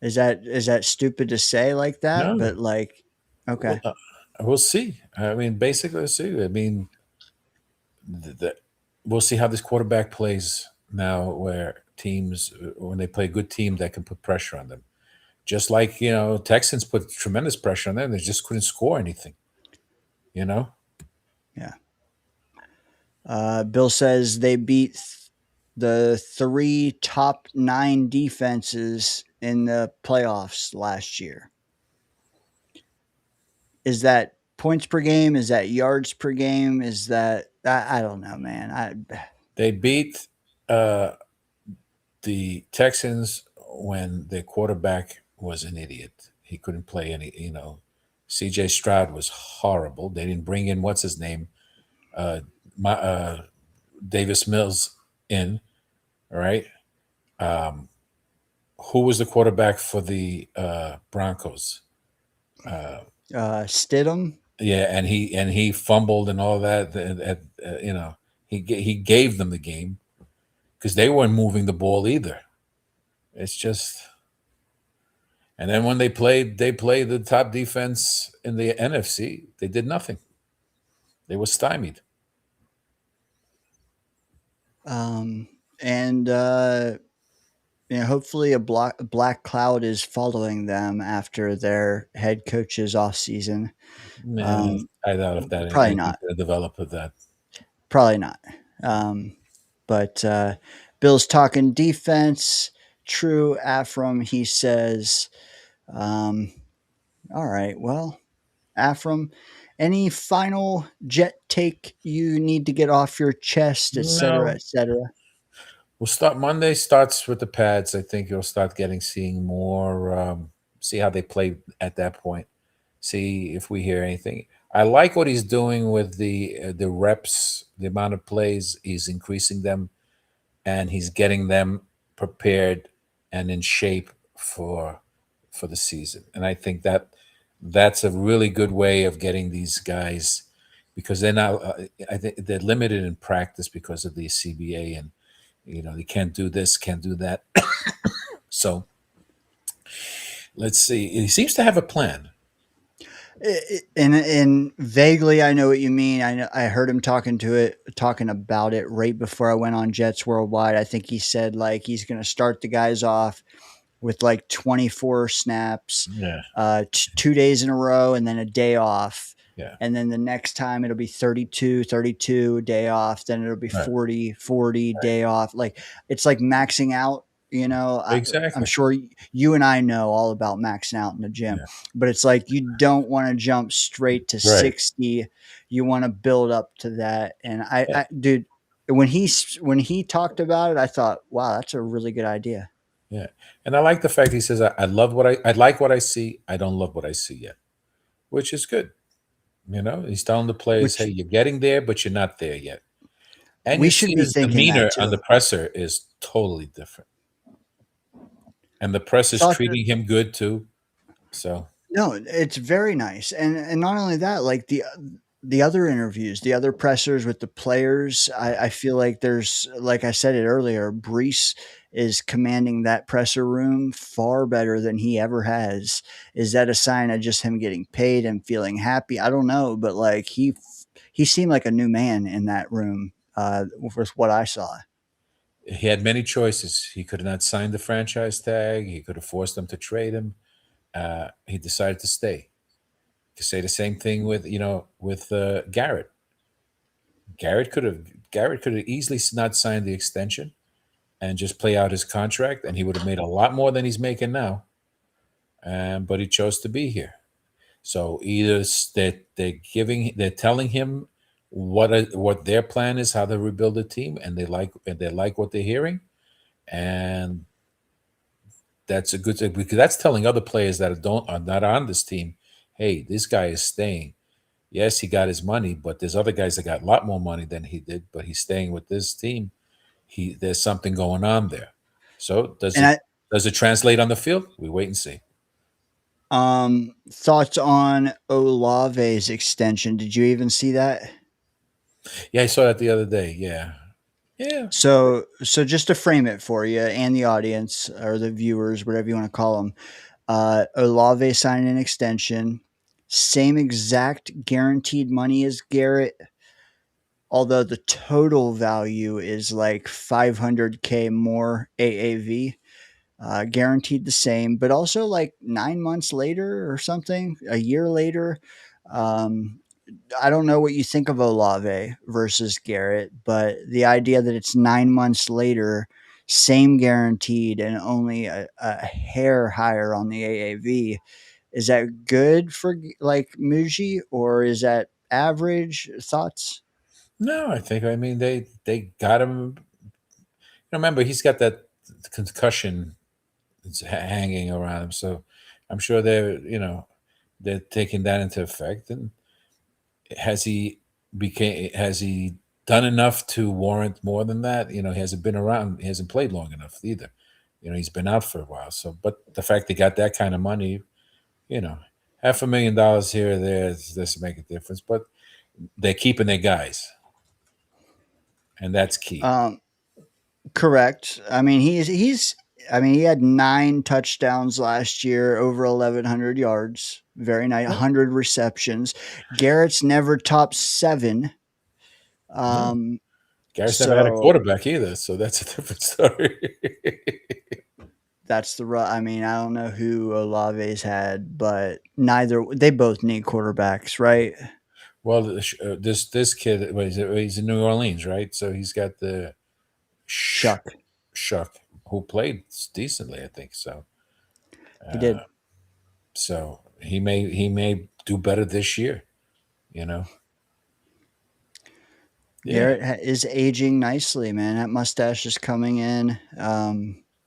Is that stupid to say like that? No, But like, well, okay, we'll see. I mean, basically, we'll see. I mean, we'll see how this quarterback plays now. Where teams, when they play a good team, that can put pressure on them. Just like Texans put tremendous pressure on them, they just couldn't score anything. You know. yeah. Bill says they beat the 3 top 9 defenses in the playoffs last year. Is that points per game? Is that yards per game? Is that I don't know, man. They beat the Texans when their quarterback was an idiot. He couldn't play any. C.J. Stroud was horrible. They didn't bring in what's his name, uh, my, Davis Mills in. All right. Um, who was the quarterback for the Broncos? Stidham. Yeah, and he fumbled and all that. He gave them the game because they weren't moving the ball either. It's just, and then when they played the top defense in the NFC. They did nothing. They were stymied. And hopefully a black cloud is following them after their head coach's off season. Yeah, I doubt if that Probably anything not. to develop with that. Probably not. But Bill's talking defense. True, Afram. He says, all right, well, Afram, any final Jet take you need to get off your chest, et cetera, No, et cetera? we'll start Monday. Starts with the pads. I think you'll start seeing more. See how they play at that point. See if we hear anything. I like what he's doing with the reps, the amount of plays. He's increasing them, and he's getting them prepared and in shape for the season. And I think that's a really good way of getting these guys, because they're not. I think they're limited in practice because of the CBA, and they can't do this, can't do that. So let's see. He seems to have a plan. And vaguely, I know what you mean. I heard him talking about it right before I went on Jets Worldwide. I think he said like he's going to start the guys off with like 24 snaps, Yeah. 2 days in a row, and then a day off. Yeah. And then the next time it'll be 32, day off. Then it'll be Right. 40, day off. Like it's like maxing out. Exactly. I'm sure you and I know all about maxing out in the gym, Yeah. but it's like you don't want to jump straight to Right. 60. You want to build up to that. And Yeah. dude, when he talked about it, I thought, wow, that's a really good idea. Yeah. And I like the fact he says, I love I like what I see. I don't love what I see yet, which is good. He's telling the players, hey, you're getting there, but you're not there yet. And We you should see be his thinking that demeanor too. on the presser is totally different. And the press is Thought that- treating him good too. So No, it's very nice, and not only that, like the other interviews, the other pressers with the players, I feel like there's, like I said it earlier, Brees is commanding that presser room far better than he ever has. Is that a sign of just him getting paid and feeling happy? I don't know, but like he seemed like a new man in that room with what I saw. he had many choices. He could have not signed the franchise tag. He could have forced them to trade him. He decided to stay. could say the same thing with Garrett. Garrett could have easily not signed the extension and just play out his contract, and he would have made a lot more than he's making now. But he chose to be here. So either they're telling him what their plan is, how to rebuild the team, and they like what they're hearing, and that's a good thing, because that's telling other players that are not on this team, hey, this guy is staying. Yes, he got his money, but there's other guys that got a lot more money than he did, but he's staying with this team. There's something going on there. So does it translate on the field? We wait and see. Thoughts on Olave's extension? Did you even see that? Yeah, I saw that the other day. Yeah. Yeah. So just to frame it for you and the audience or the viewers, whatever you want to call them, Olave signed an extension, same exact guaranteed money as Garrett, although the total value is like 500K more AAV. Guaranteed the same, but also like 9 months later or something, a year later. I don't know what you think of Olave versus Garrett, but the idea that it's 9 months later, same guaranteed, and only a hair higher on the AAV, is that good for like Muji, or is that average? Thoughts? No, I mean they got him. Remember, he's got that concussion hanging around him, so I'm sure they're taking that into effect. And has he done enough to warrant more than that? He hasn't been around. He hasn't played long enough either. He's been out for a while. So, but the fact they got that kind of money, $500,000 here or there doesn't make a difference. But they're keeping their guys, and that's key. Correct. I mean, he had 9 touchdowns last year, over 1,100 yards. Very nice. 100 receptions. Garrett's never topped 7. Garrett's never had a quarterback either, so that's a different story. That's I mean, I don't know who Olave's had, but they both need quarterbacks, right? Well, this kid, he's in New Orleans, right? So he's got the Shuck, who played decently, I think. So he did. So he may do better this year. Yeah. Garrett is aging nicely, man. That mustache is coming in.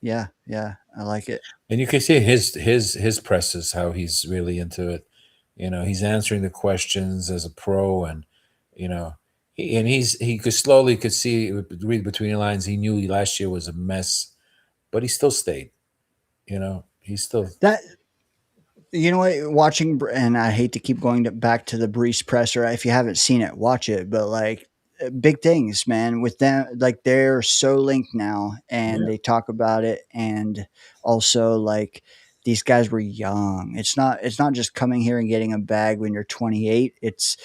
Yeah, I like it. And you can see his presses, how he's really into it. He's answering the questions as a pro, and he could see, read between the lines. He knew last year was a mess, but he still stayed. He's still that. You know what? Watching, and I hate to keep going back to the Brees presser. If you haven't seen it, watch it. But like, big things, man, with them. Like, they're so linked now, and they talk about it. And also, like, these guys were young. It's not just coming here and getting a bag when you're 28. It's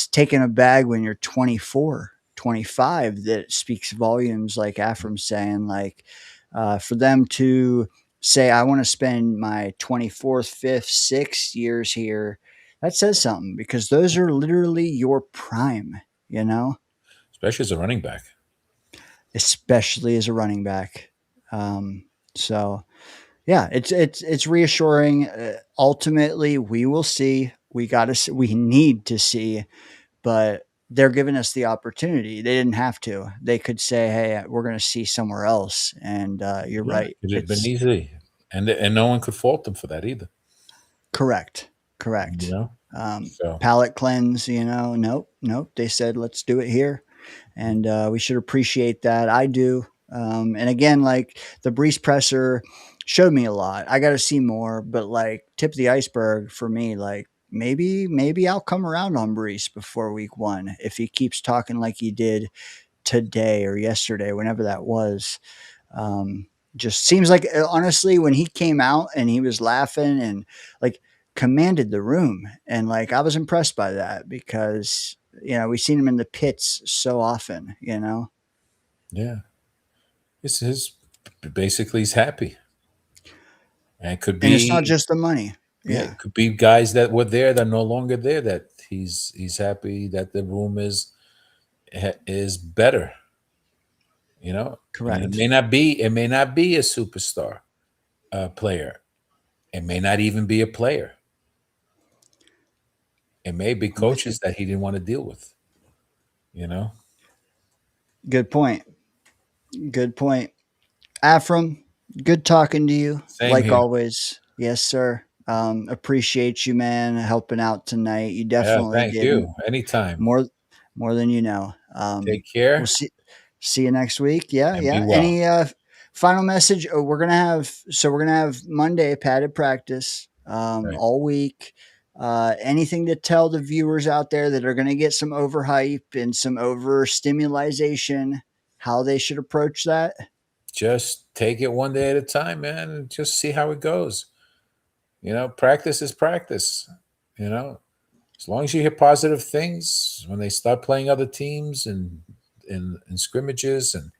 taking a bag when you're 24, 25. That speaks volumes. Like Afram's saying, like, for them to say, I want to spend my 24th, 5th, 6th years here, that says something, because those are literally your prime, especially as a running back. So yeah, it's reassuring. Ultimately, we will see. We need to see, but they're giving us the opportunity. They didn't have to. They could say, hey, we're going to see somewhere else. And you're right. It had been easy. And no one could fault them for that either. Correct. Palate cleanse, nope. They said, let's do it here. And we should appreciate that. I do. And again, like, the Brees presser showed me a lot. I got to see more, but like, tip of the iceberg for me, like, maybe I'll come around on Brees before week 1 if he keeps talking like he did today or yesterday, whenever that was. Just seems like, honestly, when he came out and he was laughing and like commanded the room, and like, I was impressed by that, because we've seen him in the pits so often. Yeah, basically he's happy, and it could be. And it's not just the money. Yeah, Yeah. it could be guys that were there that are no longer there. That he's happy that the room is better. You know, and Correct. it may not be a superstar player. It may not even be a player. It may be I'm with you. coaches that he didn't want to deal with. You know. Good point. Good point. Afram, good talking to you. Same Like here. always. Yes, sir. Appreciate you, man, helping out tonight. You Yeah, definitely thank did you. Anytime. more more than you know. Take We'll care see you next week. Yeah, and be yeah. well. Any final message? Oh, we're gonna have Monday padded practice Right. all week. Anything to tell the viewers out there that are going to get some overhype and some overstimulation, how they should approach that? Just take it one day at a time, man, and just see how it goes. You know, practice is practice. You know, as long as you hear positive things when they start playing other teams and in scrimmages and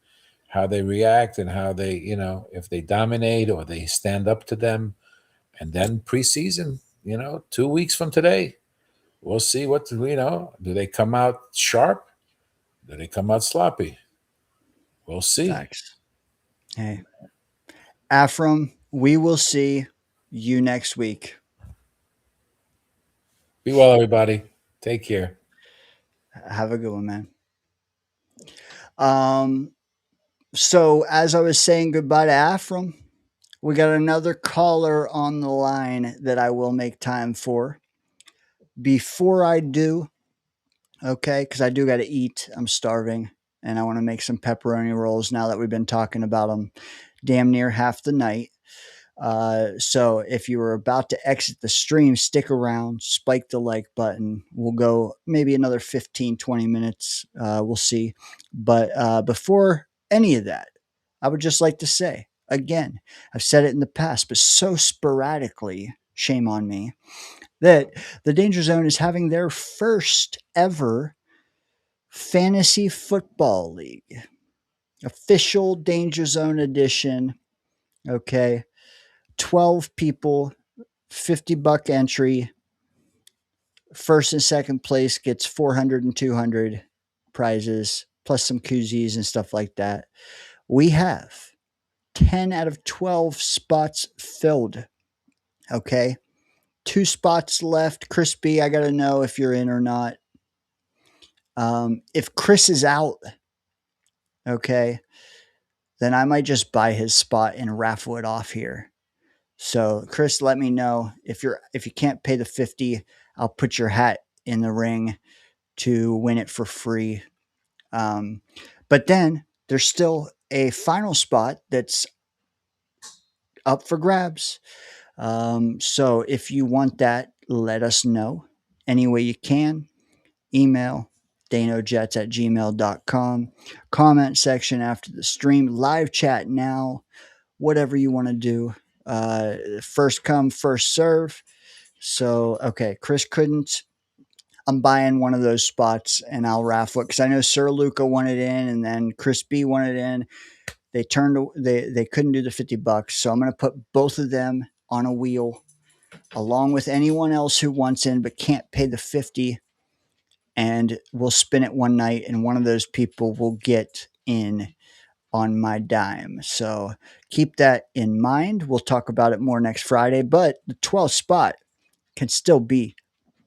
how they react and how they, you know, if they dominate or they stand up to them, and then preseason, you know, 2 weeks from today, we'll see what you know. Do they come out sharp? Do they come out sloppy? We'll see. Facts. Hey, Afram, we will see you next week. Be well, everybody. Take care. Have a good one, man. So as I was saying goodbye to Afram, we got another caller on the line that I will make time for. Before I do, okay, because I do got to eat. I'm starving, and I want to make some pepperoni rolls now that we've been talking about them damn near half the night. So if you were about to exit the stream, stick around, spike the like button. We'll go maybe another 15, 20 minutes. We'll see. But before any of that, I would just like to say again, I've said it in the past, but so sporadically, shame on me, that the Danger Zone is having their first ever fantasy football league, official Danger Zone edition. Okay. 12 people, $50 entry. First and second place gets 400 and 200 prizes, plus some koozies and stuff like that. We have 10 out of 12 spots filled. Okay. 2 spots left. Chris B, I got to know if you're in or not. If Chris is out, okay, then I might just buy his spot and raffle it off here. So, Chris, let me know if you can't pay the 50, I'll put your hat in the ring to win it for free. But then there's still a final spot that's up for grabs. So if you want that, let us know any way you can. Email danojets@gmail.com. Comment section after the stream. Live chat now. Whatever you want to do. First come, first serve. So, okay, Chris couldn't. I'm buying one of those spots and I'll raffle it because I know Sir Luca wanted in and then Chris B wanted in. They couldn't do the $50, so I'm going to put both of them on a wheel along with anyone else who wants in but can't pay the 50, and we'll spin it one night and one of those people will get in on my dime. So keep that in mind. We'll talk about it more next Friday, but the 12th spot can still be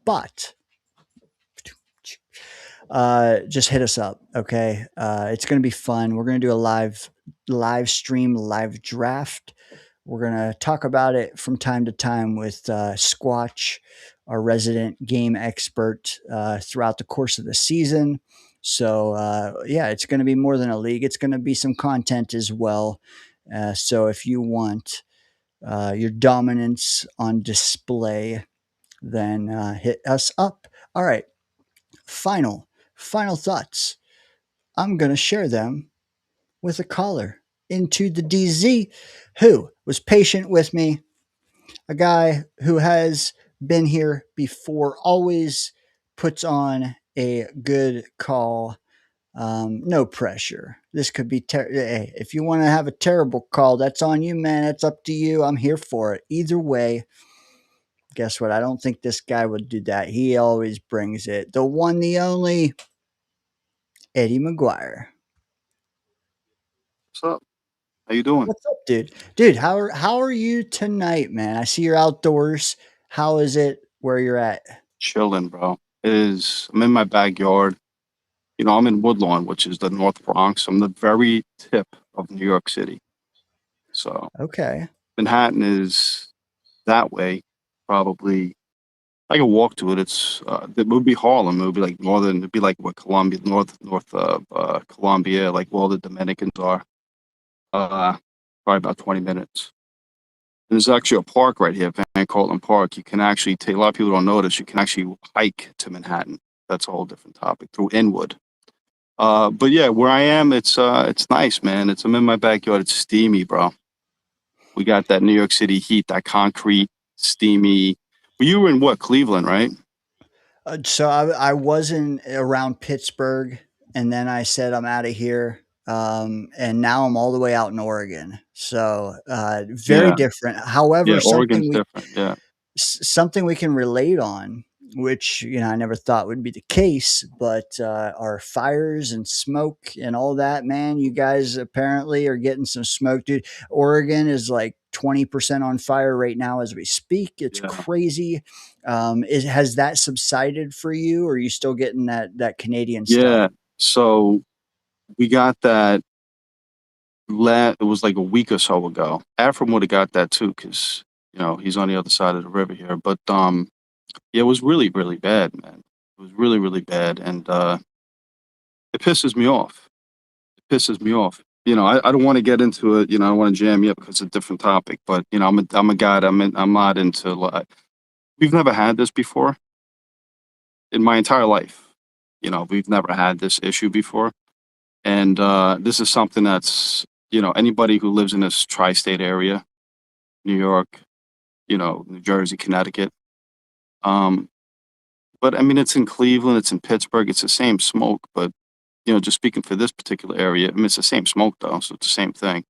bought. Just hit us up. Okay. It's going to be fun. We're going to do a live stream, live draft. We're going to talk about it from time to time with Squatch, our resident game expert, throughout the course of the season. So, yeah, it's going to be more than a league. It's going to be some content as well. So if you want your dominance on display, then hit us up. All right. Final thoughts. I'm going to share them with a caller into the DZ who was patient with me, a guy who has been here before, always puts on a good call. No pressure. This could be hey, if you want to have a terrible call, that's on you, man. It's up to you. I'm here for it. Either way, guess what? I don't think this guy would do that. He always brings it. The one, the only Eddie McGuire. What's up? How you doing? What's up, dude? Dude, how are you tonight, man? I see you're outdoors. How is it where you're at? Chilling, bro. I'm in my backyard. You know, I'm in Woodlawn, which is the North Bronx. I'm the very tip of New York City. So Okay. Manhattan is that way. Probably I can walk to it. It would be Harlem. It would be like northern. It'd be like what Columbia, north of Columbia, like where all the Dominicans are. Probably about 20 minutes. And there's actually a park right here, Van Cortlandt Park. You can actually take, a lot of people don't notice, you can actually hike to Manhattan. That's a whole different topic, through Inwood. But yeah, where I am, it's nice, man. I'm in my backyard. It's steamy, bro. We got that New York City heat, that concrete, steamy. Well, you were in what, Cleveland, right? So I was in around Pittsburgh, and then I said I'm out of here, and now I'm all the way out in Oregon. So very Yeah. different. However, Yeah, Oregon's different. Yeah. something we can relate on, which I never thought would be the case, but our fires and smoke and all that, man. You guys apparently are getting some smoke, dude. Oregon is like 20% on fire right now as we speak. It's crazy. Has that subsided for you, or are you still getting that Canadian stuff? Yeah. So we got that. It was like a week or so ago. Afram would have got that too, because he's on the other side of the river here. But yeah, it was really, really bad, man. It was really, really bad, and it pisses me off. It pisses me off. I don't want to get into it. I don't want to jam you up because it's a different topic. But I'm a guy. I'm not into. We've never had this before in my entire life. We've never had this issue before, and this is something that's anybody who lives in this tri-state area, New York, New Jersey, Connecticut. But I mean, it's in Cleveland, it's in Pittsburgh, it's the same smoke. But just speaking for this particular area, I mean, it's the same smoke though, so it's the same thing.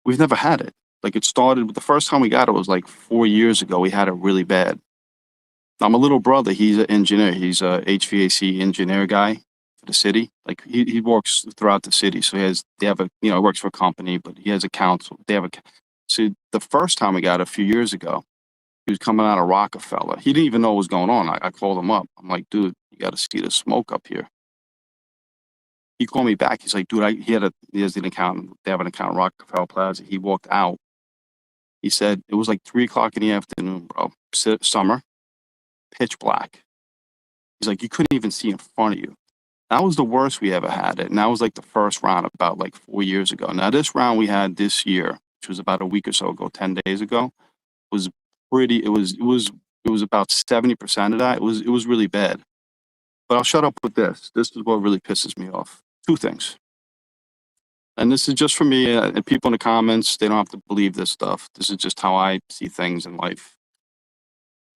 We've never had it. Like, it started the first time we got it was like 4 years ago. We had it really bad. Now, my little brother, he's an engineer. He's a HVAC engineer guy for the city. Like, he works throughout the city. So he works for a company, but he has a council. So the first time we got it a few years ago, he was coming out of Rockefeller. He didn't even know what was going on. I called him up. I'm like, dude, you got to see the smoke up here. He called me back. He's like, dude, he has an account. They have an account in Rockefeller Plaza. He walked out. He said it was like 3:00 in the afternoon, bro. Summer, pitch black. He's like, you couldn't even see in front of you. That was the worst we ever had it. And that was like the first round about like 4 years ago. Now, this round we had this year, which was about a week or so ago, 10 days ago, was pretty, it was about 70% of that. It was really bad. But I'll shut up with this. This is what really pisses me off. Two things. And this is just for me, and people in the comments, they don't have to believe this stuff. This is just how I see things in life.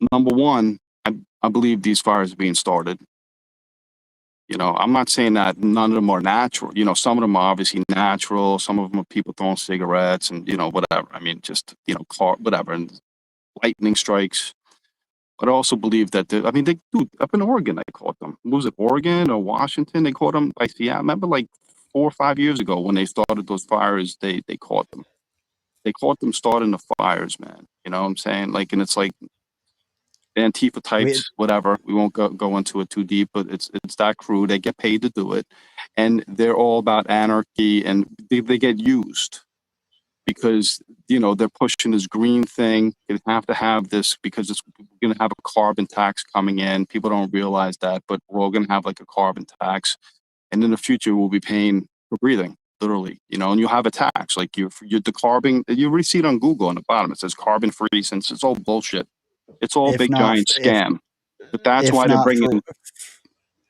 Number one, I believe these fires are being started. I'm not saying that none of them are natural. Some of them are obviously natural. Some of them are people throwing cigarettes and, whatever. I mean, just, whatever. And lightning strikes. But I also believe that, up in Oregon, they caught them. Was it Oregon or Washington? They caught them. I remember like 4 or 5 years ago when they started those fires, they caught them. They caught them starting the fires, man. You know what I'm saying? Like, and it's like Antifa types, whatever. We won't go into it too deep, but it's that crew. They get paid to do it, and they're all about anarchy, and they get used because they're pushing this green thing. They have to have this because we're going to have a carbon tax coming in. People don't realize that, but we're all going to have like a carbon tax, and in the future we'll be paying for breathing, literally. And you'll have a tax like you're the carbon. You already see it on Google on the bottom. It says carbon free, since it's all bullshit. It's all a big giant scam. But that's why they're bringing.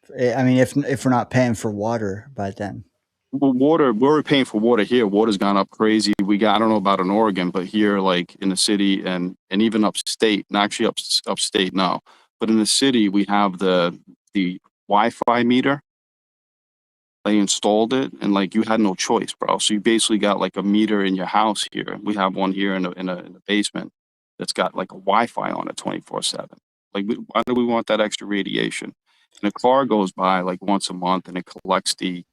If we're not paying for water by then. Well, water, we're paying for water here. Water's gone up crazy. I don't know about in Oregon, but here, like in the city and even upstate, and actually upstate now, but in the city, we have the Wi-Fi meter. They installed it, and like you had no choice, bro. So you basically got like a meter in your house here. We have one here in the basement. that's got like a Wi-Fi on it 24/7. Like, why do we want that extra radiation? And a car goes by like once a month and it collects it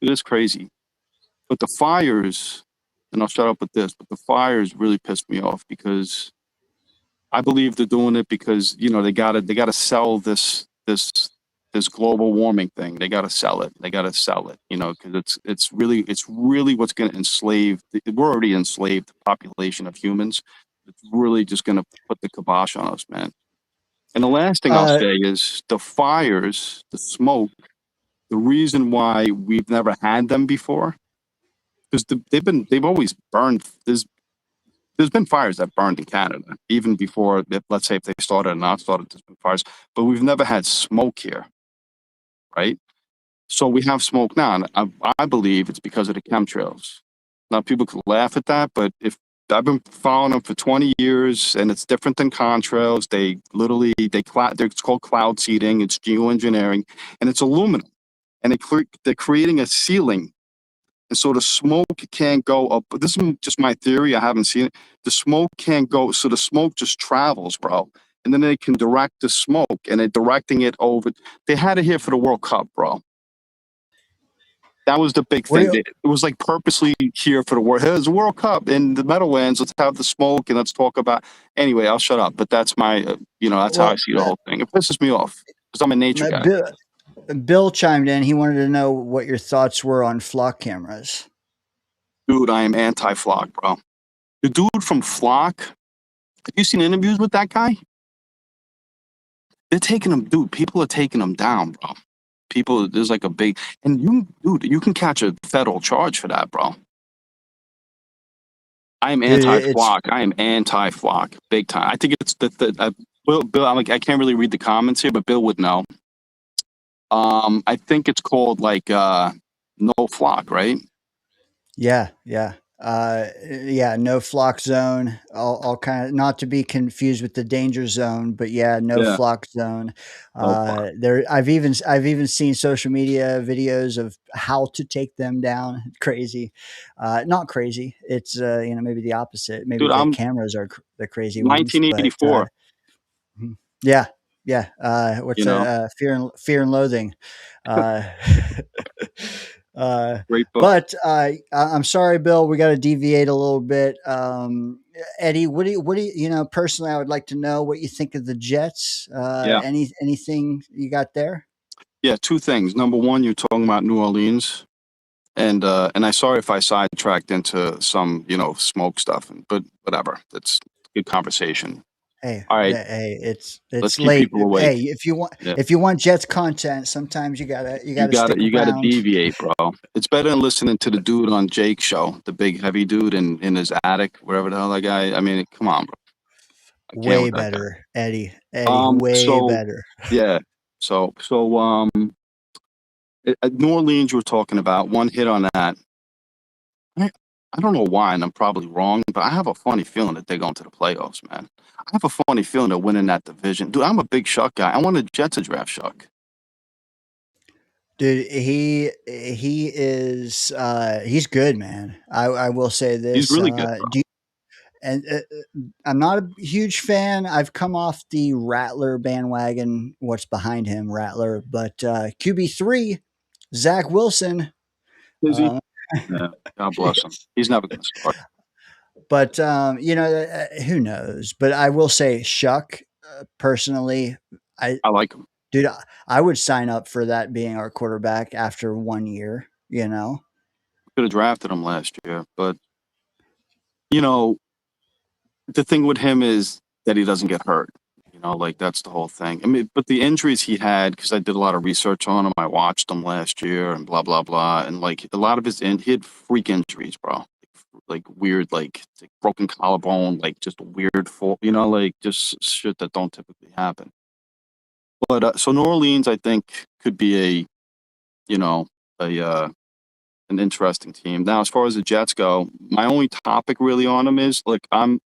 is crazy. But the fires, and I'll shut up with this, but the fires really pissed me off because I believe they're doing it because, you know, they gotta sell this global warming thing. They gotta sell it. They gotta sell it, you know, because it's really what's gonna enslave. We're already enslaved population of humans. It's really just gonna put the kibosh on us, man. And the last thing I'll say is the fires, the smoke, the reason why we've never had them before, because they've always burned. There's been fires that burned in Canada, even before, let's say if they started or not started, there's been fires, but we've never had smoke here, right? So we have smoke now, and I believe it's because of the chemtrails. Now, people could laugh at that, but if I've been following them for 20 years, and it's different than contrails. They literally, it's called cloud seeding, it's geoengineering, and it's aluminum. And they're creating a ceiling. And so the smoke can't go up. But this is just my theory. I haven't seen it. The smoke can't go. So the smoke just travels, bro. And then they can direct the smoke, and they're directing it over. They had it here for the World Cup, bro. That was the big thing. It was like purposely here for the World. Here's the World Cup in the Meadowlands. Let's have the smoke and let's talk about. Anyway, I'll shut up. But that's my, that's how I see the whole thing. It pisses me off because I'm a nature guy. Bill chimed in. He wanted to know what your thoughts were on flock cameras. Dude, I am anti-flock, bro. The dude from Flock. Have you seen interviews with that guy? They're taking him, dude. People are taking him down, bro. People, there's like a big, and you can catch a federal charge for that, bro. I am anti-flock. I am anti-flock, big time. I think it's Bill. I'm like, I can't really read the comments here, but Bill would know. I think it's called like no flock, right? Yeah. No flock zone. All kind of, not to be confused with the danger zone, but no flock zone. I've even seen social media videos of how to take them down. Crazy, not crazy. It's maybe the opposite. Maybe the cameras are the crazy 1984. ones. But, yeah. What's Fear and Loathing? Great book. But I'm sorry, Bill, we got to deviate a little bit. Eddie, what do you personally, I would like to know what you think of the Jets. Anything you got there? Yeah, two things. Number one, you're talking about New Orleans, and I'm sorry if I sidetracked into some, smoke stuff, but whatever. That's good conversation. Hey, all right. Hey, it's Let's late. keep people awake. Hey, if you want Jets content, sometimes you gotta deviate, bro. It's better than listening to the dude on Jake's show, the big heavy dude in his attic, wherever the hell that guy. I mean, come on, bro. Way better, Eddie. Way better. Yeah. So New Orleans, you were talking about one hit on that. I don't know why, and I'm probably wrong, but I have a funny feeling that they're going to the playoffs, man. I have a funny feeling they're winning that division. Dude, I'm a big Shuck guy. I want the Jets to draft Shuck. Dude, he is he's good, man. I will say this. He's really good. I'm not a huge fan. I've come off the Rattler bandwagon. What's behind him, Rattler? But QB3, Zach Wilson. Is he? Yeah, God bless him. He's never going to start. But who knows? But I will say, Shuck, personally, I like him, dude. I would sign up for that being our quarterback after 1 year. Could have drafted him last year, but the thing with him is that he doesn't get hurt. Like that's the whole thing. I mean, but the injuries he had, because I did a lot of research on him. I watched him last year and blah, blah, blah. And like a lot of he had freak injuries, bro. Like weird, like broken collarbone, like just weird fall, like just shit that don't typically happen. But so New Orleans, I think, could be an interesting team. Now, as far as the Jets go, my only topic really on them is like I'm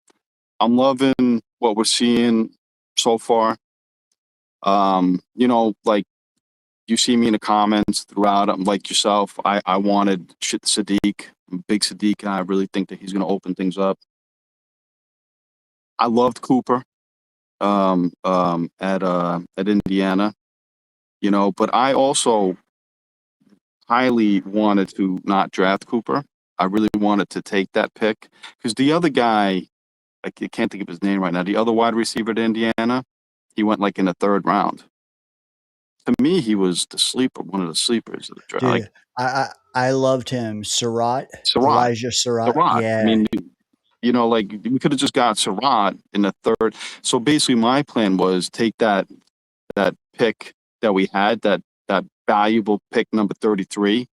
loving what we're seeing so far. Like you see me in the comments throughout. I'm like yourself. I wanted Sadiq. I'm a big Sadiq guy. I really think that he's going to open things up. I loved Cooper at Indiana, you know, but I also highly wanted to not draft Cooper. I really wanted to take that pick because the other guy, I can't think of his name right now. The other wide receiver at Indiana, he went like in the 3rd round. To me, he was the sleeper, one of the sleepers of the draft. Like Dude, I loved him. Surratt, Surratt, Elijah Surratt. Surratt. I Yeah. mean, you know, like we could have just got Surratt in the 3rd. So basically, my plan was take that pick that we had, that valuable pick number 33,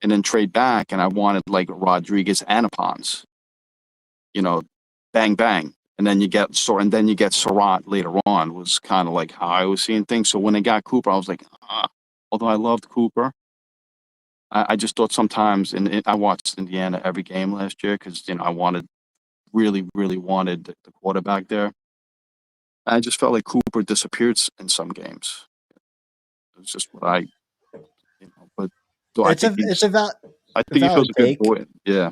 and then trade back. And I wanted like Rodriguez and a Pons, you know, bang bang, and then you get Surratt later on. Was kind of like how I was seeing things. So when I got Cooper, I was like, although I loved Cooper, I just thought sometimes, and I watched Indiana every game last year because you know I really wanted the quarterback there. I just felt like Cooper disappeared in some games. It's just what I, you know, but so I think It's a I think he feels valid a good take. boy. Yeah.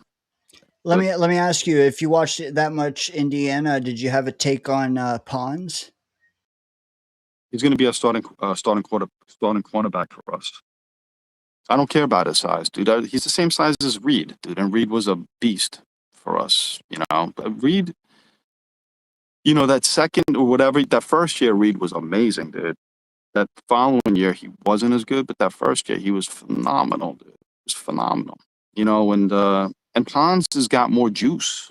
Let me ask you, if you watched it that much Indiana, did you have a take on Pons? He's going to be a starting cornerback for us. I don't care about his size, dude. He's the same size as Reed, dude, and Reed was a beast for us, you know. But Reed, you know, that second or whatever, that first year, Reed was amazing, dude. That following year, he wasn't as good, but that first year, he was phenomenal, dude. He was phenomenal, you know. And Pons has got more juice,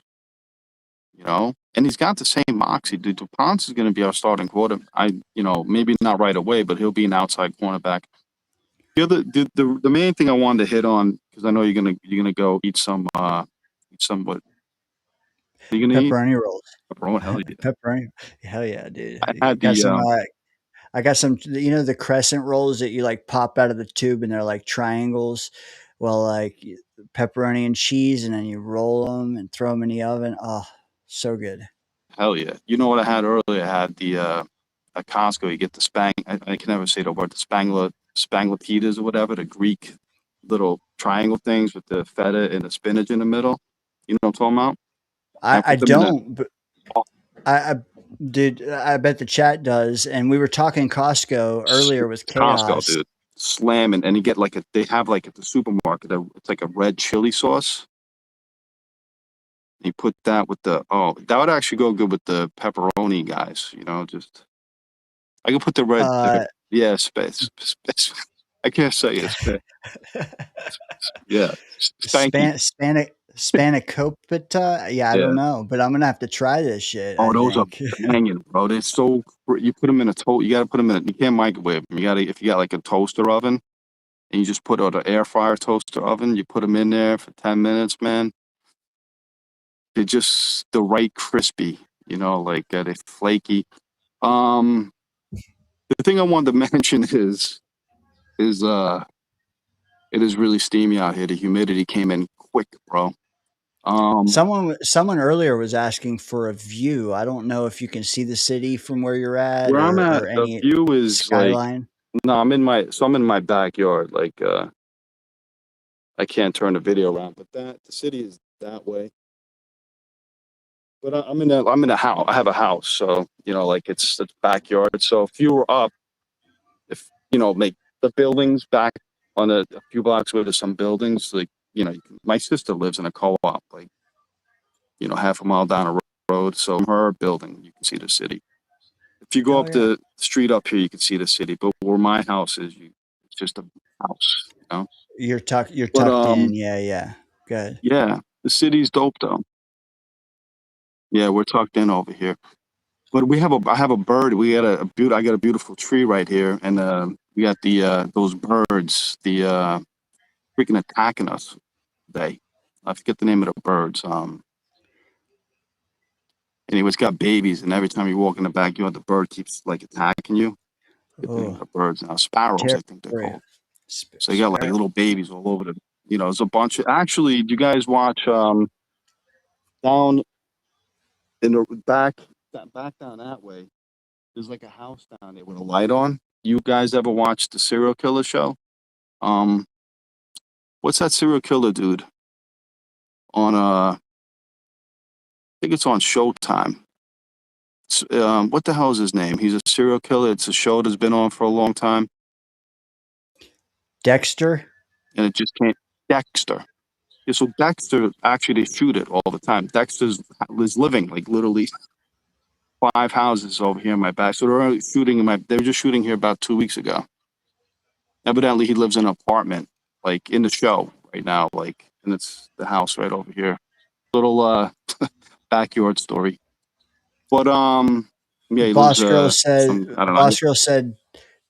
you know, and he's got the same moxie, dude. Pons is going to be our starting quarter. You know, maybe not right away, but he'll be an outside cornerback. The main thing I wanted to hit on, because I know you're gonna go eat some what are you gonna eat? Pepperoni rolls. Pepperoni, hell yeah. Pepperoni. Hell yeah, dude. I had Got some. the I got some. You know the crescent rolls that you like pop out of the tube and they're like triangles. Well, like pepperoni and cheese, and then you roll them and throw them in the oven. Oh, so good. hell yeah. You know what I had earlier? I had the at Costco. You get the I can never say the word. The spangler pitas or whatever. The Greek little triangle things with the feta and the spinach in the middle. You know what I'm talking about? I don't, but I dude, I bet the chat does. And we were talking Costco earlier with Chaos. Costco, dude. Slamming, and you get like they have like at the supermarket. It's like a red chili sauce. You put that with that would actually go good with the pepperoni, guys. You know, just I can put the red. Space. I can't say it. Yeah, Spanakopita. Yeah, I don't know, but I'm gonna have to try this shit. Oh, those are banging, bro. They're so. You put them in a You got to put them in. You can't microwave them. If you got like a toaster oven, and you just put out an air fryer toaster oven. You put them in there for 10 minutes, man. They're just the right crispy. You know, like they're flaky. The thing I wanted to mention is it is really steamy out here. The humidity came in quick, bro. Someone earlier was asking for a view. I don't know if you can see the city from where you're at. Where I'm at, or the any view is skyline. like no, I'm in my backyard. Like I can't turn the video around, but the city is that way. But I'm in a house. I have a house, so you know, like it's backyard. So if you were up, if you know, like the buildings back on a few blocks away to some buildings, like you know, my sister lives in a co-op, like you know, half a mile down a road. So from her building, you can see the city. If you go up the street up here, you can see the city. But where my house is, it's just a house. You know, You're tucked in. Yeah. Good. Yeah, the city's dope though. Yeah, we're tucked in over here. But I have a bird. I got a beautiful tree right here, and we got those birds, freaking attacking us today. I forget the name of the birds. Anyway, it's got babies, and every time you walk in the backyard, the bird keeps like attacking you. The name of the birds now, sparrows, I think they're called. So you got like little babies all over the. You know, there's a bunch of. Actually, do you guys watch down in the back down that way? There's like a house down there with a light on. You guys ever watch the serial killer show? What's that serial killer dude on I think it's on Showtime. What the hell is his name? He's a serial killer. It's a show that's been on for a long time, Dexter. and it just came. Dexter. Yeah, so Dexter actually they shoot it all the time. Dexter's is living like literally 5 houses over here in my back. So they're shooting in my. They were just shooting here about 2 weeks ago. Evidently, he lives in an apartment, like in the show right now, like, and it's the house right over here. Little backyard story. But yeah, he lives Boss Girl said. I don't know. Boss Girl said.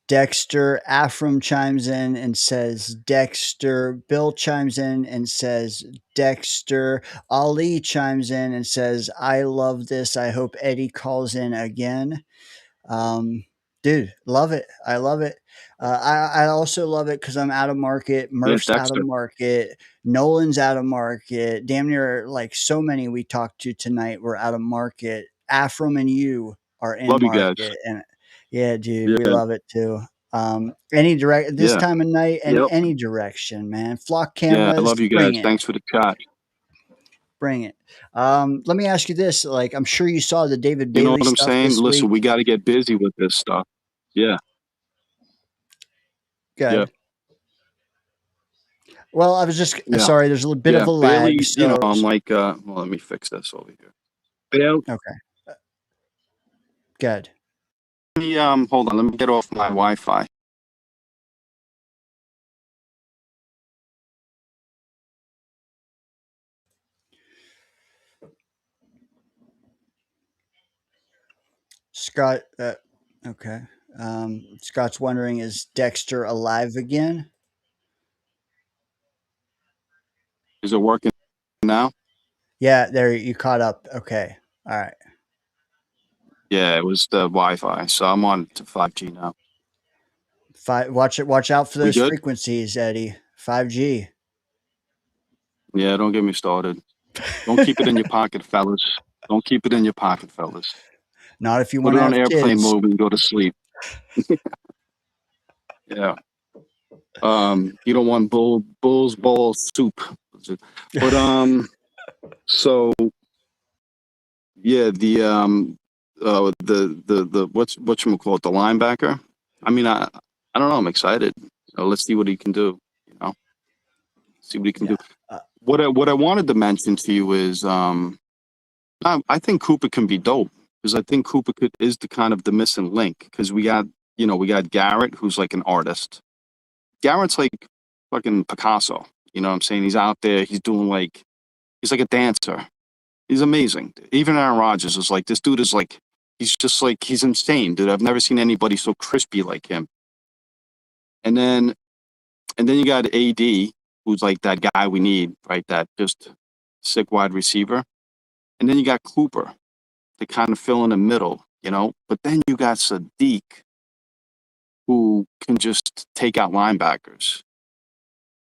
Dexter. Afram chimes in and says Dexter. Bill chimes in and says Dexter. Ali chimes in and says, I love this. I hope Eddie calls in again. Dude, love it. I love it. I also love it because I'm out of market. Yeah, Murph's out of Dexter. market. Nolan's out of market. Damn near like so many we talked to tonight were out of market. Afram and you are in Love you guys. market. And yeah, dude, we Yeah, love it too. Any direct this yeah, time of night and yep. any direction, man. Flock Yeah, I cameras, love you bring guys. it. Thanks for the chat. Bring it. Let me ask you this. Like, I'm sure you saw the David You know Bailey what I'm stuff saying? this Listen, week. we got to get busy with this stuff. Yeah. Good. Yeah. Well, I was just Yeah. sorry. There's a little bit Yeah. of a lag. Bailey, So, I'm like, well, let me fix this over here. Bailey, okay. Good. let me, hold on. Let me get off my Wi-Fi. Scott. Okay. Scott's wondering, is Dexter alive again? Is it working now? Yeah, there you caught up. Okay. All right. Yeah, it was the Wi-Fi. So I'm on to 5G now. Watch out for We those good? frequencies, Eddie. 5G. Yeah, don't get me started. Don't keep it in your pocket, fellas. Don't keep it in your pocket, fellas. Not if you Put want it to on have airplane kids. mode and go to sleep. Yeah. You don't want bull's ball soup. But so yeah, the whatchamacallit, the linebacker. I mean, I don't know. I'm excited. Let's see what he can do. See what he can do. What I wanted to mention to you is I think Cooper can be dope because I think Cooper is the kind of the missing link because we got Garrett who's like an artist. Garrett's like fucking Picasso. You know what I'm saying? He's out there. He's like a dancer. He's amazing. Even Aaron Rodgers is like, this dude is like, he's insane, dude. I've never seen anybody so crispy like him. And then you got AD, who's like that guy we need, right? That just sick wide receiver. And then you got Cooper to kind of fill in the middle, But then you got Sadiq, who can just take out linebackers.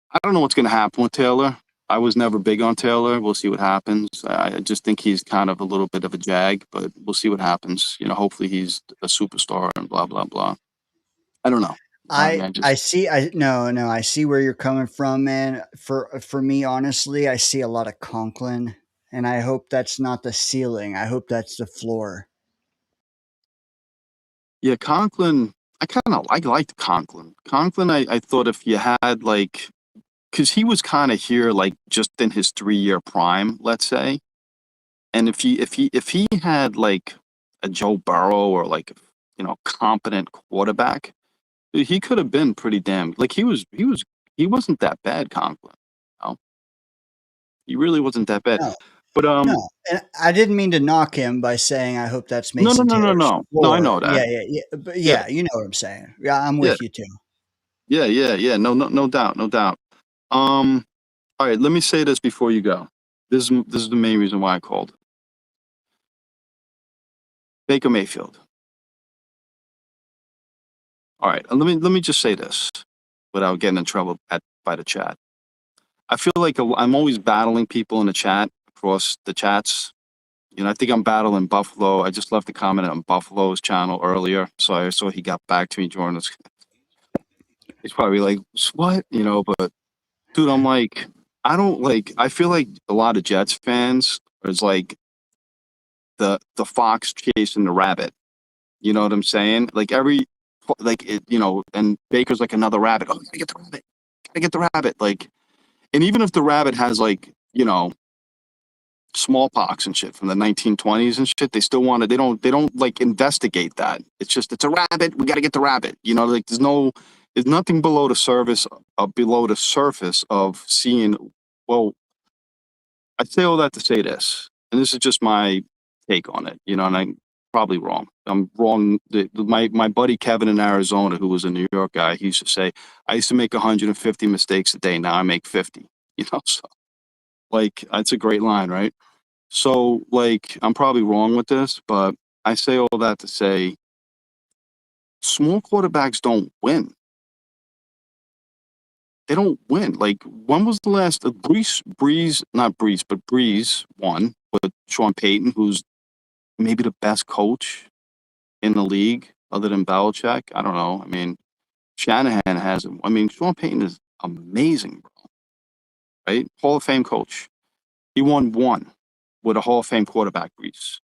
I don't know what's going to happen with Taylor. I was never big on Taylor. We'll see what happens. I just think he's kind of a little bit of a jag, but we'll see what happens. Hopefully he's a superstar and blah, blah, blah. I don't know. I see. I see where you're coming from, man. For me, honestly, I see a lot of Conklin, and I hope that's not the ceiling. I hope that's the floor. Yeah, Conklin, I liked Conklin. Conklin, I thought if you had like, because he was kind of here like just in his 3-year prime, let's say. And if he had like a Joe Burrow or like competent quarterback, he could have been pretty damn like he wasn't that bad, Conklin. He really wasn't that bad. No, But no, and I didn't mean to knock him by saying I hope that's no, Mason Taylor's no. floor. No, I know that. Yeah, but Yeah. yeah, you know what I'm saying. Yeah, I'm Yeah. with you too. Yeah. No doubt. All right, let me say this before you go. This is the main reason why I called. Baker Mayfield. All right, let me just say this without getting in trouble by the chat. I feel like I'm always battling people in the chat across the chats. I think I'm battling Buffalo. I just left a comment on Buffalo's channel earlier, so I saw he got back to me during this. He's probably like, "What?" But dude, I'm like, I don't like. I feel like a lot of Jets fans is like, the fox chasing the rabbit. You know what I'm saying? Like and Baker's like another rabbit. Oh, gotta get the rabbit. Gotta get the rabbit. Like, and even if the rabbit has like, smallpox and shit from the 1920s and shit, they still want to. They don't like investigate that. It's just it's a rabbit. We got to get the rabbit. Like there's nothing below the surface of seeing. Well, I say all that to say this, and this is just my take on it. And I'm probably wrong. I'm wrong. My buddy Kevin in Arizona, who was a New York guy, he used to say, I used to make 150 mistakes a day. Now I make 50. So like that's a great line, right? So, like, I'm probably wrong with this, but I say all that to say small quarterbacks don't win. They don't win. Like, when was the last Breeze won with Sean Payton, who's maybe the best coach in the league other than Belichick? I don't know. I mean, Shanahan has him. I mean, Sean Payton is amazing, bro. Right? Hall of Fame coach. He won one with a Hall of Fame quarterback, Breeze.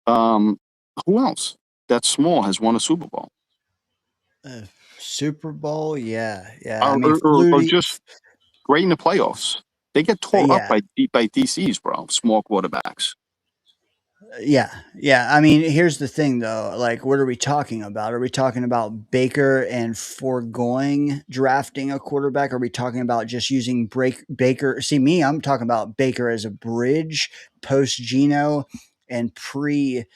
Who else that's small has won a Super Bowl? Super Bowl, yeah. I Or, mean, or just great in the playoffs. They get tore up by DCs, bro. Small quarterbacks. Yeah. I mean, here's the thing, though. Like, what are we talking about? Are we talking about Baker and foregoing drafting a quarterback? Are we talking about just using Baker? See, me, I'm talking about Baker as a bridge post Geno and pre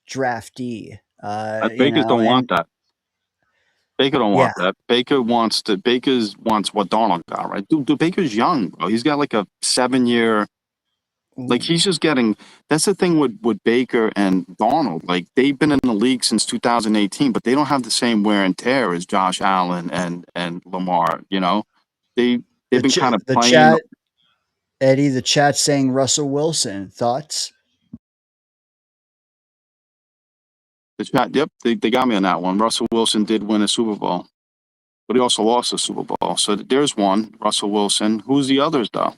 draftee. Bakers don't want that. Baker don't want that. Baker wants what Darnold got, right? Dude, Baker's young, bro. He's got like a 7-year. Like he's just getting. That's the thing with Baker and Darnold. Like they've been in the league since 2018, but they don't have the same wear and tear as Josh Allen and Lamar. They've been kind of playing. Chat, Eddie, the chat saying Russell Wilson. Thoughts? The chat, yep, they got me on that one. Russell Wilson did win a Super Bowl, but he also lost a Super Bowl. So there's one, Russell Wilson. Who's the others, though?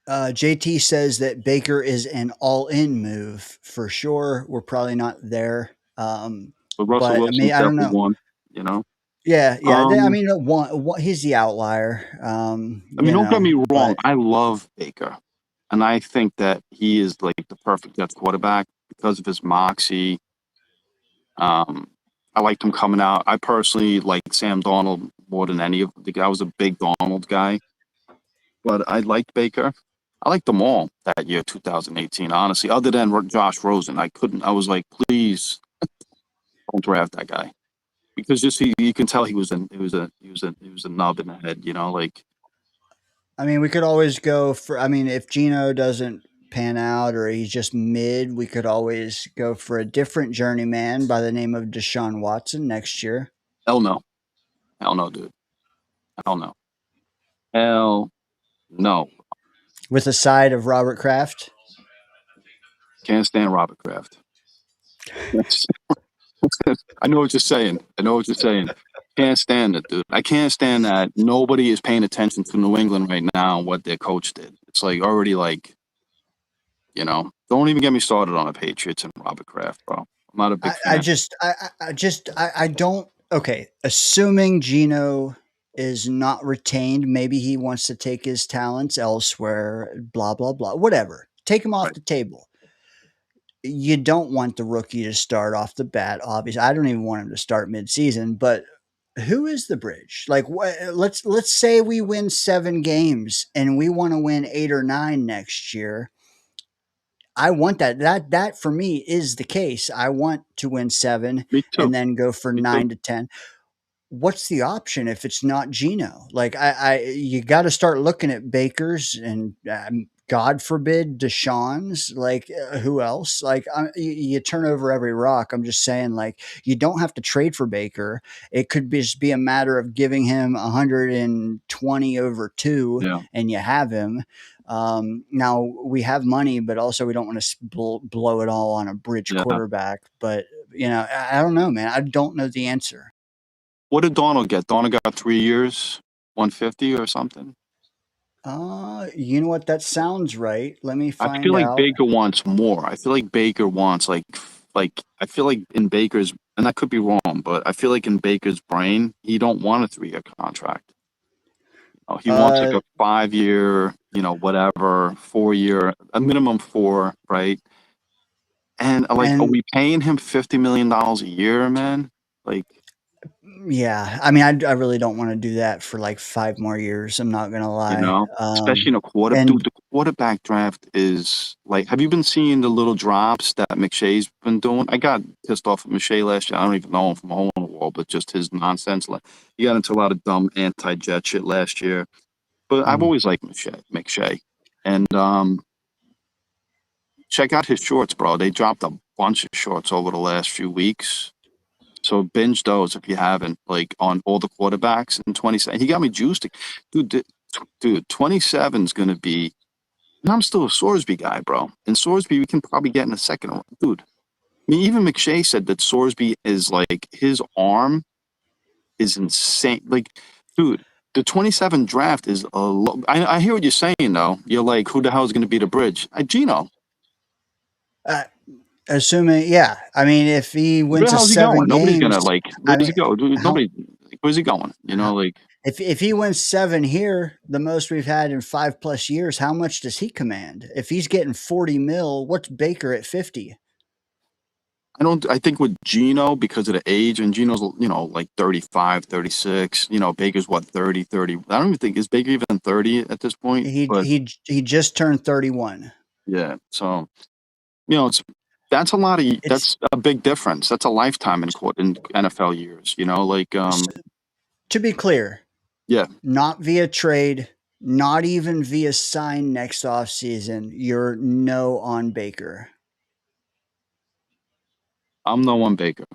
JT says that Baker is an all-in move for sure. We're probably not there. But Russell Wilson I don't know. Won, Yeah. I mean, he's the outlier. I mean, don't get me wrong. I love Baker, and I think that he is like the perfect Jets quarterback because of his moxie. I liked him coming out. I personally liked Sam Darnold more than any of the guys. I was a big Darnold guy, but I liked Baker. I liked them all that year, 2018. Honestly, other than Josh Rosen, I was like, please don't draft that guy, because just you can tell he was a nub in the head. Like. I mean, we could always go for. I mean, if Geno doesn't pan out or he's just mid, we could always go for a different journeyman by the name of Deshaun Watson next year. Hell no, dude. Hell no. With a side of Robert Kraft. Can't stand Robert Kraft. I know what you're saying. Can't stand it, dude. I can't stand that nobody is paying attention to New England right now and what their coach did. It's like already like, don't even get me started on the Patriots and Robert Kraft, bro. I'm not a big fan. I don't. Okay, assuming Geno is not retained, maybe he wants to take his talents elsewhere, blah, blah, blah, whatever. Take him off the table. You don't want the rookie to start off the bat, obviously. I don't even want him to start midseason, but who is the bridge? Like, let's say we win 7 games and we want to win 8 or 9 next year. I want that. That for me is the case. I want to win 7 and then go for 9 to 10. What's the option if it's not Geno? Like you got to start looking at Baker's and God forbid Deshaun's. Like who else? Like you turn over every rock. I'm just saying, like you don't have to trade for Baker. It could just be a matter of giving him 120 over 2, and you have him. Now we have money, but also we don't want to blow it all on a bridge quarterback. But I don't know, man. I don't know the answer. What did Darnold get? Darnold got 3 years, 150 or something. You know what? That sounds right. Let me I find feel like out. Baker wants more. I feel like Baker wants like I feel like in Baker's, and I could be wrong, but I feel like in Baker's brain, he don't want a 3-year contract. Oh, he wants like a 5-year, whatever, 4-year, a minimum 4, right? And like, are And we paying him $50 million a year, man? Like, yeah, I mean, I really don't want to do that for like 5 more years. I'm not gonna lie. especially in a quarter. Dude, And the quarterback draft is like, have you been seeing the little drops that McShay's been doing? I got pissed off at McShay last year. I don't even know him from a hole in the wall, but just his nonsense. Like, he got into a lot of dumb anti-Jet shit last year. But I've always liked McShay. And check out his shorts, bro. They dropped a bunch of shorts over the last few weeks. So binge those if you haven't, like on all the quarterbacks in 27. He got me juiced. Dude, 27 is going to be, and I'm still a Sorsby guy, bro. And Sorsby, we can probably get in a second round. Dude, I mean, even McShay said that Sorsby is like, his arm is insane. Like, dude, the 27 draft is a low. I hear what you're saying, though. You're like, who the hell is going to be the bridge? Gino. assuming, yeah, I mean, if he Where wins the a hell's he 7 going? Nobody's games, gonna like. I Where's mean, he go? how, Nobody. Where's he going? Like. if he wins 7 here, the most we've had in 5+ years, how much does he command? If he's getting 40 mil, what's Baker at 50? I think with Gino, because of the age, and Gino's, like 35, 36, Baker's what, 30, 30. I don't even think, is Baker even 30 at this point? He just turned 31. Yeah. So, that's a big difference. That's a lifetime in NFL years, like, to be clear, yeah. Not via trade, not even via sign next offseason. You're no on Baker. I'm no on Baker.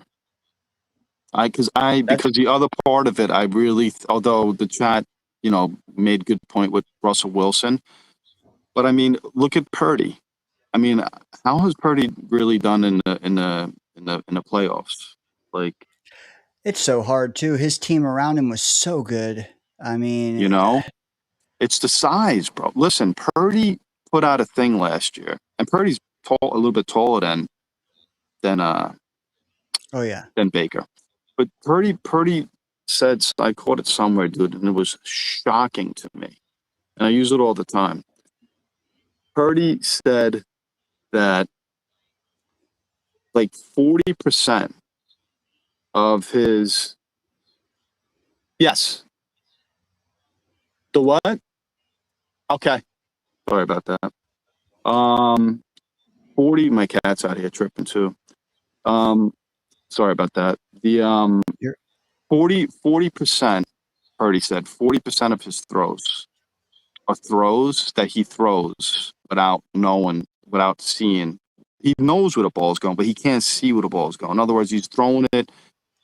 Because the other part of it, I really, although the chat, made good point with Russell Wilson, but I mean, look at Purdy. I mean, how has Purdy really done in the playoffs? Like, it's so hard too. His team around him was so good. I mean, it's the size, bro. Listen, Purdy put out a thing last year, and Purdy's a little bit taller than Baker. But Purdy said, I caught it somewhere, dude, and it was shocking to me. And I use it all the time. Purdy said that like 40% of his, yes. The what? Okay. Sorry about that. 40, my cat's out here tripping too. Sorry about that. The 40%, Purdy said 40% of his throws are throws that he throws without knowing, without seeing. He knows where the ball is going, but he can't see where the ball is going. In other words, he's throwing it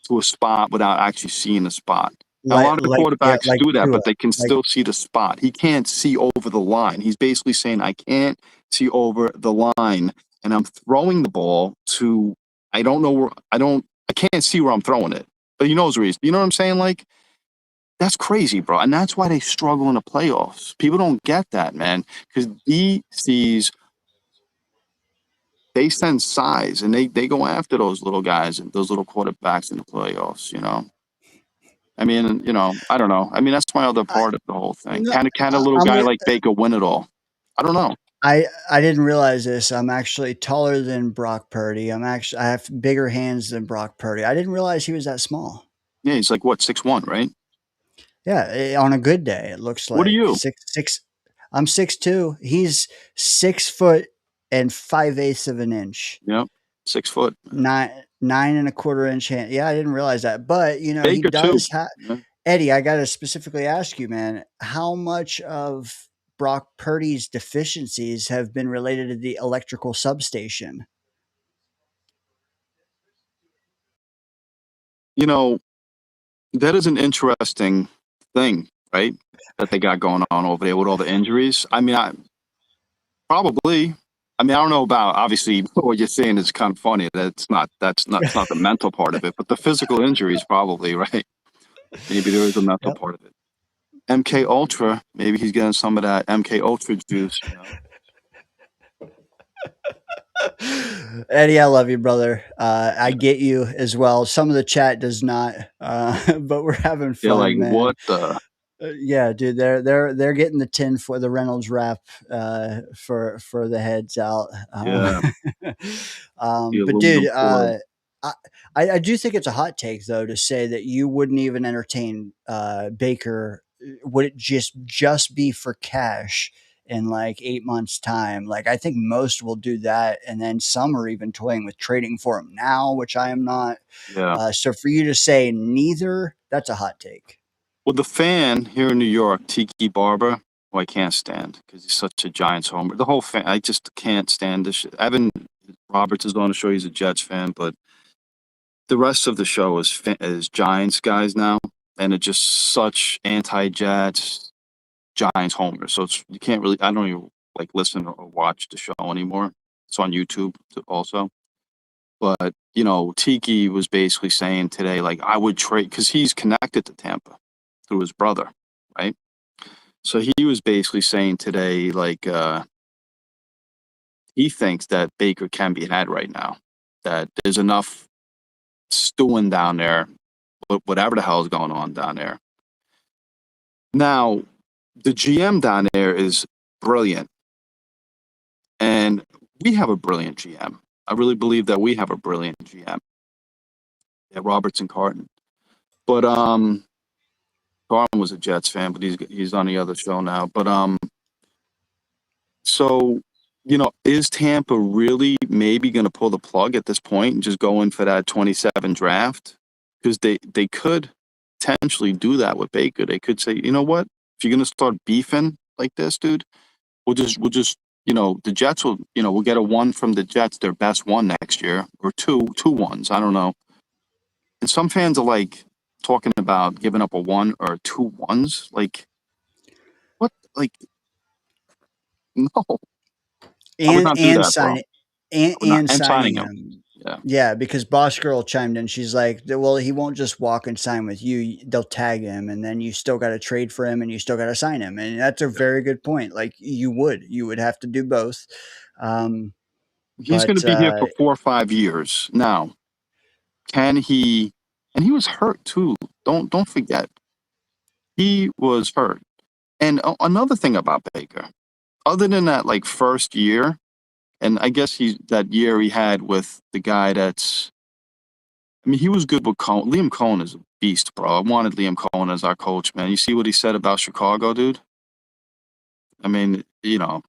to a spot without actually seeing the spot. Now, a lot of the quarterbacks do that, but they can still see the spot. He can't see over the line. He's basically saying, I can't see over the line, and I'm throwing the ball to, I can't see where I'm throwing it. But he knows where he's, you know what I'm saying? Like, that's crazy, bro. And that's why they struggle in the playoffs. People don't get that, man. Because DCs, they send size, and they go after those little guys and those little quarterbacks in the playoffs, I mean, I don't know. I mean, that's my other part of the whole thing. Can a little guy like Baker win it all? I don't know. I didn't realize this. I'm actually taller than Brock Purdy. I have bigger hands than Brock Purdy. I didn't realize he was that small. Yeah, he's like what, 6'1", right? Yeah, on a good day, it looks like. What are you? 6'6". I'm 6'2". He's 6 foot and 5/8 of an inch. Yep, 6 foot. 9.25 inch hand. Yeah, I didn't realize that. But Baker he does have yeah. Eddie. I got to specifically ask you, man, how much of Brock Purdy's deficiencies have been related to the electrical substation? That is an interesting thing, right? That they got going on over there with all the injuries. I mean, I don't know about, obviously what you're saying is kind of funny. That's not the mental part of it, but the physical injuries probably, right? Maybe there is a mental part of it. MK Ultra. Maybe he's getting some of that MK Ultra juice. Eddie, I love you, brother. I get you as well. Some of the chat does not, but we're having They're like, fun, man. what the? Yeah, dude, they're getting the tin for the Reynolds wrap for the heads out. Yeah. But dude, I do think it's a hot take though to say that you wouldn't even entertain Baker. Would it just be for cash in like 8 months' time? Like I think most will do that, and then some are even toying with trading for him now, which I am not. Yeah. So for you to say neither, that's a hot take. Well, the fan here in New York, Tiki Barber, who I can't stand because he's such a Giants homer. The whole fan, I just can't stand this shit. Evan Roberts is on the show. He's a Jets fan, but the rest of the show is Giants guys now, and it's just such anti-Jets, Giants homers. So you can't really. I don't even like listen or watch the show anymore. It's on YouTube also. But Tiki was basically saying today, like, I would trade because he's connected to Tampa through his brother, right? So he was basically saying today, like, he thinks that Baker can be had right now, that there's enough stewing down there, whatever the hell is going on down there. Now, the GM down there is brilliant, and we have a brilliant GM. I really believe that we have a brilliant GM. Yeah, Robertson Carton. But Carton was a Jets fan, but he's on the other show now. But so is Tampa really maybe going to pull the plug at this point and just go in for that 27 draft? Because they could potentially do that with Baker. They could say, you know what, if you're going to start beefing like this, dude, we'll just the Jets will we'll get a one from the Jets, their best one next year, or two ones. I don't know. And some fans are like talking about giving up a 1 or 2 ones. Like, what? Like, no. I would not do that, bro. And signing signing him. him. Yeah. Yeah, because Boss Girl chimed in. She's like, well, he won't just walk and sign with you. They'll tag him, and then you still got to trade for him, and you still got to sign him. And that's a very good point. Like, you would have to do both. He's going to be here for 4 or 5 years. Now, can he? And he was hurt too. Don't forget, he was hurt. And another thing about Baker, other than that, like first year, and I guess that year he had with the guy that's. I mean, he was good with Cohen. Liam Cohen is a beast, bro. I wanted Liam Cohen as our coach, man. You see what he said about Chicago, dude? I mean, now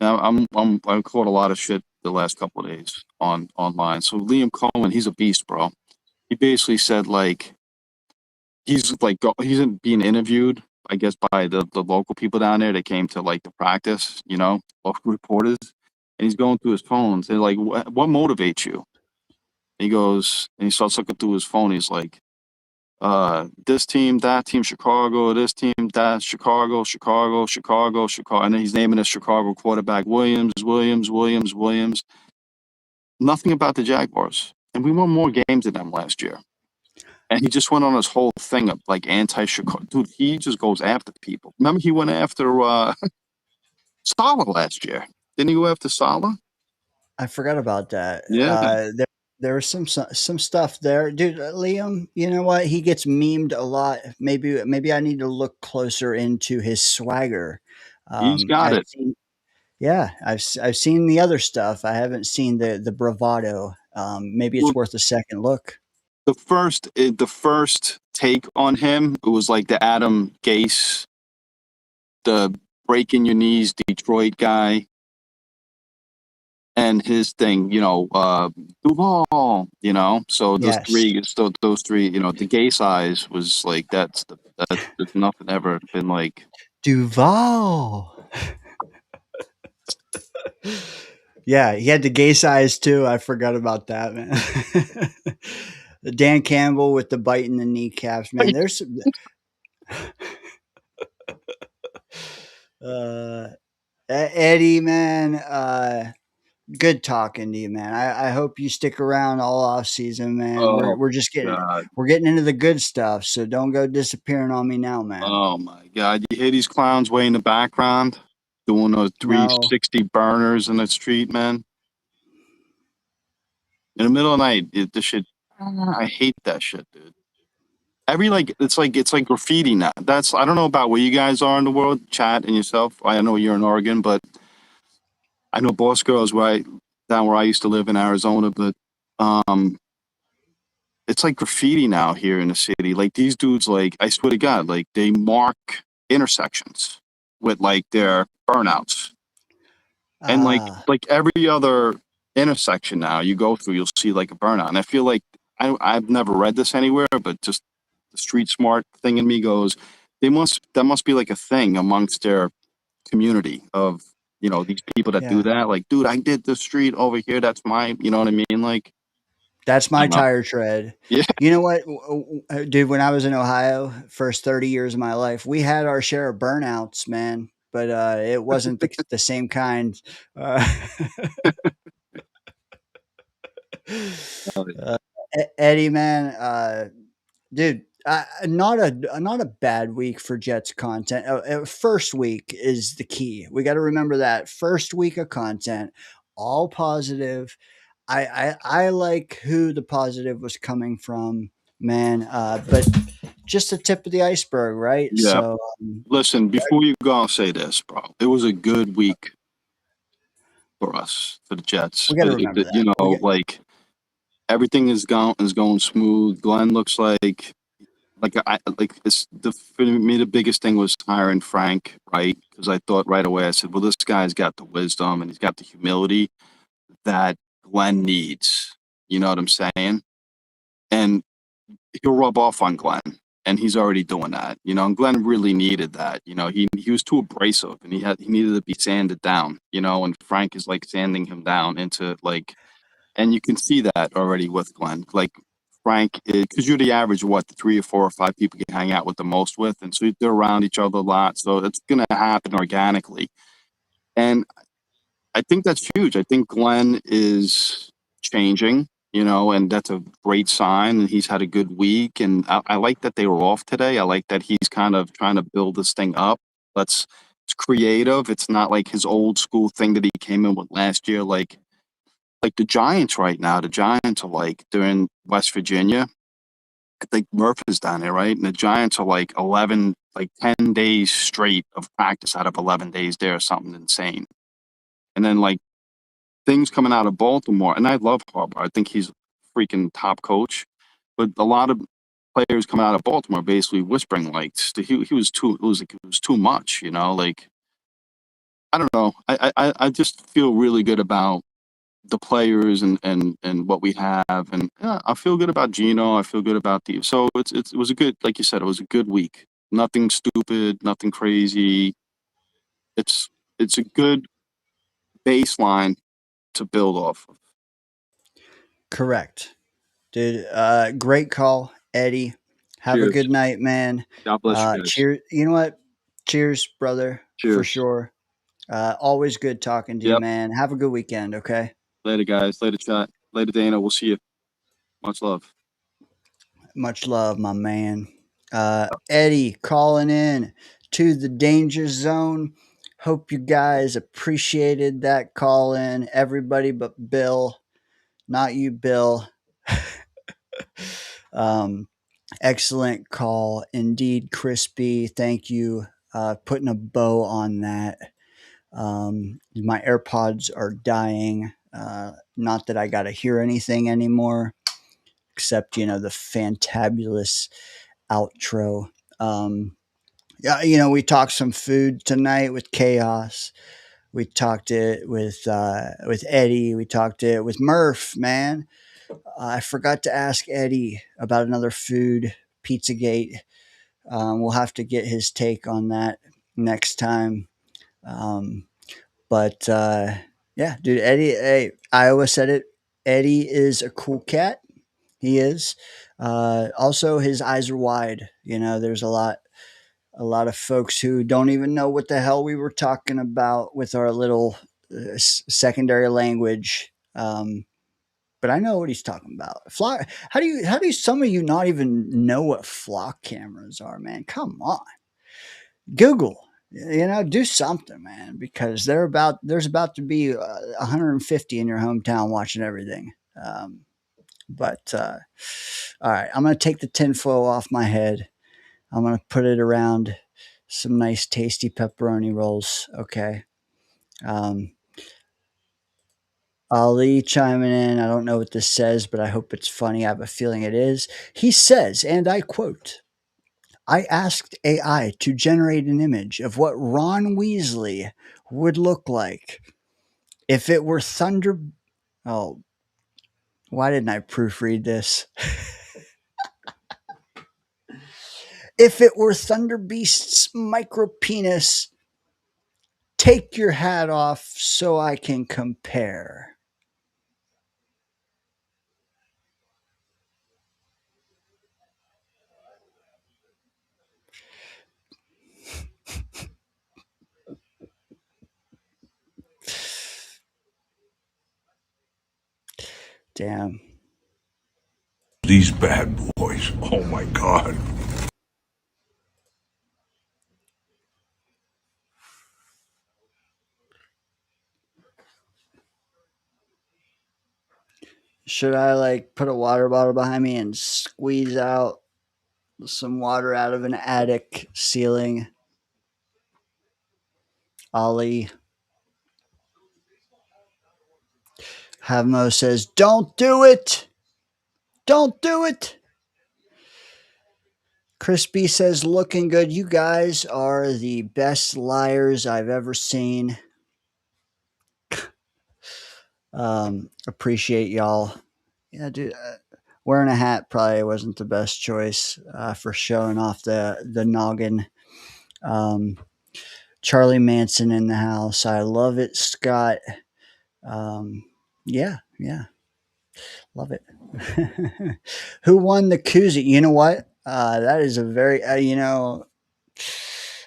I caught a lot of shit the last couple of days online. So Liam Cohen, he's a beast, bro. He basically said like he's being interviewed, I guess, by the local people down there that came to like the practice, local reporters, and he's going through his phones. They're like, what motivates you? He goes and he starts looking through his phone. He's like, this team, that team, Chicago, this team, that, Chicago, and then he's naming a Chicago quarterback, Williams. Nothing about the Jaguars. And we won more games than them last year. And he just went on his whole thing of like anti-Chicago. Dude, he just goes after people. Remember he went after Saleh last year. Didn't he go after Saleh? I forgot about that. Yeah. There was some stuff there, dude. Liam, you know what? He gets memed a lot. Maybe I need to look closer into his swagger. He's got it. I've seen the other stuff. I haven't seen the bravado. Maybe it's worth a second look. The first take on him, it was like the Adam Gase, the breaking your knees Detroit guy. And his thing, Duval, so those three, the gay size was like, there's nothing ever been like Duval. Yeah, he had the gay size too. I forgot about that, man. Dan Campbell with the bite in the kneecaps, man. There's Eddie, man. good talking to you, man. I hope you stick around all off season, man. Oh We're just getting God. we're getting into the good stuff, so don't go disappearing on me now, man. Oh my God. You hear these clowns way in the background doing those No. 360 burners in the street, man. In the middle of the night, this shit. I hate that shit, dude. It's like graffiti now. That's I don't know about where you guys are in the world, chat and yourself. I know you're in Oregon, but I know Boss Girls down where I used to live in Arizona, but um it's like graffiti now here in the city. Like these dudes, like I swear to God, like they mark intersections with like their burnouts. And Ah, like every other intersection now you go through, you'll see like a burnout. And I feel like I've never read this anywhere, but just the street smart thing in me goes, that must be like a thing amongst their community of these people that do yeah. that. Like, dude, I did the street over here. That's my, you know what I mean? Like, That's I my don't know. tire tread. Yeah. You know what, dude? When I was in Ohio, first 30 years of my life, we had our share of burnouts, man. But it wasn't the same kind. Uh, Oh, uh, Eddie, man, dude, not a bad week for Jets content. First week is the key. We got to remember that first week of content, all positive. I like who the positive was coming from, man. But just the tip of the iceberg, right? yeah. So Listen, before you go, I'll say this, bro. It was a good week for us, for the Jets. we got to remember that. Like everything is going smooth. Glenn looks like it's for me the biggest thing was hiring Frank, right? Because I thought right away I said, well, this guy's got the wisdom and he's got the humility that Glenn needs. You know what I'm saying? And he'll rub off on Glenn, and he's already doing that. And Glenn really needed that. He was too abrasive, and he needed to be sanded down. And Frank is like sanding him down into like, and you can see that already with Glenn. Like Frank, because you're the average, what, the 3 or 4 or 5 people you hang out with the most with, and so they're around each other a lot. So it's gonna happen organically, and I think that's huge. I think Glenn is changing, and that's a great sign. And he's had a good week, and I like that they were off today. I like that he's kind of trying to build this thing up. It's creative. It's not like his old school thing that he came in with last year, like the Giants right now. The Giants are like they're in West Virginia. I think Murphh is down there, right? And the Giants are like 10 days straight of practice out of 11 days there, or something insane. And then like things coming out of Baltimore, and I love Harbaugh. I think he's a freaking top coach. But a lot of players coming out of Baltimore basically whispering like he was too it was too much, like I don't know. I just feel really good about the players and what we have, and yeah, I feel good about Gino. I feel good about so it was a good, like you said, it was a good week. Nothing stupid, nothing crazy. It's a good baseline to build off of. correct, dude. Great call, Eddie. Have a Cheers. good night, man. God bless you guys. Cheers. You know what? Cheers, brother. For Cheers. sure. Always good talking to you, Yep. man. Have a good weekend, okay? Later, guys. Later, chat. Later, Dana. We'll see you. Much love. Much love, my man. Eddie calling in to the Danger Zone. Hope you guys appreciated that call in. Everybody but Bill. Not you, Bill. Excellent call. Indeed, Crispy. Thank you. Putting a bow on that. My AirPods are dying. Not that I got to hear anything anymore, except, the fantabulous outro. Yeah, we talked some food tonight with Chaos. We talked it with Eddie. We talked it with Murph, man. I forgot to ask Eddie about another food, Pizzagate. We'll have to get his take on that next time. But yeah, dude, Eddie, hey, Iowa said it. Eddie is a cool cat. He is. Also, his eyes are wide. There's a lot of folks who don't even know what the hell we were talking about with our little secondary language. But I know what he's talking about. Flock. How do some of you not even know what flock cameras are, man? Come on, Google. Do something, man, because there's about to be 150 in your hometown watching everything. But all right, I'm gonna take the tinfoil off my head. I'm gonna put it around some nice, tasty pepperoni rolls. Okay. Ali chiming in. I don't know what this says, but I hope it's funny. I have a feeling it is. He says, and I quote, I asked AI to generate an image of what Ron Weasley would look like if it were Thunder. Oh, why didn't I proofread this? If it were Thunder Beast's micro penis, take your hat off so I can compare. Damn. These bad boys. Oh my God. Should I put a water bottle behind me and squeeze out some water out of an attic ceiling? Ollie. Havmo says, don't do it. Don't do it. Crispy says, looking good. You guys are the best liars I've ever seen. Appreciate y'all. Yeah, dude. Wearing a hat probably wasn't the best choice for showing off the noggin. Charlie Manson in the house. I love it, Scott. Yeah. Love it. Who won the koozie? You know what? That is a very,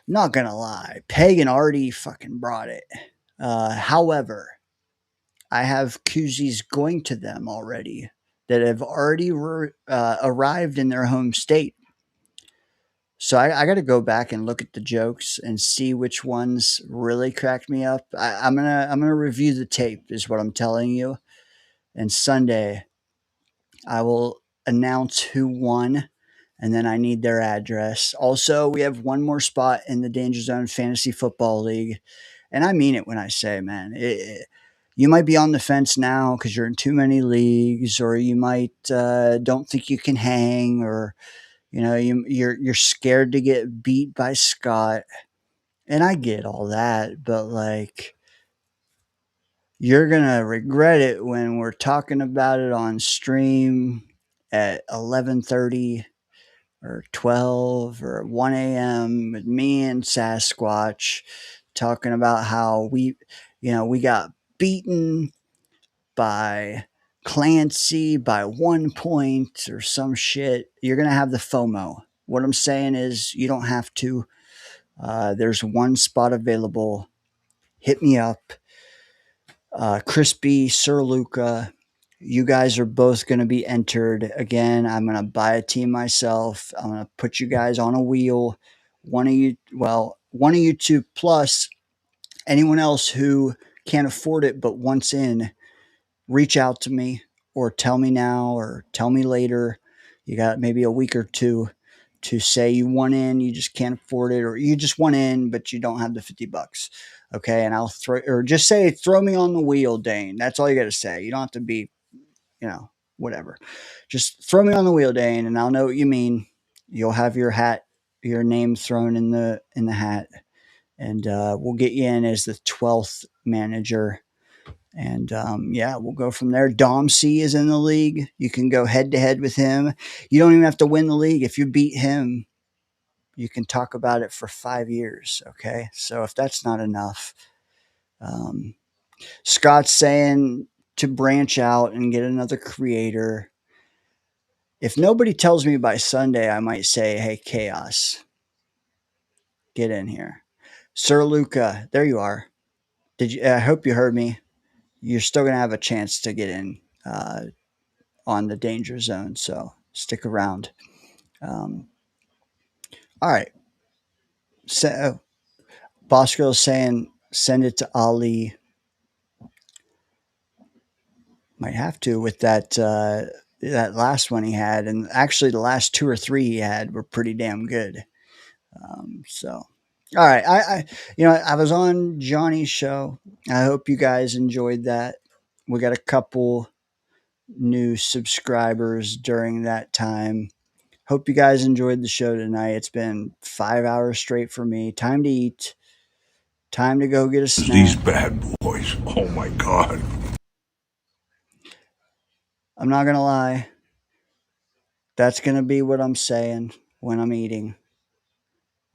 not going to lie. Pagan already fucking brought it. However, I have koozies going to them already that have already arrived in their home state. So I got to go back and look at the jokes and see which ones really cracked me up. I'm gonna review the tape, is what I'm telling you. And Sunday, I will announce who won, and then I need their address. Also, we have one more spot in the Danger Zone Fantasy Football League, and I mean it when I say, man, you might be on the fence now because you're in too many leagues, or you might don't think you can hang, or you're scared to get beat by Scott, and I get all that, but you're gonna regret it when we're talking about it on stream at 11:30 or 12 or 1 a.m. with me and Sasquatch talking about how we got beaten by Clancy by 1 point or some shit. You're gonna have the FOMO. What I'm saying is you don't have to. There's one spot available. Hit me up. Crispy, Sir Luca, you guys are both going to be entered. Again, I'm going to buy a team myself. I'm going to put you guys on a wheel. One of you two plus anyone else who can't afford it but wants in, reach out to me or tell me now or tell me later. You got maybe a week or two to say you want in, you just can't afford it, or you just want in, but you don't have the $50. Okay. And I'll just say, throw me on the wheel, Dane. That's all you got to say. You don't have to be, whatever. Just throw me on the wheel, Dane, and I'll know what you mean. You'll have your name thrown in the hat, and we'll get you in as the 12th manager. And we'll go from there. Dom C is in the league. You can go head to head with him. You don't even have to win the league. If you beat him, you can talk about it for 5 years. Okay. So if that's not enough, Scott's saying to branch out and get another creator. If nobody tells me by Sunday, I might say, hey, Chaos, get in here. Sir Luca, there you are. Did you? I hope you heard me. You're still gonna have a chance to get in on the danger zone, so stick around. All right. So, Boss Girl's saying send it to Ali. Might have to with that last one he had, and actually the last 2 or 3 he had were pretty damn good. So, all right, I was on Johnny's show. I hope you guys enjoyed that. We got a couple new subscribers during that time. Hope you guys enjoyed the show tonight. It's been 5 hours straight for me. Time to eat. Time to go get a snack. These bad boys. Oh my God. I'm not going to lie. That's going to be what I'm saying when I'm eating.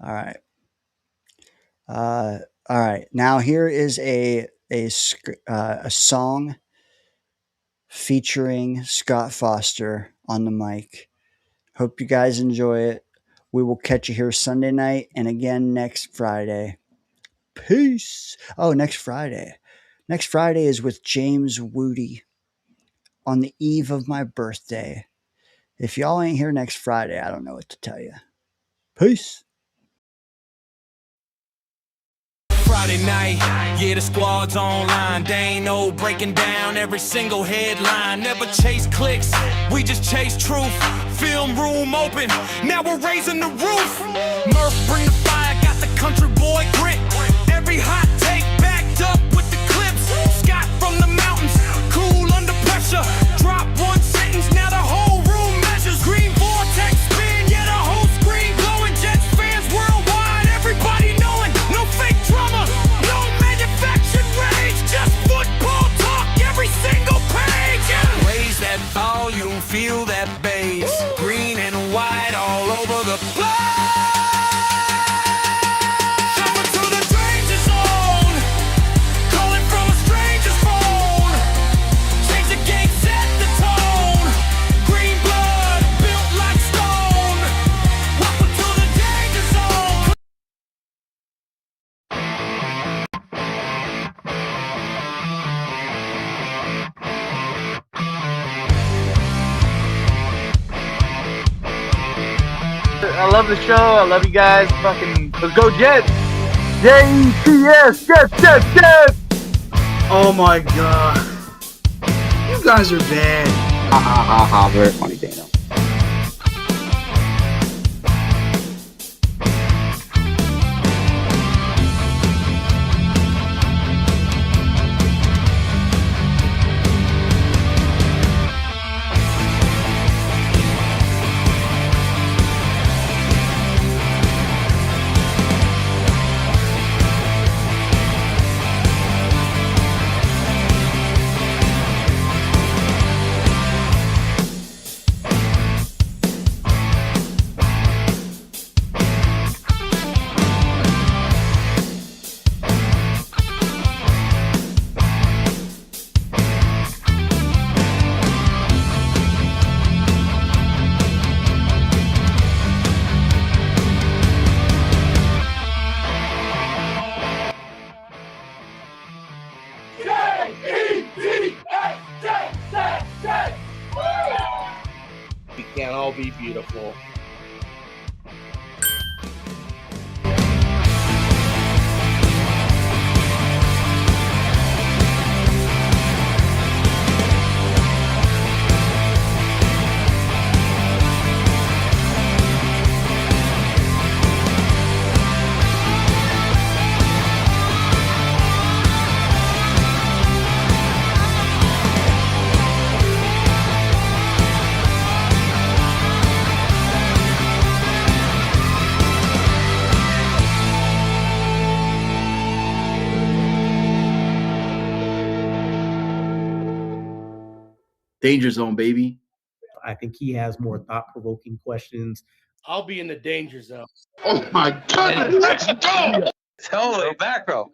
All right. All right. Now here is a song featuring Scott Foster on the mic. Hope you guys enjoy it. We will catch you here Sunday night and again next Friday. Peace. Oh, next Friday. Next Friday is with James Woody on the eve of my birthday. If y'all ain't here next Friday, I don't know what to tell you. Peace. Friday night, yeah, the squad's online. They ain't no breaking down every single headline. Never chase clicks, we just chase truth. Film room open, now we're raising the roof. Murphh, bring the fire, got the country boy grit. Every hot take backed up with the clips. Scott from the mountains, cool under pressure. Drop one sentence, now the whole room measures. Green vortex spin, yeah, the whole screen glowing. Jets fans worldwide, everybody knowing. No fake drama, no manufactured rage. Just football talk, every single page. Yeah. Raise that volume, feel that bass. Green and white all over the place. Shuffle to the danger zone, calling from a stranger's phone. Change the game, set the tone. Green blood, built like stone. Welcome to the danger zone. I love the show. I love you guys. Fucking let's go Jets. Jets, Jets, Jets, Jets. Oh my God. You guys are bad. Ha ha ha ha. Very funny, Dano. We can't all be beautiful. Danger Zone, baby. I think he has more thought-provoking questions. I'll be in the danger zone. Oh my goodness, let's go! Totally, back row.